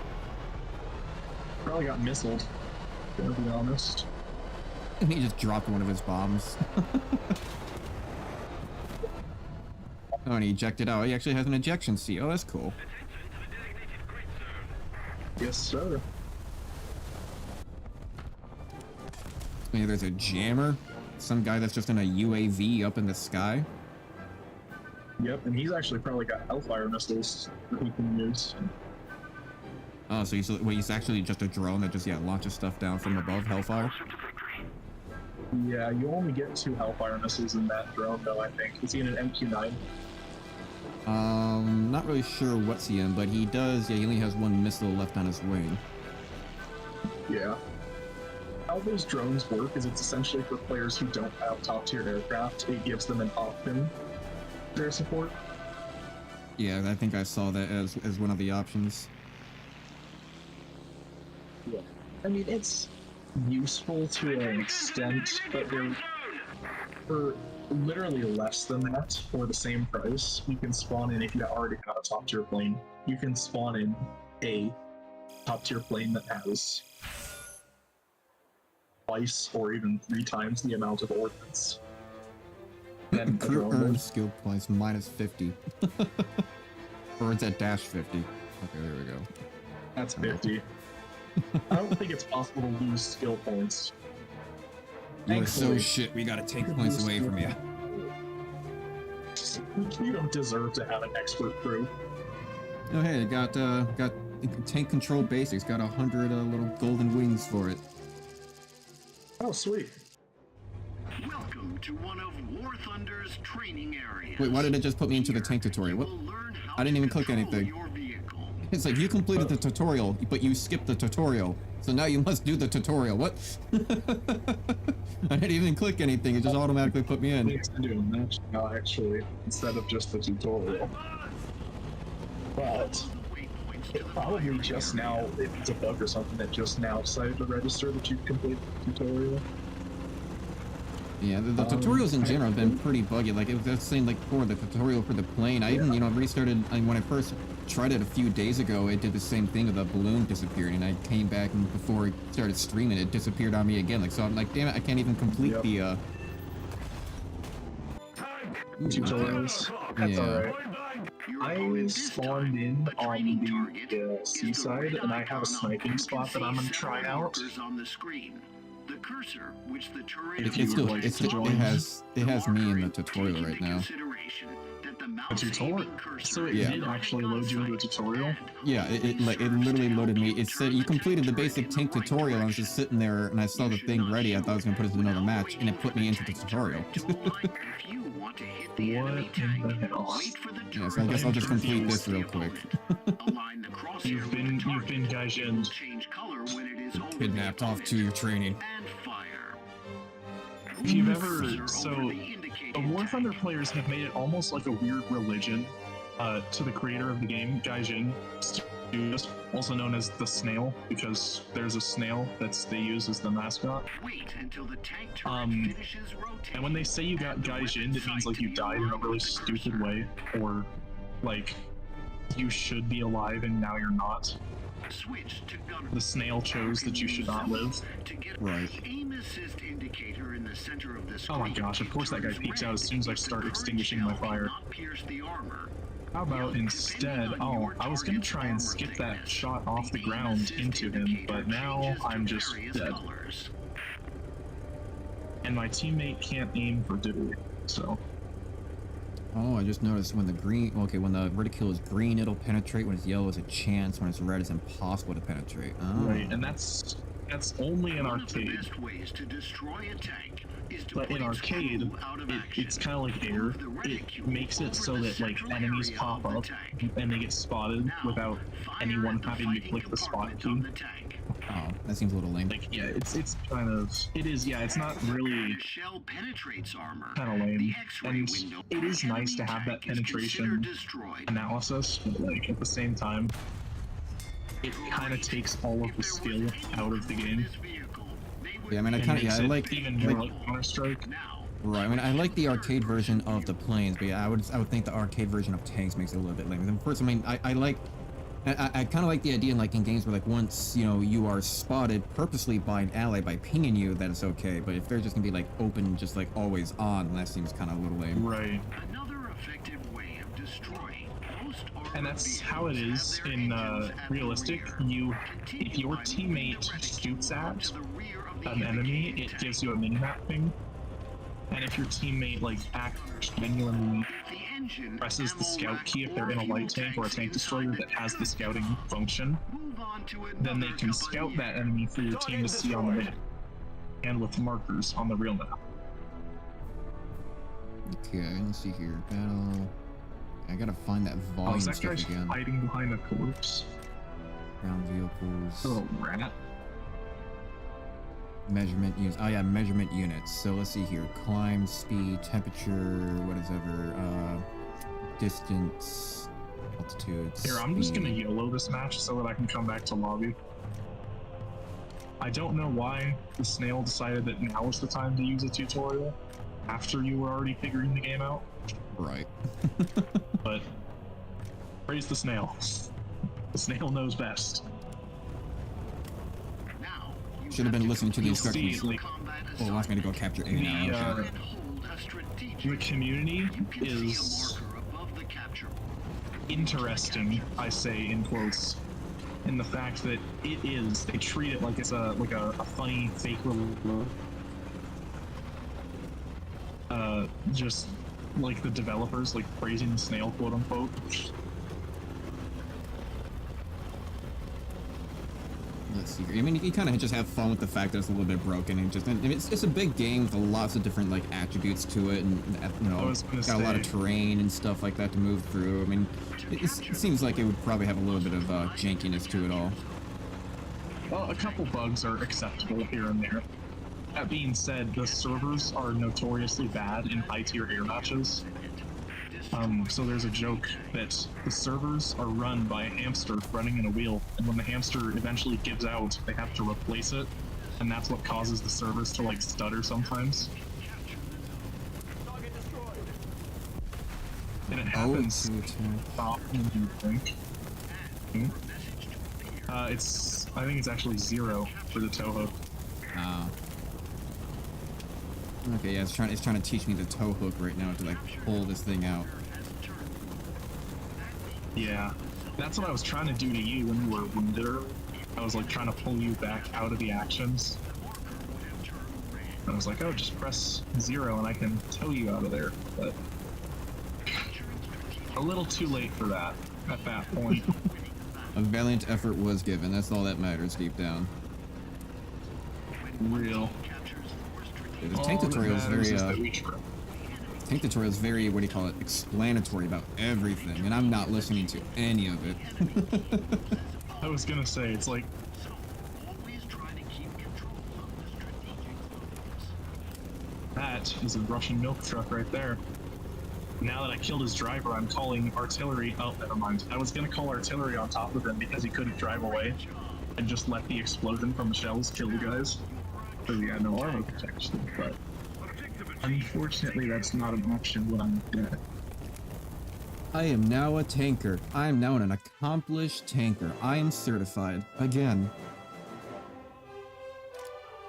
B: Probably got missiled, to be honest.
A: And he just dropped one of his bombs. Oh, and he ejected out. He actually has an ejection seat. Oh, that's cool.
B: Yes, sir.
A: Maybe there's a jammer. Some guy that's just in a UAV up in the sky.
B: Yep, and he's actually probably got Hellfire missiles that he can use.
A: Oh, so he's actually just a drone that just, launches stuff down from above Hellfire?
B: Yeah, you only get 2 Hellfire missiles in that drone, though, I think. Is he in an MQ-9?
A: Not really sure what's he in, but he does, he only has 1 missile left on his wing.
B: Yeah. How those drones work is it's essentially for players who don't have top-tier aircraft. It gives them an option for air support.
A: Yeah, I think I saw that as one of the options.
B: Yeah. I mean, it's useful to an extent, but they're for literally less than that, for the same price. You can spawn in, if you already have a top-tier plane, you can spawn in a top-tier plane that has twice or even 3 times the amount of ordnance. And
A: crew earned skill points minus 50. Or it's at dash 50. Okay, there we go.
B: That's 50. I don't think it's possible to lose skill points.
A: You're so shit, we gotta take points away from you.
B: You don't deserve to have an expert crew.
A: Oh hey, it got tank control basics, got 100 little golden wings for it.
B: Oh, sweet.
C: Welcome to one of War Thunder's training areas.
A: Wait, why did it just put me into the tank tutorial? What? I didn't even click anything. It's like, you completed the tutorial, but you skipped the tutorial. So now you must do the tutorial. What? I didn't even click anything, it just automatically put me in.
B: Needs to do a match now, actually, instead of just the tutorial. But It probably just now, if it's a bug or something, that just now decided to register that you've completed the tutorial.
A: Yeah, the tutorials in general have been pretty buggy. Like, it was saying, like, for the tutorial for the plane, I even, you know, restarted, when I first tried it a few days ago, it did the same thing, the balloon disappeared, and I came back, and before I started streaming, it disappeared on me again. Like, so I'm like, damn it, I can't even complete the,
B: tutorials. That's
A: Yeah.
B: alright. I spawned in on the seaside, and I have a sniping spot that I'm gonna try out.
C: On the screen. The cursor, which the turret
A: It has me in the tutorial right now.
B: A tutorial? So it did actually load you into a tutorial?
A: Yeah, it literally loaded me. It said you completed the basic tank tutorial. I was just sitting there and I saw the thing ready. I thought I was gonna put it in another match, and it put me into the tutorial.
B: What in the hell?
A: Yeah, so I guess I'll just complete this real quick.
B: You've been gaijined.
A: Kidnapped off to your training.
B: If you've ever, the War Thunder players have made it almost like a weird religion to the creator of the game, Gaijin Studios, also known as the Snail, because there's a snail they use as the mascot. And when they say you got Gaijin, it means like you died in a really stupid way, or like you should be alive and now you're not. The snail chose that you should not live.
A: Right.
B: Oh my gosh, of course that guy peeks out as soon as I start extinguishing my fire. How about instead, oh, I was gonna try and skip that shot off the ground into him, but now I'm just dead. And my teammate can't aim for diddly, so...
A: Oh, I just noticed when the when the reticule is green, it'll penetrate. When it's yellow, it's a chance. When it's red, it's impossible to penetrate. Oh.
B: Right, and that's only in arcade. But in arcade, it's kind of like air. It makes it so that like enemies pop up and they get spotted without anyone having to click the spot key.
A: Oh, that seems a little lame.
B: Like, yeah, it's kind of, yeah, it's not really kind of lame. And it is nice to have that penetration analysis, but like at the same time, it kind of takes all of the skill out of the game.
A: Yeah, I mean, I like
B: even more like Counter-Strike.
A: Right, I mean, I like the arcade version of the planes, but yeah, I would think the arcade version of tanks makes it a little bit lame. And first, I mean, I kind of like the idea in games where once you are spotted purposely by an ally by pinging you, that it's okay. But if they're just gonna be open, just always on, that seems kind of a little lame.
B: Right. And that's how it is in realistic. If your teammate shoots at an enemy, it gives you a minimap ping. And if your teammate genuinely presses the scout key if they're in a light tank or a tank destroyer that has the scouting function, then they can scout that enemy for your team to see on the map and with markers on the real map.
A: Okay, let's see here. Battle. I gotta find that volume
B: that
A: stuff
B: guy's
A: again.
B: hiding behind a corpse.
A: Ground vehicles.
B: Little rat.
A: Measurement units. Oh yeah, measurement units. So let's see here. Climb, speed, temperature, whatever. Distance, altitude.
B: Here, I'm just gonna YOLO this match so that I can come back to lobby. I don't know why the snail decided that now is the time to use a tutorial after you were already figuring the game out.
A: Right.
B: But praise the snail. The snail knows best.
A: Should have been listening to the instructions.
B: See,
A: Oh, wants me to go capture A now.
B: The community is interesting, I say in quotes, in the fact that they treat it like it's a funny fake little just like the developers praising the snail, quote unquote.
A: Let's see here. I mean, you kind of just have fun with the fact that it's a little bit broken, and it's a big game with lots of different attributes to it, and got a lot of terrain and stuff like that to move through. I mean, it seems like it would probably have a little bit of jankiness to it all.
B: Well, a couple bugs are acceptable here and there. That being said, the servers are notoriously bad in high-tier air matches. So there's a joke that the servers are run by a hamster running in a wheel, and when the hamster eventually gives out, they have to replace it, and that's what causes the servers to like stutter sometimes. And it happens often than you think. I think it's actually 0 for the tow hook.
A: Oh. Okay, yeah, it's trying to teach me the tow hook right now to like pull this thing out.
B: Yeah, that's what I was trying to do to you when you were wounded earlier. I was like trying to pull you back out of the actions. I was like, oh, just press 0 and I can tow you out of there. But a little too late for that at that point.
A: A valiant effort was given. That's all that matters deep down.
B: Real.
A: Yeah, the tank tutorial is very tank tutorial is very, what do you call it, explanatory about everything, and I'm not listening to any of it.
B: I was gonna say, it's like, that is a Russian milk truck right there. Now that I killed his driver, I'm calling artillery. Oh, never mind. I was gonna call artillery on top of him because he couldn't drive away, and just let the explosion from the shells kill the guys. So he had no armor protection, but unfortunately that's not an option when I'm dead.
A: I am now a tanker. I am now an accomplished tanker. I am certified. Again.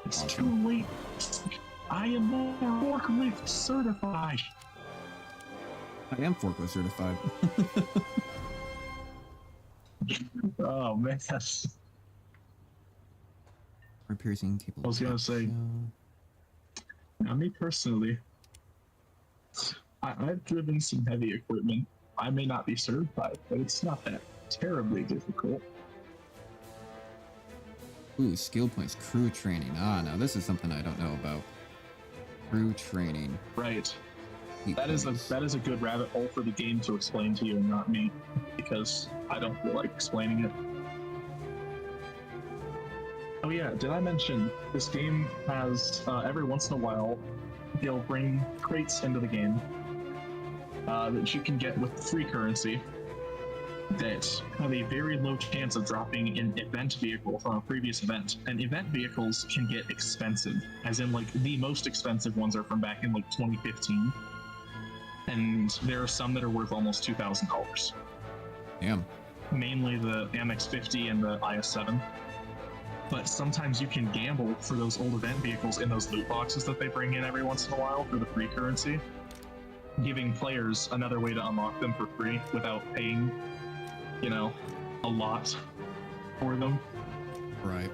B: It's too late. I am now forklift certified.
A: I am forklift certified.
B: Oh man.
A: Piercing capable.
B: I was gonna say, now me personally, I've driven some heavy equipment. I may not be certified, but it's not that terribly difficult.
A: Ooh, skill points, crew training. Ah, now this is something I don't know about. Crew training.
B: Right.
A: That is
B: a good rabbit hole for the game to explain to you and not me, because I don't feel like explaining it. Oh yeah, did I mention this game has, every once in a while, they'll bring crates into the game that you can get with free currency that have a very low chance of dropping an event vehicle from a previous event. And event vehicles can get expensive, as in like the most expensive ones are from back in like 2015. And there are some that are worth almost $2,000.
A: Damn.
B: Mainly the MX-50 and the IS-7. But sometimes you can gamble for those old event vehicles in those loot boxes that they bring in every once in a while for the free currency, giving players another way to unlock them for free without paying, you know, a lot for them.
A: Right.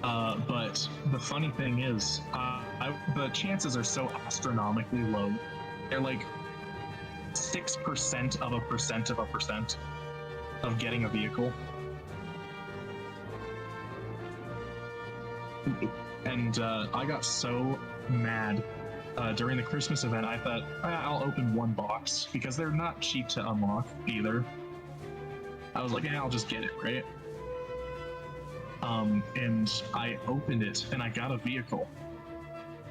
B: But the funny thing is, the chances are so astronomically low. They're like 6% of a percent of getting a vehicle. And I got so mad during the Christmas event. I thought, I'll open one box because they're not cheap to unlock either. I was like, I'll just get it, right? And I opened it and I got a vehicle,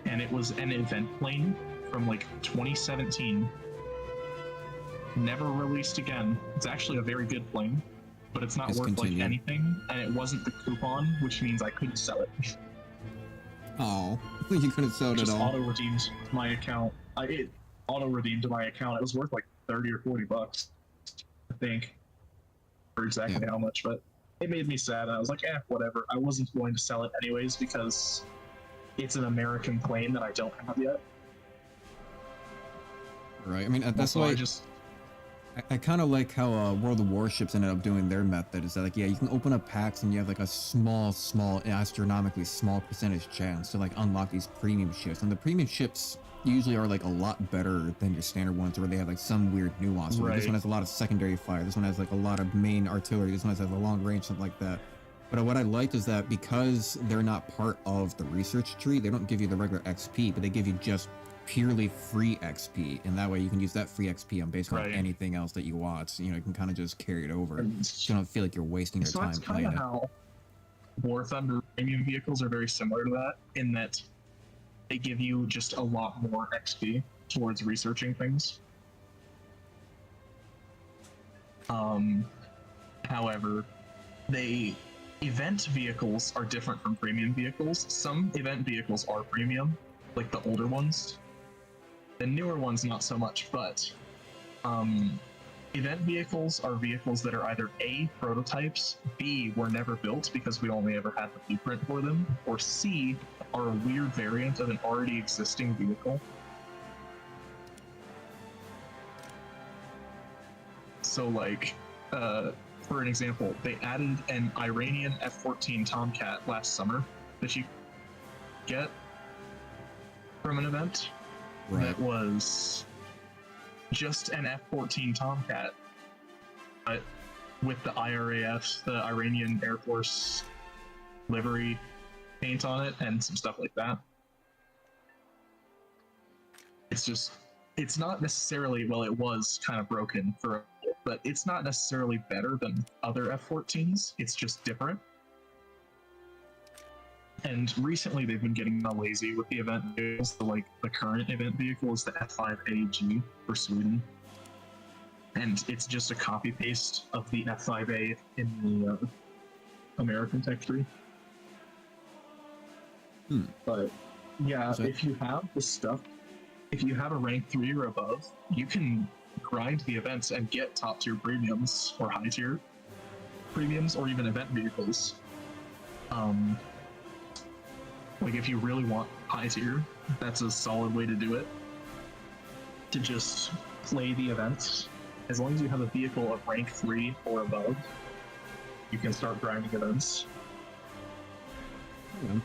B: and it was an event plane from like 2017, never released again. It's actually a very good plane, but it's not worth like anything, and it wasn't the coupon, which means I couldn't sell it.
A: Oh, you couldn't sell it at all.
B: Auto redeemed my account. It auto redeemed my account. It was worth like 30 or 40 bucks, I think, for exactly how much, but it made me sad. I was like, whatever. I wasn't going to sell it anyways because it's an American plane that I don't have yet.
A: Right. I mean, that's why I kind of like how World of Warships ended up doing their method. Is that like, yeah, you can open up packs and you have like a small, astronomically small percentage chance to like unlock these premium ships. And the premium ships usually are like a lot better than your standard ones, where they have like some weird nuance. Right. This one has a lot of secondary fire. This one has like a lot of main artillery. This one has a long range, something like that. But what I liked is that because they're not part of the research tree, they don't give you the regular XP, but they give you just purely free XP, and that way you can use that free XP on basically anything else that you want. So, you know, you can kind of just carry it over. So you don't feel like you're wasting your time playing it. How
B: War Thunder premium vehicles are very similar to that, in that they give you just a lot more XP towards researching things. However, event vehicles are different from premium vehicles. Some event vehicles are premium, like the older ones. The newer ones, not so much, but event vehicles are vehicles that are either A, prototypes, B, were never built because we only ever had the blueprint for them, or C, are a weird variant of an already existing vehicle. So, like, for an example, they added an Iranian F-14 Tomcat last summer that you get from an event.
A: Right.
B: That was just an F-14 Tomcat, but with the IRAF, the Iranian Air Force livery paint on it and some stuff like that. It's not necessarily, well, it was kind of broken for a bit, but it's not necessarily better than other F-14s. It's just different. And recently they've been getting lazy with the event vehicles. So, like, the current event vehicle is the F5AG for Sweden. And it's just a copy paste of the F5A in the American tech tree. But yeah, if you have the stuff, if you have a rank 3 or above, you can grind the events and get top tier premiums or high tier premiums or even event vehicles. Like, if you really want high tier, that's a solid way to do it. To just play the events. As long as you have a vehicle of rank 3 or above, you can start grinding events.
A: Yeah.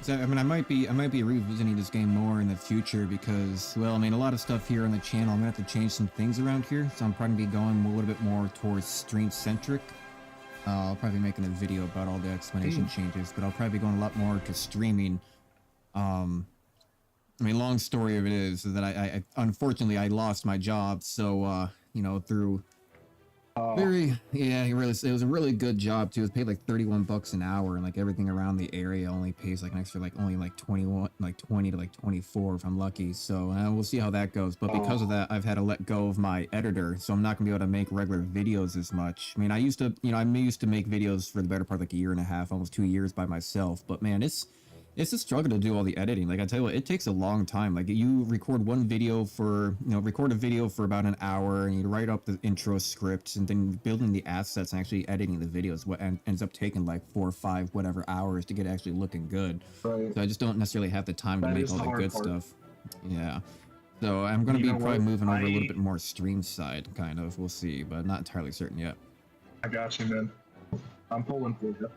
A: So, I mean, I might be revisiting this game more in the future because, well, I mean, a lot of stuff here on the channel, I'm gonna have to change some things around here, so I'm probably gonna be going a little bit more towards stream-centric. I'll probably be making a video about all the explanation changes, but I'll probably be going a lot more to streaming. I mean, long story of it is that I unfortunately I lost my job, so you know, through it was a really good job too. It was paid like $31 an hour, and like everything around the area only pays like an extra like only like 21, like 20 to like 24 if I'm lucky. So we'll see how that goes. But because of that, I've had to let go of my editor, so I'm not gonna be able to make regular videos as much. I mean, I used to make videos for the better part of like a year and a half, almost 2 years by myself. But man, it's a struggle to do all the editing. Like, I tell you what, it takes a long time. Like, you record one video for, record a video for about an hour, and you write up the intro script, and then building the assets and actually editing the videos what ends up taking like 4 or 5 whatever hours to get it actually looking good.
B: Right.
A: So I just don't necessarily have the time to make all the good stuff. Yeah. So I'm going to be probably moving over a little bit more stream side, kind of. We'll see, but not entirely certain yet.
B: I got you, man. I'm pulling for you.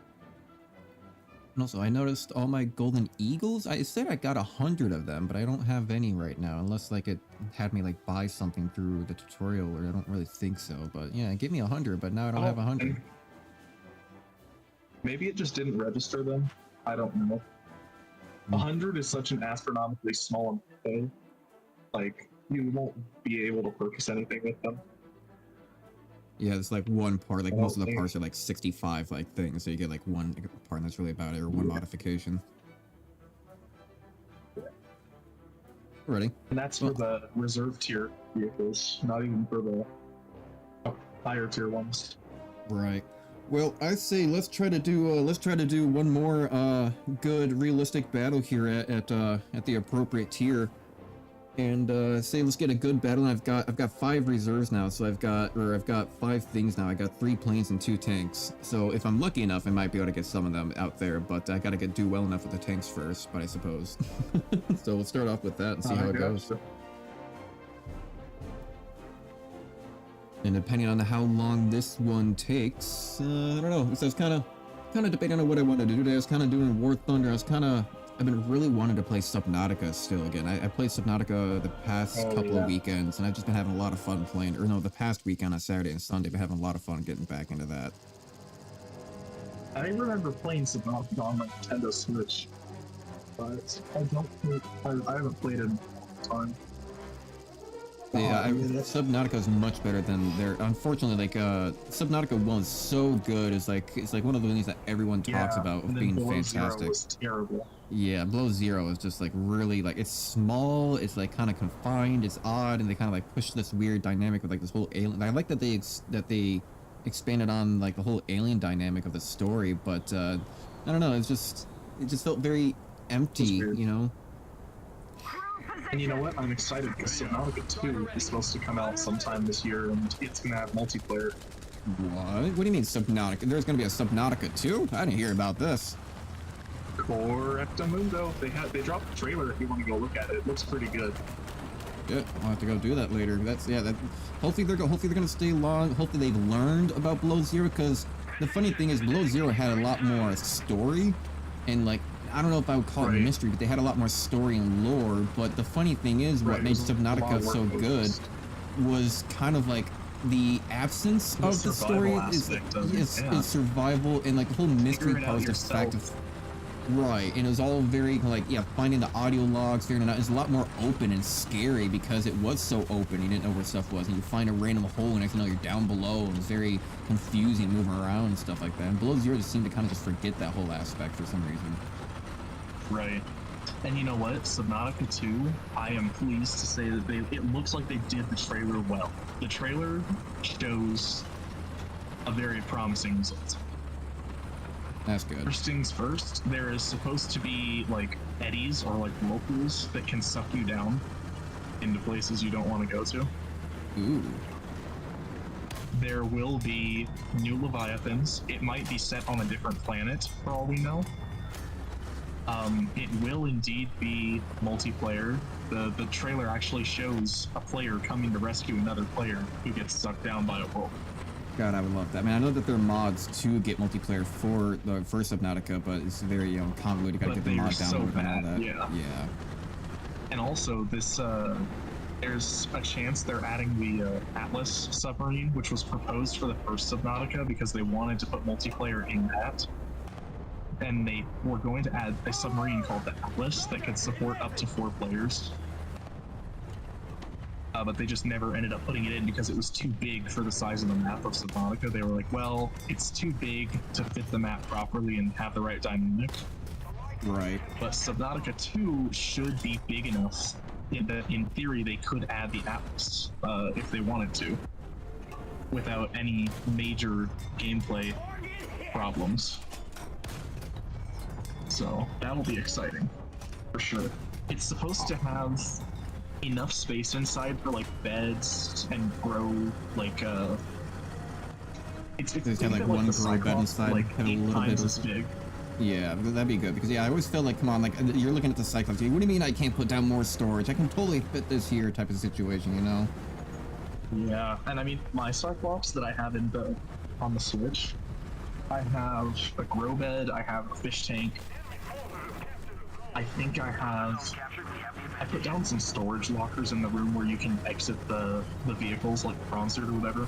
A: And also, I noticed all my golden eagles. I said I got 100 of them, but I don't have any right now, unless like it had me like buy something through the tutorial, or I don't really think so. But yeah, it gave me 100, but now I don't have 100.
B: Maybe it just didn't register them. I don't know. 100 is such an astronomically small amount, though. Like, you won't be able to purchase anything with them.
A: Yeah, it's like one part. Like, most of the parts are like 65 like things, so you get like one part, and that's really about it, or one modification. Alrighty.
B: And that's for the reserve tier vehicles, not even for the higher tier ones.
A: Right. Well, I say let's try to do one more good realistic battle here at the appropriate tier. And say let's get a good battle. And I've got 5 reserves now, so I've got 5 things now. I got 3 planes and 2 tanks. So if I'm lucky enough, I might be able to get some of them out there. But I gotta do well enough with the tanks first. But I suppose. So we'll start off with that and see how it goes. And depending on how long this one takes, I don't know. So I was kind of debating on what I wanted to do today. I was kind of doing War Thunder. I've been really wanting to play Subnautica still again. I played Subnautica the past couple of weekends, and I've just been having a lot of fun playing. Or no, the past weekend on Saturday and Sunday, been having a lot of fun getting back into that.
B: I remember playing Subnautica on my Nintendo Switch, but I haven't played it in a long time.
A: Yeah, Subnautica is much better than their. Unfortunately, like Subnautica 1 is so good. It's like one of the things that everyone talks about of being fantastic.
B: Was terrible.
A: Yeah, Below Zero is just like really like it's small, it's like kind of confined, it's odd, and they kind of like push this weird dynamic with like this whole alien. I like that they expanded on like the whole alien dynamic of the story, but I don't know, it just felt very empty,
B: weird.
A: you know.
B: And you know what? I'm excited because Subnautica 2 is supposed to come out sometime this year, and it's gonna have multiplayer.
A: What? What do you mean Subnautica? There's gonna be a Subnautica 2? I didn't hear about this.
B: Correctamundo. They dropped the trailer if you want to go look at it. It looks pretty good.
A: Yeah, I'll have to go do that later. That's hopefully they're gonna stay long. Hopefully they've learned about Below Zero, because the funny thing is Below Zero had a lot more story, and like I don't know if I would call it mystery, but they had a lot more story and lore. But the funny thing is, what made Subnautica so good was kind of like the absence of the story is survival, and like the whole mystery part was the fact of right, and it was all very like finding the audio logs, figuring it out. It's a lot more open and scary because it was so open. You didn't know where stuff was, and you find a random hole, and next thing you know you're down below, and it's very confusing moving around and stuff like that. And Below Zero just seemed to kind of just forget that whole aspect for some reason.
B: Right. And you know what? Subnautica 2, I am pleased to say that it looks like they did the trailer well. The trailer shows a very promising result.
A: That's good.
B: First things first, there is supposed to be like eddies or like whirlpools that can suck you down into places you don't want to go to.
A: Ooh.
B: There will be new leviathans. It might be set on a different planet for all we know. It will indeed be multiplayer. The trailer actually shows a player coming to rescue another player who gets sucked down by a whirlpool.
A: God, I would love that. I mean, I know that there are mods to get multiplayer for the first Subnautica, but it's very convoluted. You gotta get the mod downloaded and all that. Yeah.
B: And also, this there's a chance they're adding the Atlas submarine, which was proposed for the first Subnautica because they wanted to put multiplayer in that. And they were going to add a submarine called the Atlas that could support up to 4 players. But they just never ended up putting it in because it was too big for the size of the map of Subnautica. They were like, well, it's too big to fit the map properly and have the right dynamic.
A: Right.
B: But Subnautica 2 should be big enough that in theory they could add the Atlas if they wanted to, without any major gameplay problems. So that'll be exciting, for sure. It's supposed to have enough space inside for like beds and grow like it's kind of
A: like one grow bed inside,
B: like
A: have a
B: 8
A: little
B: times
A: bit
B: as big.
A: Yeah, that'd be good because I always felt like, come on, like you're looking at the Cyclops. What do you mean I can't put down more storage? I can totally fit this here, type of situation, you know?
B: Yeah, and I mean my Cyclops that I have on the Switch, I have a grow bed, I have a fish tank. I think I put down some storage lockers in the room where you can exit the vehicles, like the prawn suit or whatever.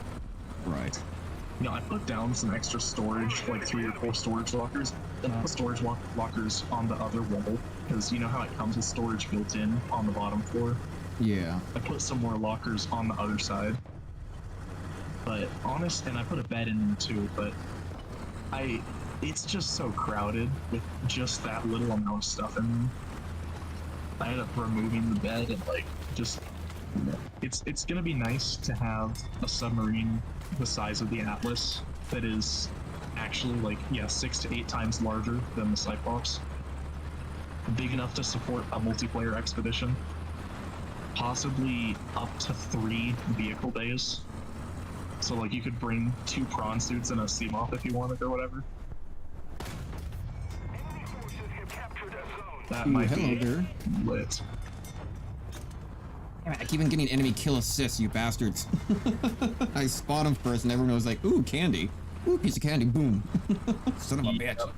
A: Right.
B: You know, I put down some extra storage, like 3 or 4 storage lockers, and I put storage lockers on the other wall, because you know how it comes with storage built in on the bottom floor?
A: Yeah.
B: I put some more lockers on the other side. But and I put a bed in there too, but it's just so crowded with just that little amount of stuff in there. I ended up removing the bed and like just it's gonna be nice to have a submarine the size of the Atlas that is actually like 6 to 8 times larger than the Cyclops. Big enough to support a multiplayer expedition. Possibly up to 3 vehicle bays. So like you could bring 2 prawn suits and a sea moth if you wanted or whatever. That might be lit.
A: I keep on getting enemy kill assists, you bastards. I spawn them first and everyone was like, ooh, candy. Ooh, piece of candy, boom. Son of a bitch.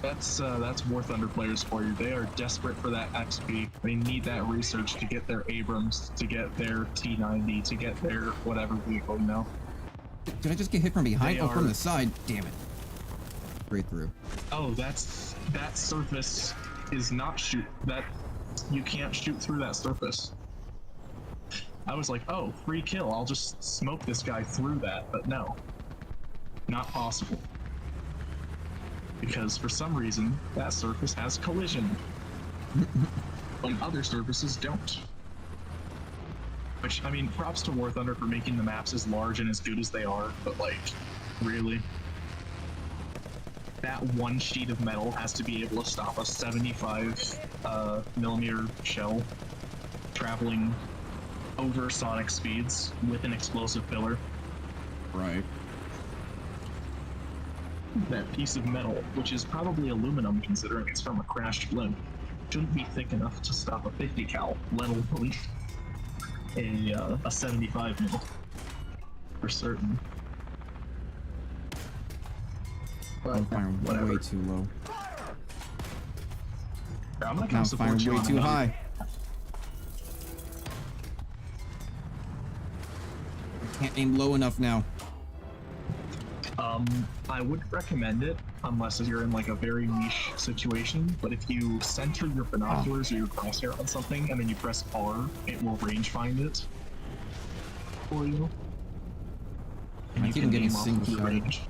B: That's War Thunder players for you. They are desperate for that XP. They need that research to get their Abrams, to get their T-90, to get their whatever vehicle, you know?
A: Did I just get hit from behind? Oh, from the side. Damn it. Straight through.
B: Oh, that surface is not you can't shoot through that surface. I was like, oh, free kill. I'll just smoke this guy through that, but no. Not possible. because for some reason that surface has collision when other surfaces don't. Which, I mean, props to War Thunder for making the maps as large and as good as they are, but like, really? That one sheet of metal has to be able to stop a 75 millimeter shell traveling over sonic speeds with an explosive pillar.
A: Right.
B: That piece of metal, which is probably aluminum considering it's from a crashed blimp, shouldn't be thick enough to stop a 50 cal, let alone a 75 mil. For certain. But
A: I'm firing
B: whatever.
A: way too low.
B: I'm not
A: Now
B: gonna
A: I'm
B: support
A: firing
B: you
A: way
B: on
A: too
B: that.
A: high. I can't aim low enough now.
B: I wouldn't recommend it unless you're in like a very niche situation, but if you center your binoculars or your crosshair on something and then you press R, it will range find it for you. And
A: I
B: you
A: keep
B: can
A: getting
B: aim off
A: single
B: of your
A: shot.
B: range.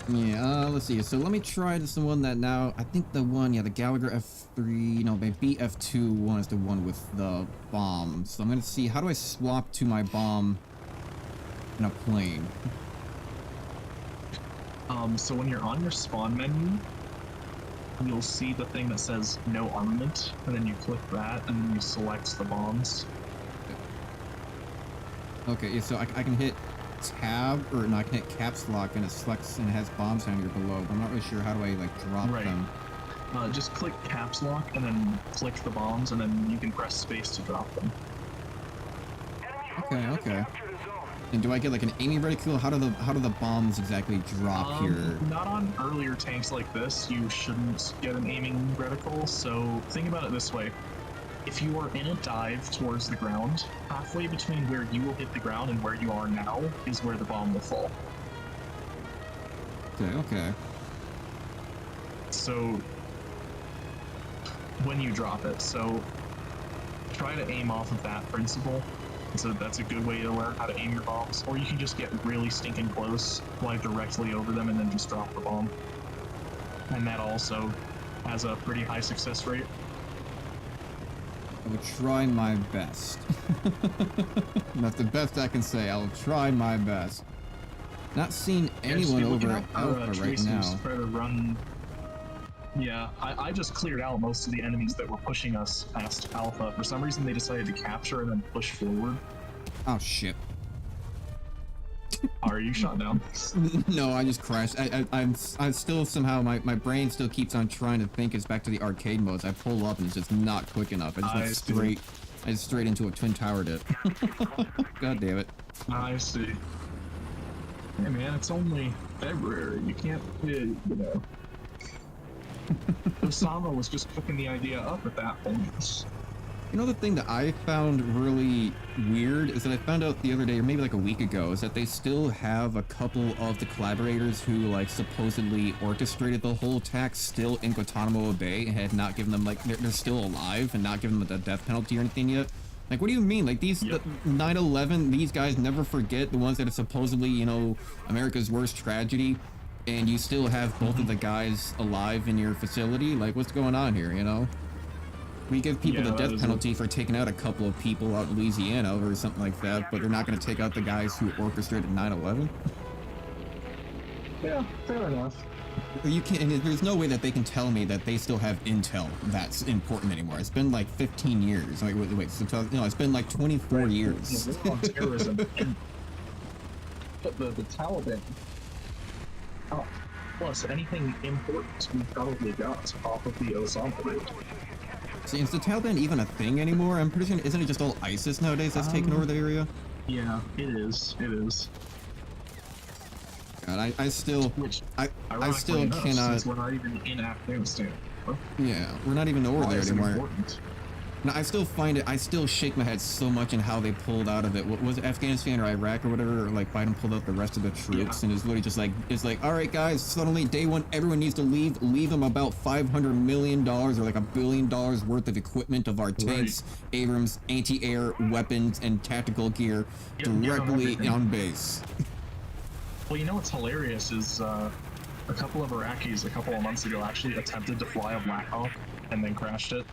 A: Yeah, let's see. So let me try this one that now, I think the one, yeah, the Gallagher F3, no, the BF2 one is the one with the bomb. So I'm going to see, how do I swap to my bomb in a plane?
B: So when you're on your spawn menu, you'll see the thing that says no armament, and then you click that, and then you select the bombs.
A: Okay, yeah, so I can hit tab, or no, I can hit caps lock, and it selects and it has bombs down here below. But I'm not really sure how do I like drop
B: Right.
A: them.
B: Just click caps lock, and then click the bombs, and then you can press space to drop them.
A: Okay, okay. And do I get like an aiming reticule? How do the bombs exactly drop here?
B: Not on earlier tanks like this, you shouldn't get an aiming reticle, so think about it this way. If you are in a dive towards the ground, halfway between where you will hit the ground and where you are now is where the bomb will fall.
A: Okay, okay.
B: So, when you drop it, so try to aim off of that principle. So that's a good way to learn how to aim your bombs. Or you can just get really stinking close, fly directly over them, and then just drop the bomb. And that also has a pretty high success rate.
A: I will try my best. That's the best I can say. I will try my best. Not seeing anyone over at Alpha right now.
B: Try to run. Yeah, I just cleared out most of the enemies that were pushing us past Alpha. For some reason, they decided to capture and then push forward.
A: Oh shit.
B: Are you shot down?
A: No, I just crashed. I'm still somehow, my brain still keeps on trying to think it's back to the arcade modes. I pull up and it's just not quick enough. I just went straight into a twin tower dip. God damn it.
B: I see. Hey man, it's only February. You can't, you know. Osama was just cooking the idea up at that point.
A: You know, the thing that I found really weird is that I found out the other day, or maybe like a week ago, is that they still have a couple of the collaborators who like supposedly orchestrated the whole attack still in Guantanamo Bay and had not given them, like, they're still alive and not given them the death penalty or anything yet. Like, what do you mean? Like, these,
B: Yep.
A: 9/11, these guys never forget the ones that are supposedly, you know, America's worst tragedy, and you still have both of the guys alive in your facility? Like, what's going on here, you know? We give people the death penalty for taking out a couple of people out in Louisiana or something like that, but they're not going to take out the guys who orchestrated 9/11?
B: Yeah, fair enough.
A: You can't, there's no way that they can tell me that they still have intel that's important anymore. It's been like 15 years. Like, wait, so, no, it's been like 24 years.
B: Yeah, they're on terrorism. But the Taliban. Oh, plus, anything important we probably got off of the Osama raid.
A: See, is the Taliban even a thing anymore? I'm pretty sure, isn't it just all ISIS nowadays that's taking over the area?
B: Yeah, it is. It is.
A: God, I still
B: Ironically enough,
A: cannot.
B: since we're not even in Afghanistan.
A: Yeah, we're not even over
B: Why
A: there
B: is it
A: anymore.
B: important?
A: No, I still find it. I still shake my head so much in how they pulled out of it. What was it, Afghanistan or Iraq or whatever? Or like Biden pulled out the rest of the troops, and it's literally just like, it's like, all right, guys, suddenly day one, everyone needs to leave. Leave them about $500 million or like $1 billion worth of equipment of our tanks, Abrams, anti-air weapons, and tactical gear
B: Get 'em
A: directly
B: everything.
A: on base.
B: Well, you know what's hilarious is a couple of Iraqis a couple of months ago actually attempted to fly a Black Hawk and then crashed it.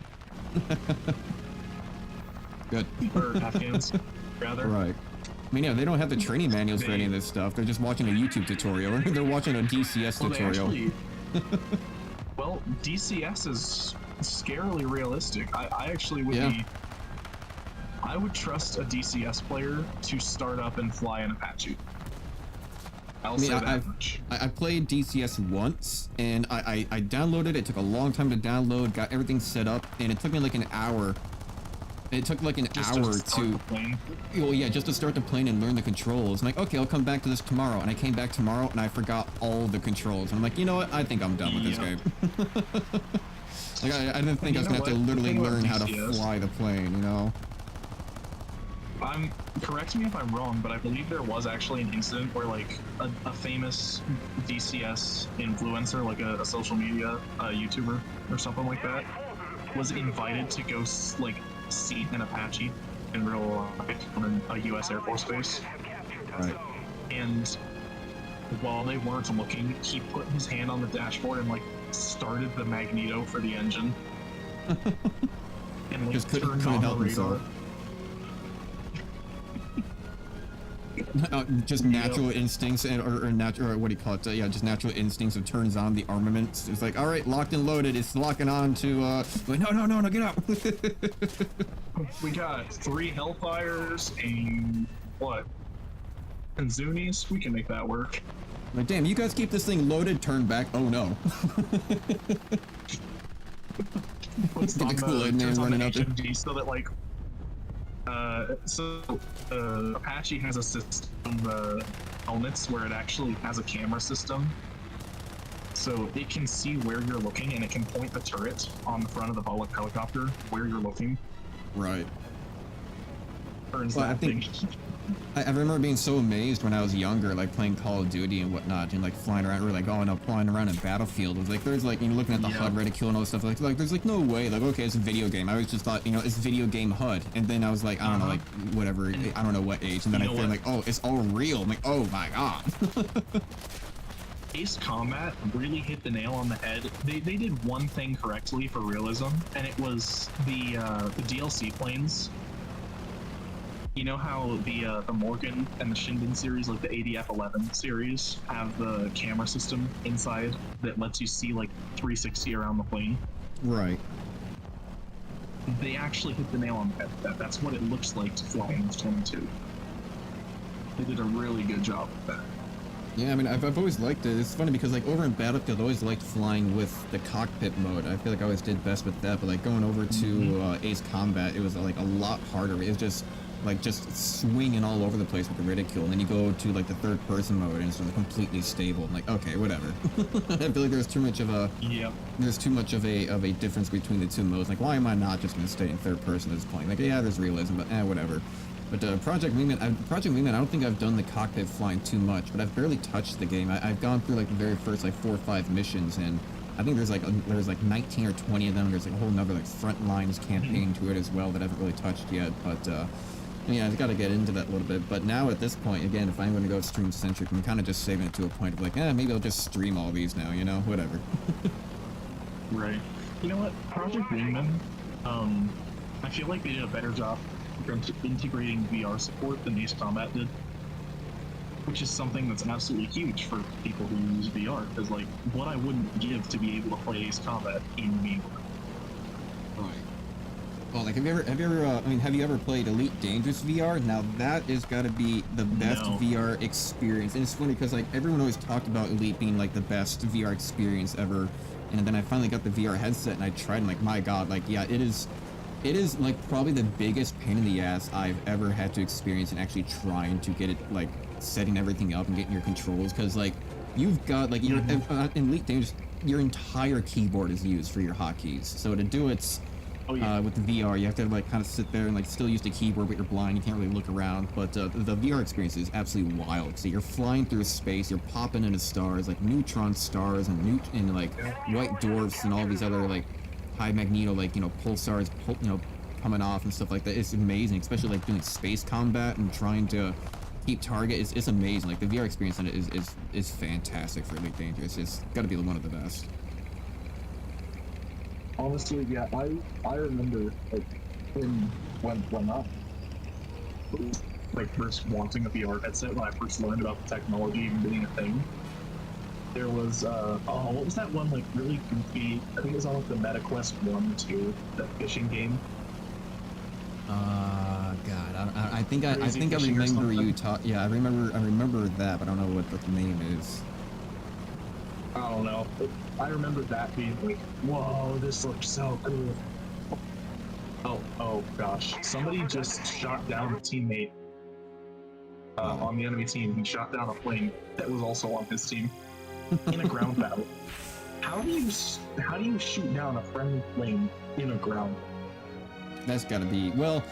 A: Good.
B: Or Afghans, rather.
A: Right. I mean, yeah, they don't have the training manuals for any of this stuff. They're just watching a YouTube tutorial, or they're watching a DCS tutorial.
B: Well, DCS is scarily realistic. I actually would
A: Yeah.
B: be... I would trust a DCS player to start up and fly an Apache. I'll say that much.
A: I played DCS once, and I downloaded it. It took a long time to download, got everything set up, and it took me like an hour. It took like an
B: Just
A: hour
B: to start the plane.
A: well, yeah, just to start the plane and learn the controls. I'm like, okay, I'll come back to this tomorrow. And I came back tomorrow, and I forgot all the controls. And I'm like, you know what? I think I'm done with this game. Like, I didn't think I was going to have to literally learn how to fly the plane, you know?
B: Correct me if I'm wrong, but I believe there was actually an incident where like a famous DCS influencer, like a social media YouTuber or something like that, was invited to go like seat an Apache in real life on a U.S. Air Force base.
A: Right.
B: And while they weren't looking, he put his hand on the dashboard and like started the magneto for the engine. And like
A: Just couldn't
B: turned on
A: help
B: the radar.
A: himself. Just natural instincts or natural, or what do you call it? Yeah, just natural instincts of turns on the armaments. It's like, all right, locked and loaded. It's locking on to. Like, no, get out.
B: We got 3 Hellfires and what? And Zunis. We can make that work.
A: Like, damn, you guys keep this thing loaded. Turn back. Oh no.
B: Puts
A: Get the Kool-Aid man
B: turns on
A: running
B: the
A: out there.
B: HMG so that like. Apache has a system, helmets, where it actually has a camera system. So it can see where you're looking and it can point the turret on the front of the helicopter where you're looking.
A: Right.
B: Turns
A: Well,
B: that
A: I think
B: thing.
A: I remember being so amazed when I was younger, like playing Call of Duty and whatnot, and like flying around, or like going up, flying around a battlefield. It was like there's like, you know, looking at the HUD reticule and all this stuff. Like there's like no way. Like, okay, it's a video game. I always just thought, you know, it's video game HUD, and then I was like, I don't know, like whatever, I don't know what age, and then I feel like, oh, it's all real. I'm like, oh my god.
B: Ace Combat really hit the nail on the head. They did one thing correctly for realism, and it was the DLC planes. You know how the Morgan and the Shinden series, like the ADF-11 series, have the camera system inside that lets you see like 360 around the plane?
A: Right.
B: They actually hit the nail on the head. That's what it looks like to fly in 22. They did a really good job with that.
A: Yeah, I mean, I've always liked it. It's funny because, like, over in Battlefield, I always liked flying with the cockpit mode. I feel like I always did best with that, but, like, going over to Ace Combat, it was, like, a lot harder. It was just, like, just swinging all over the place with the reticule, and then you go to, like, the third-person mode, and it's sort of completely stable. I'm like, okay, whatever. I feel like there's too much of a...
B: Yep.
A: There's too much of a difference between the two modes. Like, why am I not just going to stay in third person at this point? Like, yeah, there's realism, but whatever. But Project Wingman, I don't think I've done the cockpit flying too much, but I've barely touched the game. I've gone through like the very first like 4 or 5 missions, and I think there's like 19 or 20 of them. There's like a whole nother like front lines campaign to it as well that I haven't really touched yet. But yeah, I've got to get into that a little bit. But now at this point, again, if I'm going to go stream centric, I'm kind of just saving it to a point of like, maybe I'll just stream all these now, you know, whatever.
B: Right. You know what? Project Wingman, I feel like they did a better job integrating VR support than Ace Combat did, which is something that's absolutely huge for people who use VR, because like what I wouldn't give to be able to play Ace Combat in VR.
A: Right. Well, like, have you ever played Elite Dangerous VR? Now that is got to be the best VR experience, and it's funny because like everyone always talked about Elite being like the best VR experience ever, and then I finally got the VR headset and I tried, and like, my god, like, yeah, it is like probably the biggest pain in the ass I've ever had to experience in actually trying to get it, like, setting everything up and getting your controls, because like you've got like in Elite Dangerous, your entire keyboard is used for your hotkeys. So to do it with the VR, you have to like kind of sit there and like still use the keyboard, but you're blind, you can't really look around. But the VR experience is absolutely wild. So you're flying through space, you're popping into stars like neutron stars and like white dwarfs and all these other like high magneto, like, you know, pulsars, you know, coming off and stuff like that. It's amazing, especially like doing space combat and trying to keep target. It's amazing. Like the VR experience on it is fantastic for Elite Dangerous. It's got to be one of the best.
B: Honestly, yeah, I remember like when I like first wanting a VR headset when I first learned about the technology even being a thing. There was what was that one like really goofy? I think it was on like the MetaQuest 1 or 2, that fishing game.
A: God, I think I
B: Crazy
A: think I
B: fishing or
A: remember you
B: something.
A: talk. Yeah, I remember that, but I don't know what the name is.
B: I don't know. I remember that being like, whoa, this looks so cool. Oh gosh. Somebody just shot down a teammate on the enemy team. He shot down a plane that was also on his team in a ground battle. How do you shoot down a friendly plane in a ground?
A: That's got to be, well,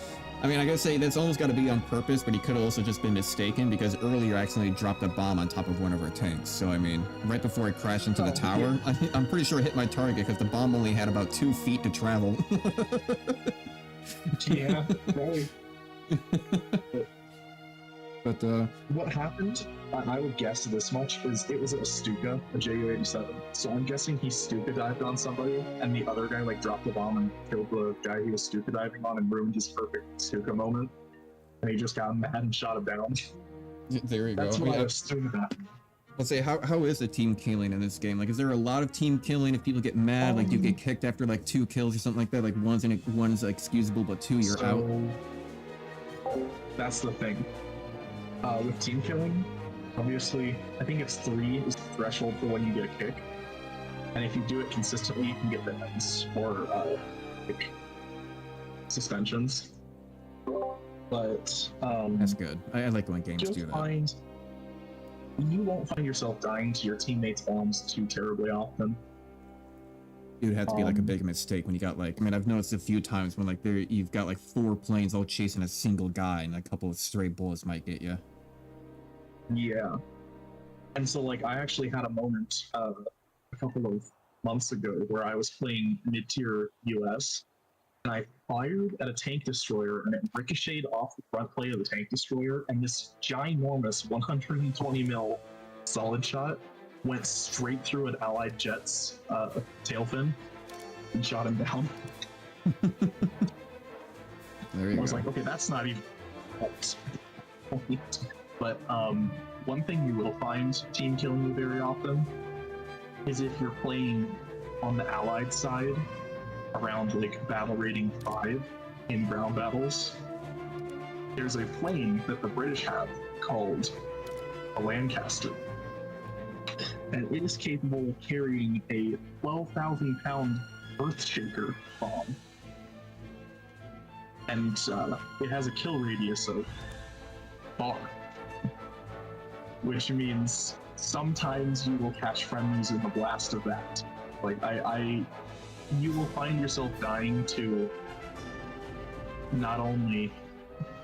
A: I mean, I gotta say that's almost got to be on purpose, but he could have also just been mistaken because earlier I accidentally dropped a bomb on top of one of our tanks. So I mean, right before it crashed into the tower, yeah. I'm pretty sure it hit my target because the bomb only had about 2 feet to travel.
B: Yeah, right.
A: But
B: what happened, I would guess this much, is it was a Stuka, a Ju-87. So I'm guessing he Stuka dived on somebody, and the other guy like dropped the bomb and killed the guy he was Stuka diving on and ruined his perfect Stuka moment. And he just got mad and shot him down.
A: There you go.
B: That's what I assumed that.
A: Let's say, how is the team killing in this game? Like, is there a lot of team killing if people get mad? Like, do you get kicked after like 2 kills or something like that? Like, one's excusable, but 2 you're out.
B: That's the thing. With team killing, obviously, I think it's 3 is the threshold for when you get a kick. And if you do it consistently, you can get bans or like suspensions. But
A: that's good. I like when games do that.
B: You won't find yourself dying to your teammates' bombs too terribly often.
A: It would have to be like a big mistake when you got like, I mean, I've noticed a few times when like you've got like 4 planes all chasing a single guy and a couple of stray bullets might get you.
B: Yeah. And so like I actually had a moment a couple of months ago where I was playing mid-tier US and I fired at a tank destroyer and it ricocheted off the front plate of the tank destroyer and this ginormous 120 mil solid shot went straight through an allied jet's tail fin and shot him down.
A: There you go.
B: I was like, okay, that's not even but one thing you will find team killing you very often is if you're playing on the allied side around like battle rating 5 in ground battles. There's a plane that the British have called a Lancaster, and it is capable of carrying a 12,000 pound Earthshaker bomb, and it has a kill radius of bar, which means sometimes you will catch friendlies in the blast of that. Like you will find yourself dying to not only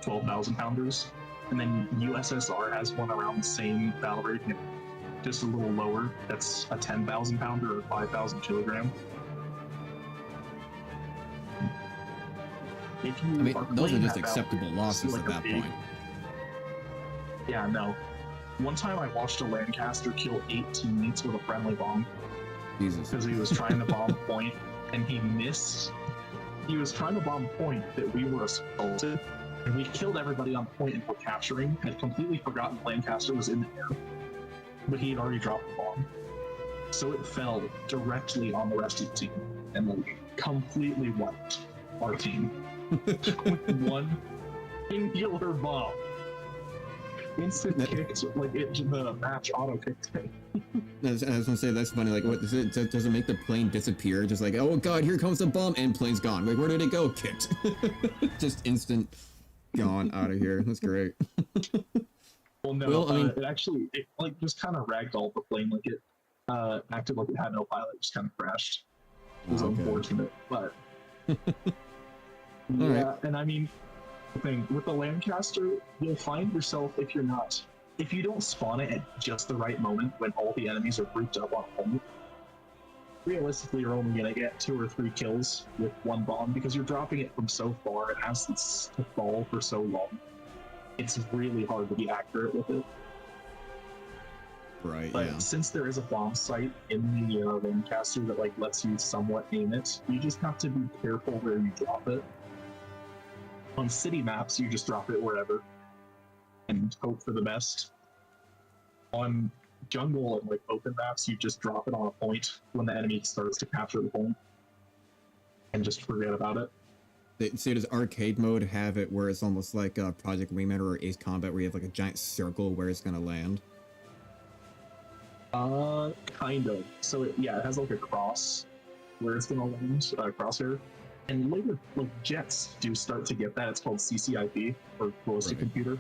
B: 12,000 pounders, and then USSR has one around the same battle rating, just a little lower. That's a 10,000 pounder or 5,000 kilogram. If you,
A: I mean, those are just acceptable losses
B: like
A: at that point.
B: Yeah, no. One time I watched a Lancaster kill 8 teammates with a friendly bomb.
A: Jesus.
B: Because he was trying to bomb a point and he missed. He was trying to bomb a point that we were assaulted, and we killed everybody on the point and were capturing. Had completely forgotten Lancaster was in the air, but he had already dropped the bomb. So it fell directly on the rest of the team and like completely wiped our team with one singular bomb. Instant kicked, like the match auto kicked it.
A: I was gonna say, that's funny. Like, what does it make the plane disappear? Just like, oh god, here comes the bomb, and plane's gone. Like, where did it go? Kicked. Just instant gone out of here. That's great.
B: Well, no,
A: well, I mean,
B: it actually like just kind of ragdolled the plane. Like it acted like it had no pilot, just kind of crashed. It was unfortunate, but yeah.
A: Right.
B: And I mean, the thing with the Lancaster, you'll find yourself if you don't spawn it at just the right moment when all the enemies are grouped up on a point. Realistically, you're only gonna get 2 or 3 kills with one bomb because you're dropping it from so far. It has to fall for so long. it's really hard to be accurate with it.
A: Right.
B: But
A: Yeah.
B: since there is a bomb sight in the Lancaster that like lets you somewhat aim it, you just have to be careful where you drop it. On city maps, you just drop it wherever and hope for the best. On jungle and like open maps, you just drop it on a point when the enemy starts to capture the point, and just forget about it.
A: So does arcade mode have it where it's almost like Project Wingman or Ace Combat, where you have like a giant circle where it's gonna land?
B: Kind of. So it has like a cross where it's gonna land, crosshair. And later, like jets do start to get that. It's called CCIP, or ballistic computer.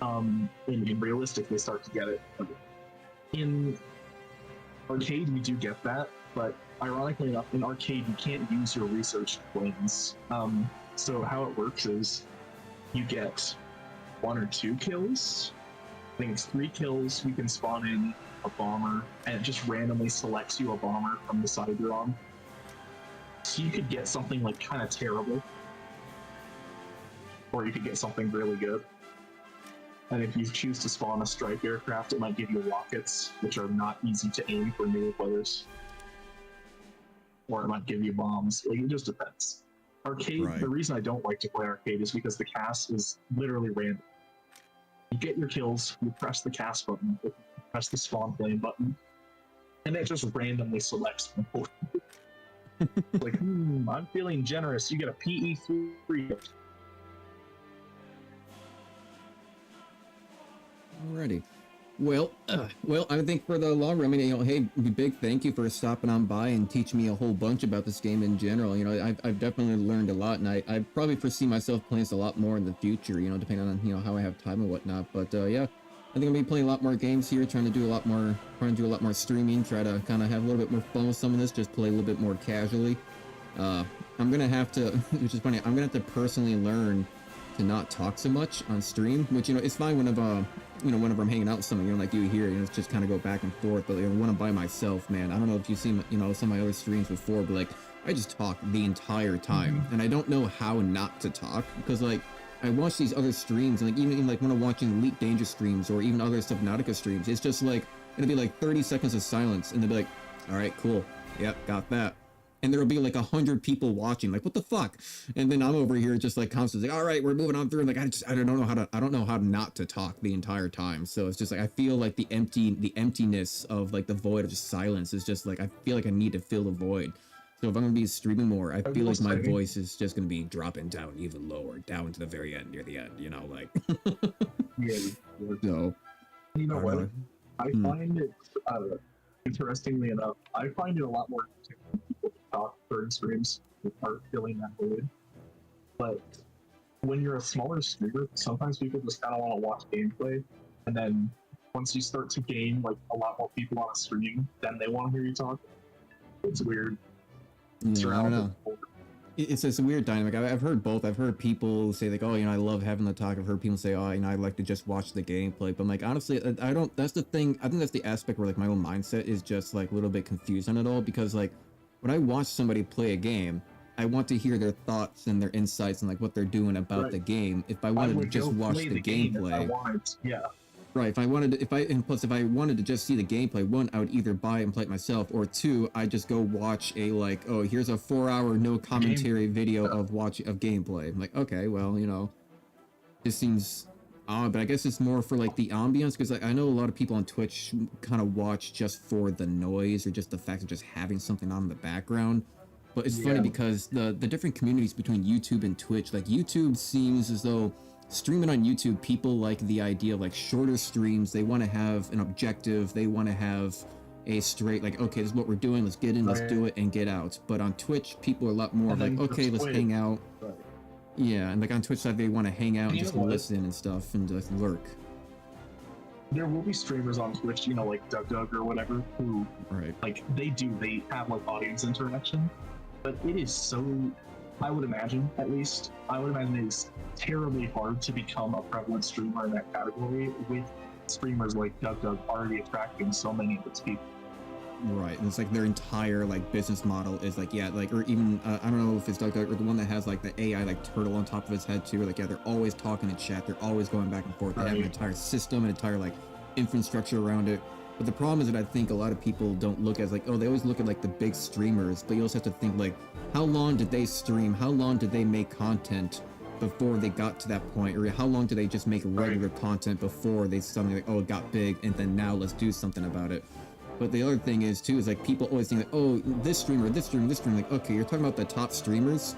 B: In realistic, they start to get it. In arcade, we do get that, but ironically enough, in arcade, you can't use your research planes. So how it works is you get 1 or 2 kills. I think it's 3 kills. You can spawn in a bomber, and it just randomly selects you a bomber from the side you're on. So you could get something like kind of terrible, or you could get something really good. And if you choose to spawn a strike aircraft, it might give you rockets, which are not easy to aim for newer players. Or it might give you bombs. Like, it just depends. Arcade,
A: Right.
B: The reason I don't like to play arcade is because the cast is literally random. You get your kills, you press the cast button, you press the spawn plane button, and it just randomly selects people. Like, I'm feeling generous. You get a PE3.
A: Alrighty. Well, I think for the long run, I mean, hey, big thank you for stopping on by and teaching me a whole bunch about this game in general. I've definitely learned a lot, and I probably foresee myself playing this a lot more in the future, depending on, how I have time and whatnot. But, yeah, I think I'm gonna be playing a lot more games here, trying to do a lot more streaming, try to kind of have a little bit more fun with some of this, just play a little bit more casually. I'm gonna have to, which is funny, I'm gonna have to personally learn to not talk so much on stream, which, it's fine whenever I'm hanging out with someone, like you here, it's just kind of go back and forth. But when I'm by myself, man, I don't know if you've seen, some of my other streams before, but like, I just talk the entire time, and I don't know how not to talk, because like, I watch these other streams, and like, even like when I'm watching Elite Danger streams, or even other Subnautica streams, it's just like, it'll be like 30 seconds of silence, and they'll be like, all right, cool, yep, got that. And there'll be like 100 people watching, like, what the fuck? And then I'm over here just like constantly like, all right, we're moving on through. And like, I don't know how not to talk the entire time. So it's just like, I feel like the emptiness of like the void of just silence is just like, I feel like I need to fill the void. So if I'm gonna be streaming more, I feel like my voice is just gonna be dropping down even lower, down to the very end, near the end, like.
B: Yeah.
A: So.
B: You know what? I find it, interestingly enough, I find it a lot more interesting when people talk during streams and start filling that void. But when you're a smaller streamer, sometimes people just kind of want to watch gameplay, and then once you start to gain like a lot more people on a stream, then they want to hear you talk. It's weird.
A: Yeah, I don't know. It's a weird dynamic. I've heard both. I've heard people say like, oh, I love having the talk. I've heard people say, oh, I like to just watch the gameplay. But I'm like, honestly, I don't. That's the thing. I think that's the aspect where like my own mindset is just like a little bit confused on it all, because like when I watch somebody play a game, I want to hear their thoughts and their insights and like what they're doing about the game. If I wanted to just watch the gameplay, right? If I wanted to just see the gameplay, one, I would either buy it and play it myself, or two, I just go watch a like, oh, here's a 4-hour no commentary video of gameplay. I'm like, okay, well, this seems odd, but I guess it's more for like the ambience, because like, I know a lot of people on Twitch kind of watch just for the noise or just the fact of just having something on in the background. But it's funny because the different communities between YouTube and Twitch, like YouTube seems as though streaming on YouTube, people like the idea of like shorter streams. They want to have an objective. They want to have a straight, like, okay, this is what we're doing. Let's get in, let's do it, and get out. But on Twitch, people are a lot more like, okay, let's hang out. Right. Yeah, and like on Twitch side, they want to hang out and just listen and stuff and just lurk.
B: There will be streamers on Twitch, like Doug or whatever, who like they have like audience interaction, but it is so, I would imagine it is terribly hard to become a prevalent streamer in that category with streamers like Doug already attracting so many of its people.
A: Right, and it's like their entire like business model is like, yeah, like, or even I don't know if it's like or the one that has like the AI like turtle on top of its head too. Like, yeah, they're always talking in chat, they're always going back and forth. They have an
B: Right.
A: entire system, an entire like infrastructure around it. But the problem is that I think a lot of people don't look as like, oh, they always look at like the big streamers, but you also have to think like, how long did they stream? How long did they make content before they got to that point? Or how long did they just make regular content before they suddenly like, oh, it got big, and then now let's do something about it. But the other thing is too is like people always think like, oh, this streamer, this streamer, this streamer. Like, okay, you're talking about the top streamers.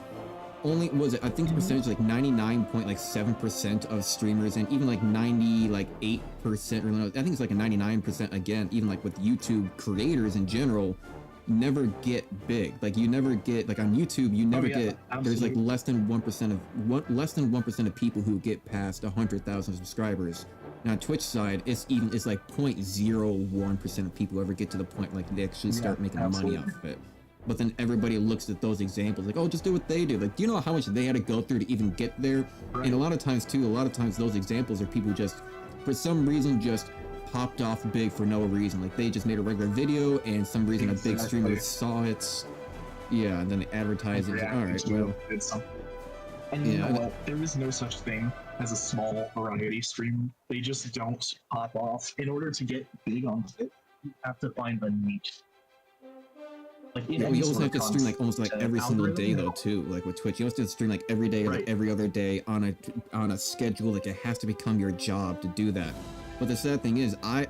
A: Only was it? I think the percentage like 99.7% of streamers, and even like 98%. Or no, I think it's like a 99% again. Even like with YouTube creators in general, never get big. Like you never get like on YouTube, you never get.
B: Absolutely.
A: There's like less than 1% of people who get past 100,000 subscribers. Now, on Twitch side, it's like 0.01% of people ever get to the point like they actually start making money off of it. But then everybody looks at those examples like, oh, just do what they do. Like, do you know how much they had to go through to even get there?
B: Right.
A: And a lot of times those examples are people who just, for some reason, just popped off big for no reason. Like they just made a regular video and some reason a big streamer saw it. Yeah, and then they advertise it. All right, well.
B: And you know what? There is no such thing as a small variety stream. They just don't pop off. In order to get big on it, you have to find a niche. Like
A: Yeah, you also have to stream like almost like every single day though too. Like with Twitch, you also have to stream like every day, or like every other day on a schedule. Like it has to become your job to do that. But the sad thing is, I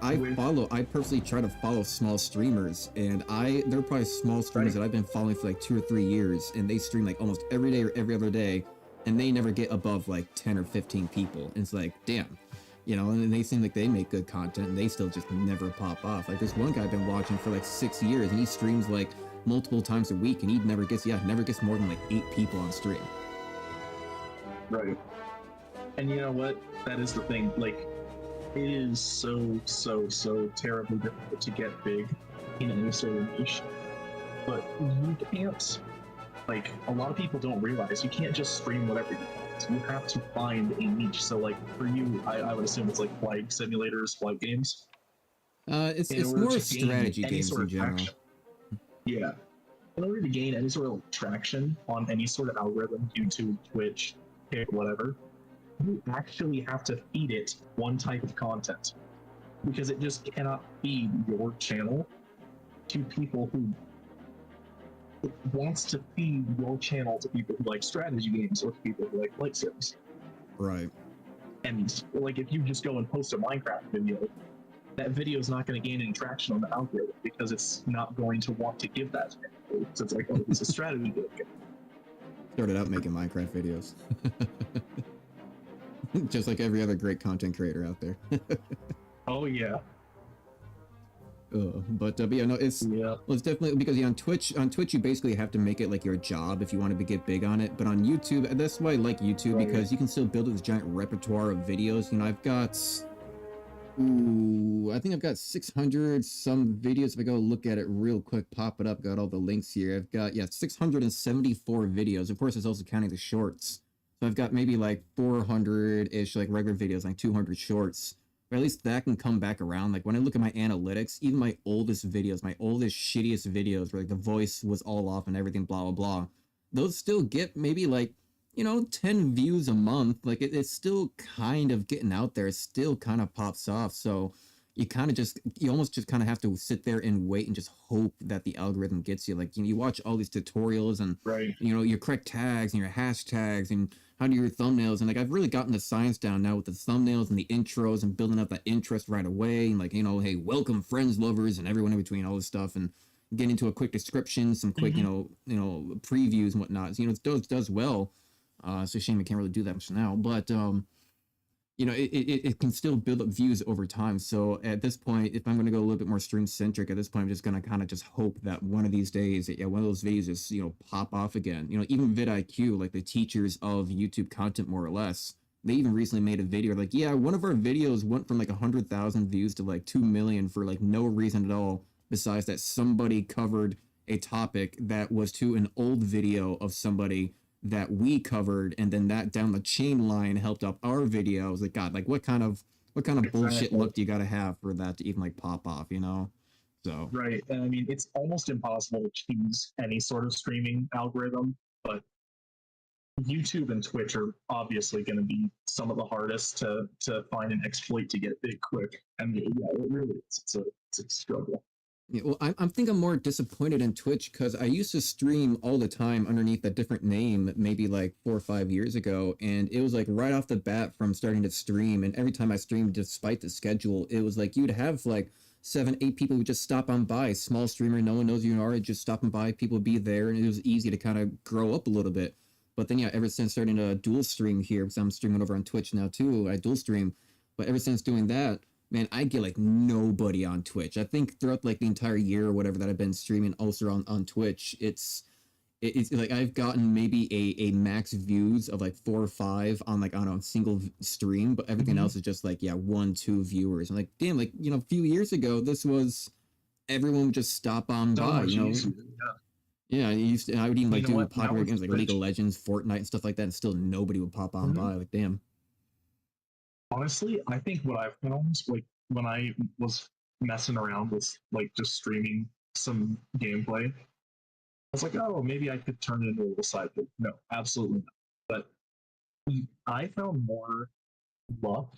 A: personally try to follow small streamers, and there are probably small streamers that I've been following for like 2 or 3 years, and they stream like almost every day or every other day, and they never get above like 10 or 15 people. And it's like, damn, you know, and they seem like they make good content, and they still just never pop off. Like this one guy I've been watching for like 6 years, and he streams like multiple times a week, and he never gets more than like 8 people on stream.
B: Right. And you know what? That is the thing. Like, it is so terribly difficult to get big in any sort of niche. But you can't, like, a lot of people don't realize you can't just stream whatever you want. You have to find a niche. So, like, for you, I would assume it's like flight simulators, flight games.
A: It's more strategy games in general.
B: Yeah. In order to gain any sort of traction on any sort of algorithm, YouTube, Twitch, Kick, whatever, you actually have to feed it one type of content. Because it just cannot feed your channel to people who... It wants to feed your channel to people who like strategy games or to people who like flight sims.
A: Right. And,
B: like, if you just go and post a Minecraft video, that video is not going to gain any traction on the algorithm because it's not going to want to give that to anybody. So it's like, oh, it's a strategy game.
A: Started out making Minecraft videos. Just like every other great content creator out there.
B: Oh, yeah.
A: But yeah, no, it's definitely because on Twitch you basically have to make it like your job if you want to get big on it. But on YouTube, that's why I like YouTube, because you can still build this giant repertoire of videos. You know, I've got... I think I've got 600 some videos. If I go look at it real quick, pop it up, got all the links here. I've got 674 videos. Of course, it's also counting the shorts. So I've got maybe like 400-ish like regular videos, like 200 shorts. But at least that can come back around. Like when I look at my analytics, even my oldest videos, my oldest shittiest videos where like the voice was all off and everything, blah blah blah, those still get maybe like, you know, 10 views a month. Like it's still kind of getting out there. It still kind of pops off. So you almost just kind of have to sit there and wait and just hope that the algorithm gets you. Like, you watch all these tutorials and, you know, your correct tags and your hashtags and how do your thumbnails. And like, I've really gotten the science down now with the thumbnails and the intros and building up that interest right away. And like, you know, hey, welcome friends, lovers, and everyone in between, all this stuff. And getting into a quick description, some quick, you know, previews and whatnot. So, you know, it does well. It's a shame I can't really do that much now, but you know, it can still build up views over time. So at this point, if I'm going to go a little bit more stream centric, at this point, I'm just going to kind of just hope that one of these days, one of those videos just, you know, pop off again. You know, even vidIQ, like the teachers of YouTube content, more or less, they even recently made a video like, yeah, one of our videos went from like 100,000 views to like 2 million for like no reason at all, besides that somebody covered a topic that was to an old video of somebody that we covered, and then that down the chain line helped up our videos. Like, God, like what kind of bullshit look do you got to have for that to even like pop off, you know? So
B: Right. And I mean, it's almost impossible to choose any sort of streaming algorithm, but YouTube and Twitch are obviously going to be some of the hardest to find an exploit to get big quick. And yeah, it really is. It's a struggle.
A: yeah, well, I think I'm more disappointed in Twitch because I used to stream all the time underneath a different name, maybe like 4 or 5 years ago, and it was like right off the bat from starting to stream. And every time I streamed, despite the schedule, it was like you'd have like 7, 8 people who just stop on by. Small streamer, no one knows who you are, just stopping by. People would be there, and it was easy to kind of grow up a little bit. But then, yeah, ever since starting to dual stream here, because I'm streaming over on Twitch now too, I dual stream. But ever since doing that, man, I get like nobody on Twitch. I think throughout like the entire year or whatever that I've been streaming also on Twitch, it's like I've gotten maybe a max views of like 4 or 5 on like on a single stream, but everything else is just like, yeah, 1, 2 viewers. I'm like, damn, like, a few years ago, this was everyone would just stop on
B: So
A: by,
B: much
A: you know.
B: easier. Yeah.
A: Yeah, I would even like
B: You know
A: do
B: what? Now
A: popular
B: with
A: games like League of
B: Twitch,
A: Legends, Fortnite, and stuff like that, and still nobody would pop on by. Like, damn.
B: honestly, I think what I've found, like when I was messing around with like just streaming some gameplay, I was like, oh, maybe I could turn it into a little side gig. No, absolutely not. But I found more luck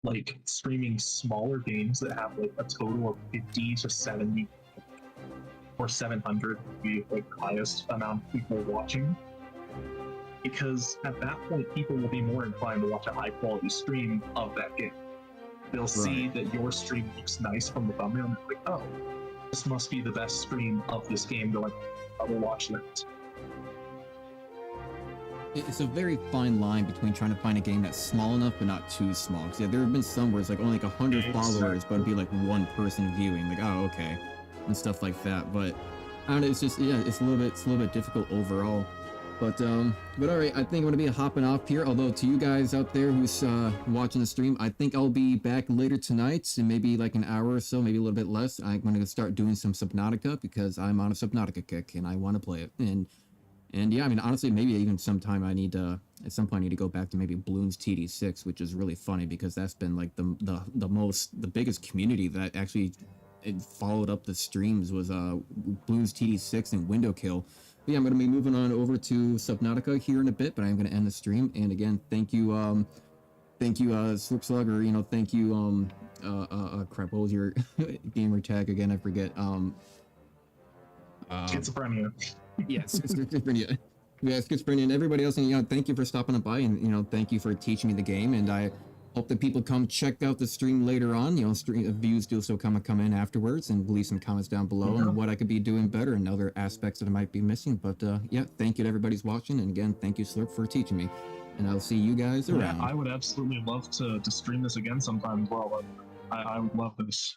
B: like streaming smaller games that have like a total of 50 to 70 or 700 would be like the highest amount of people watching. Because at that point, people will be more inclined to watch a high quality stream of that game. They'll see that your stream looks nice from the thumbnail and they're like, oh, this must be the best stream of this game. They're like, I will watch that.
A: It's a very fine line between trying to find a game that's small enough but not too small. Because yeah, there have been some where it's like only like 100 followers, but it'd be like one person viewing, like, oh, okay, and stuff like that. But I don't know, it's just, yeah, it's a little bit difficult overall. But all right, I think I'm gonna be hopping off here. Although to you guys out there who's watching the stream, I think I'll be back later tonight in maybe like an hour or so, maybe a little bit less. I'm gonna start doing some Subnautica because I'm on a Subnautica kick and I want to play it. And yeah, I mean, honestly, maybe even sometime I need to, at some point, I need to go back to maybe Bloons TD6, which is really funny because that's been like the biggest community that actually it followed up the streams was Bloons TD6 and Window Kill. But yeah, I'm going to be moving on over to Subnautica here in a bit, but I'm going to end the stream. And again, thank you, Slipslug, or, thank you, crap, what was your gamer tag again? I forget.
B: Schizophrenia.
A: Yes, schizophrenia. Yeah, schizophrenia, and everybody else. And thank you for stopping by, and thank you for teaching me the game. And I hope that people come check out the stream later on. Stream views do still come in afterwards, and leave some comments down below on what I could be doing better and other aspects that I might be missing. But yeah, thank you to everybody who's watching, and again, thank you, Slurp, for teaching me. And I'll see you guys around.
B: Yeah, I would absolutely love to stream this again sometime as well. I would love this.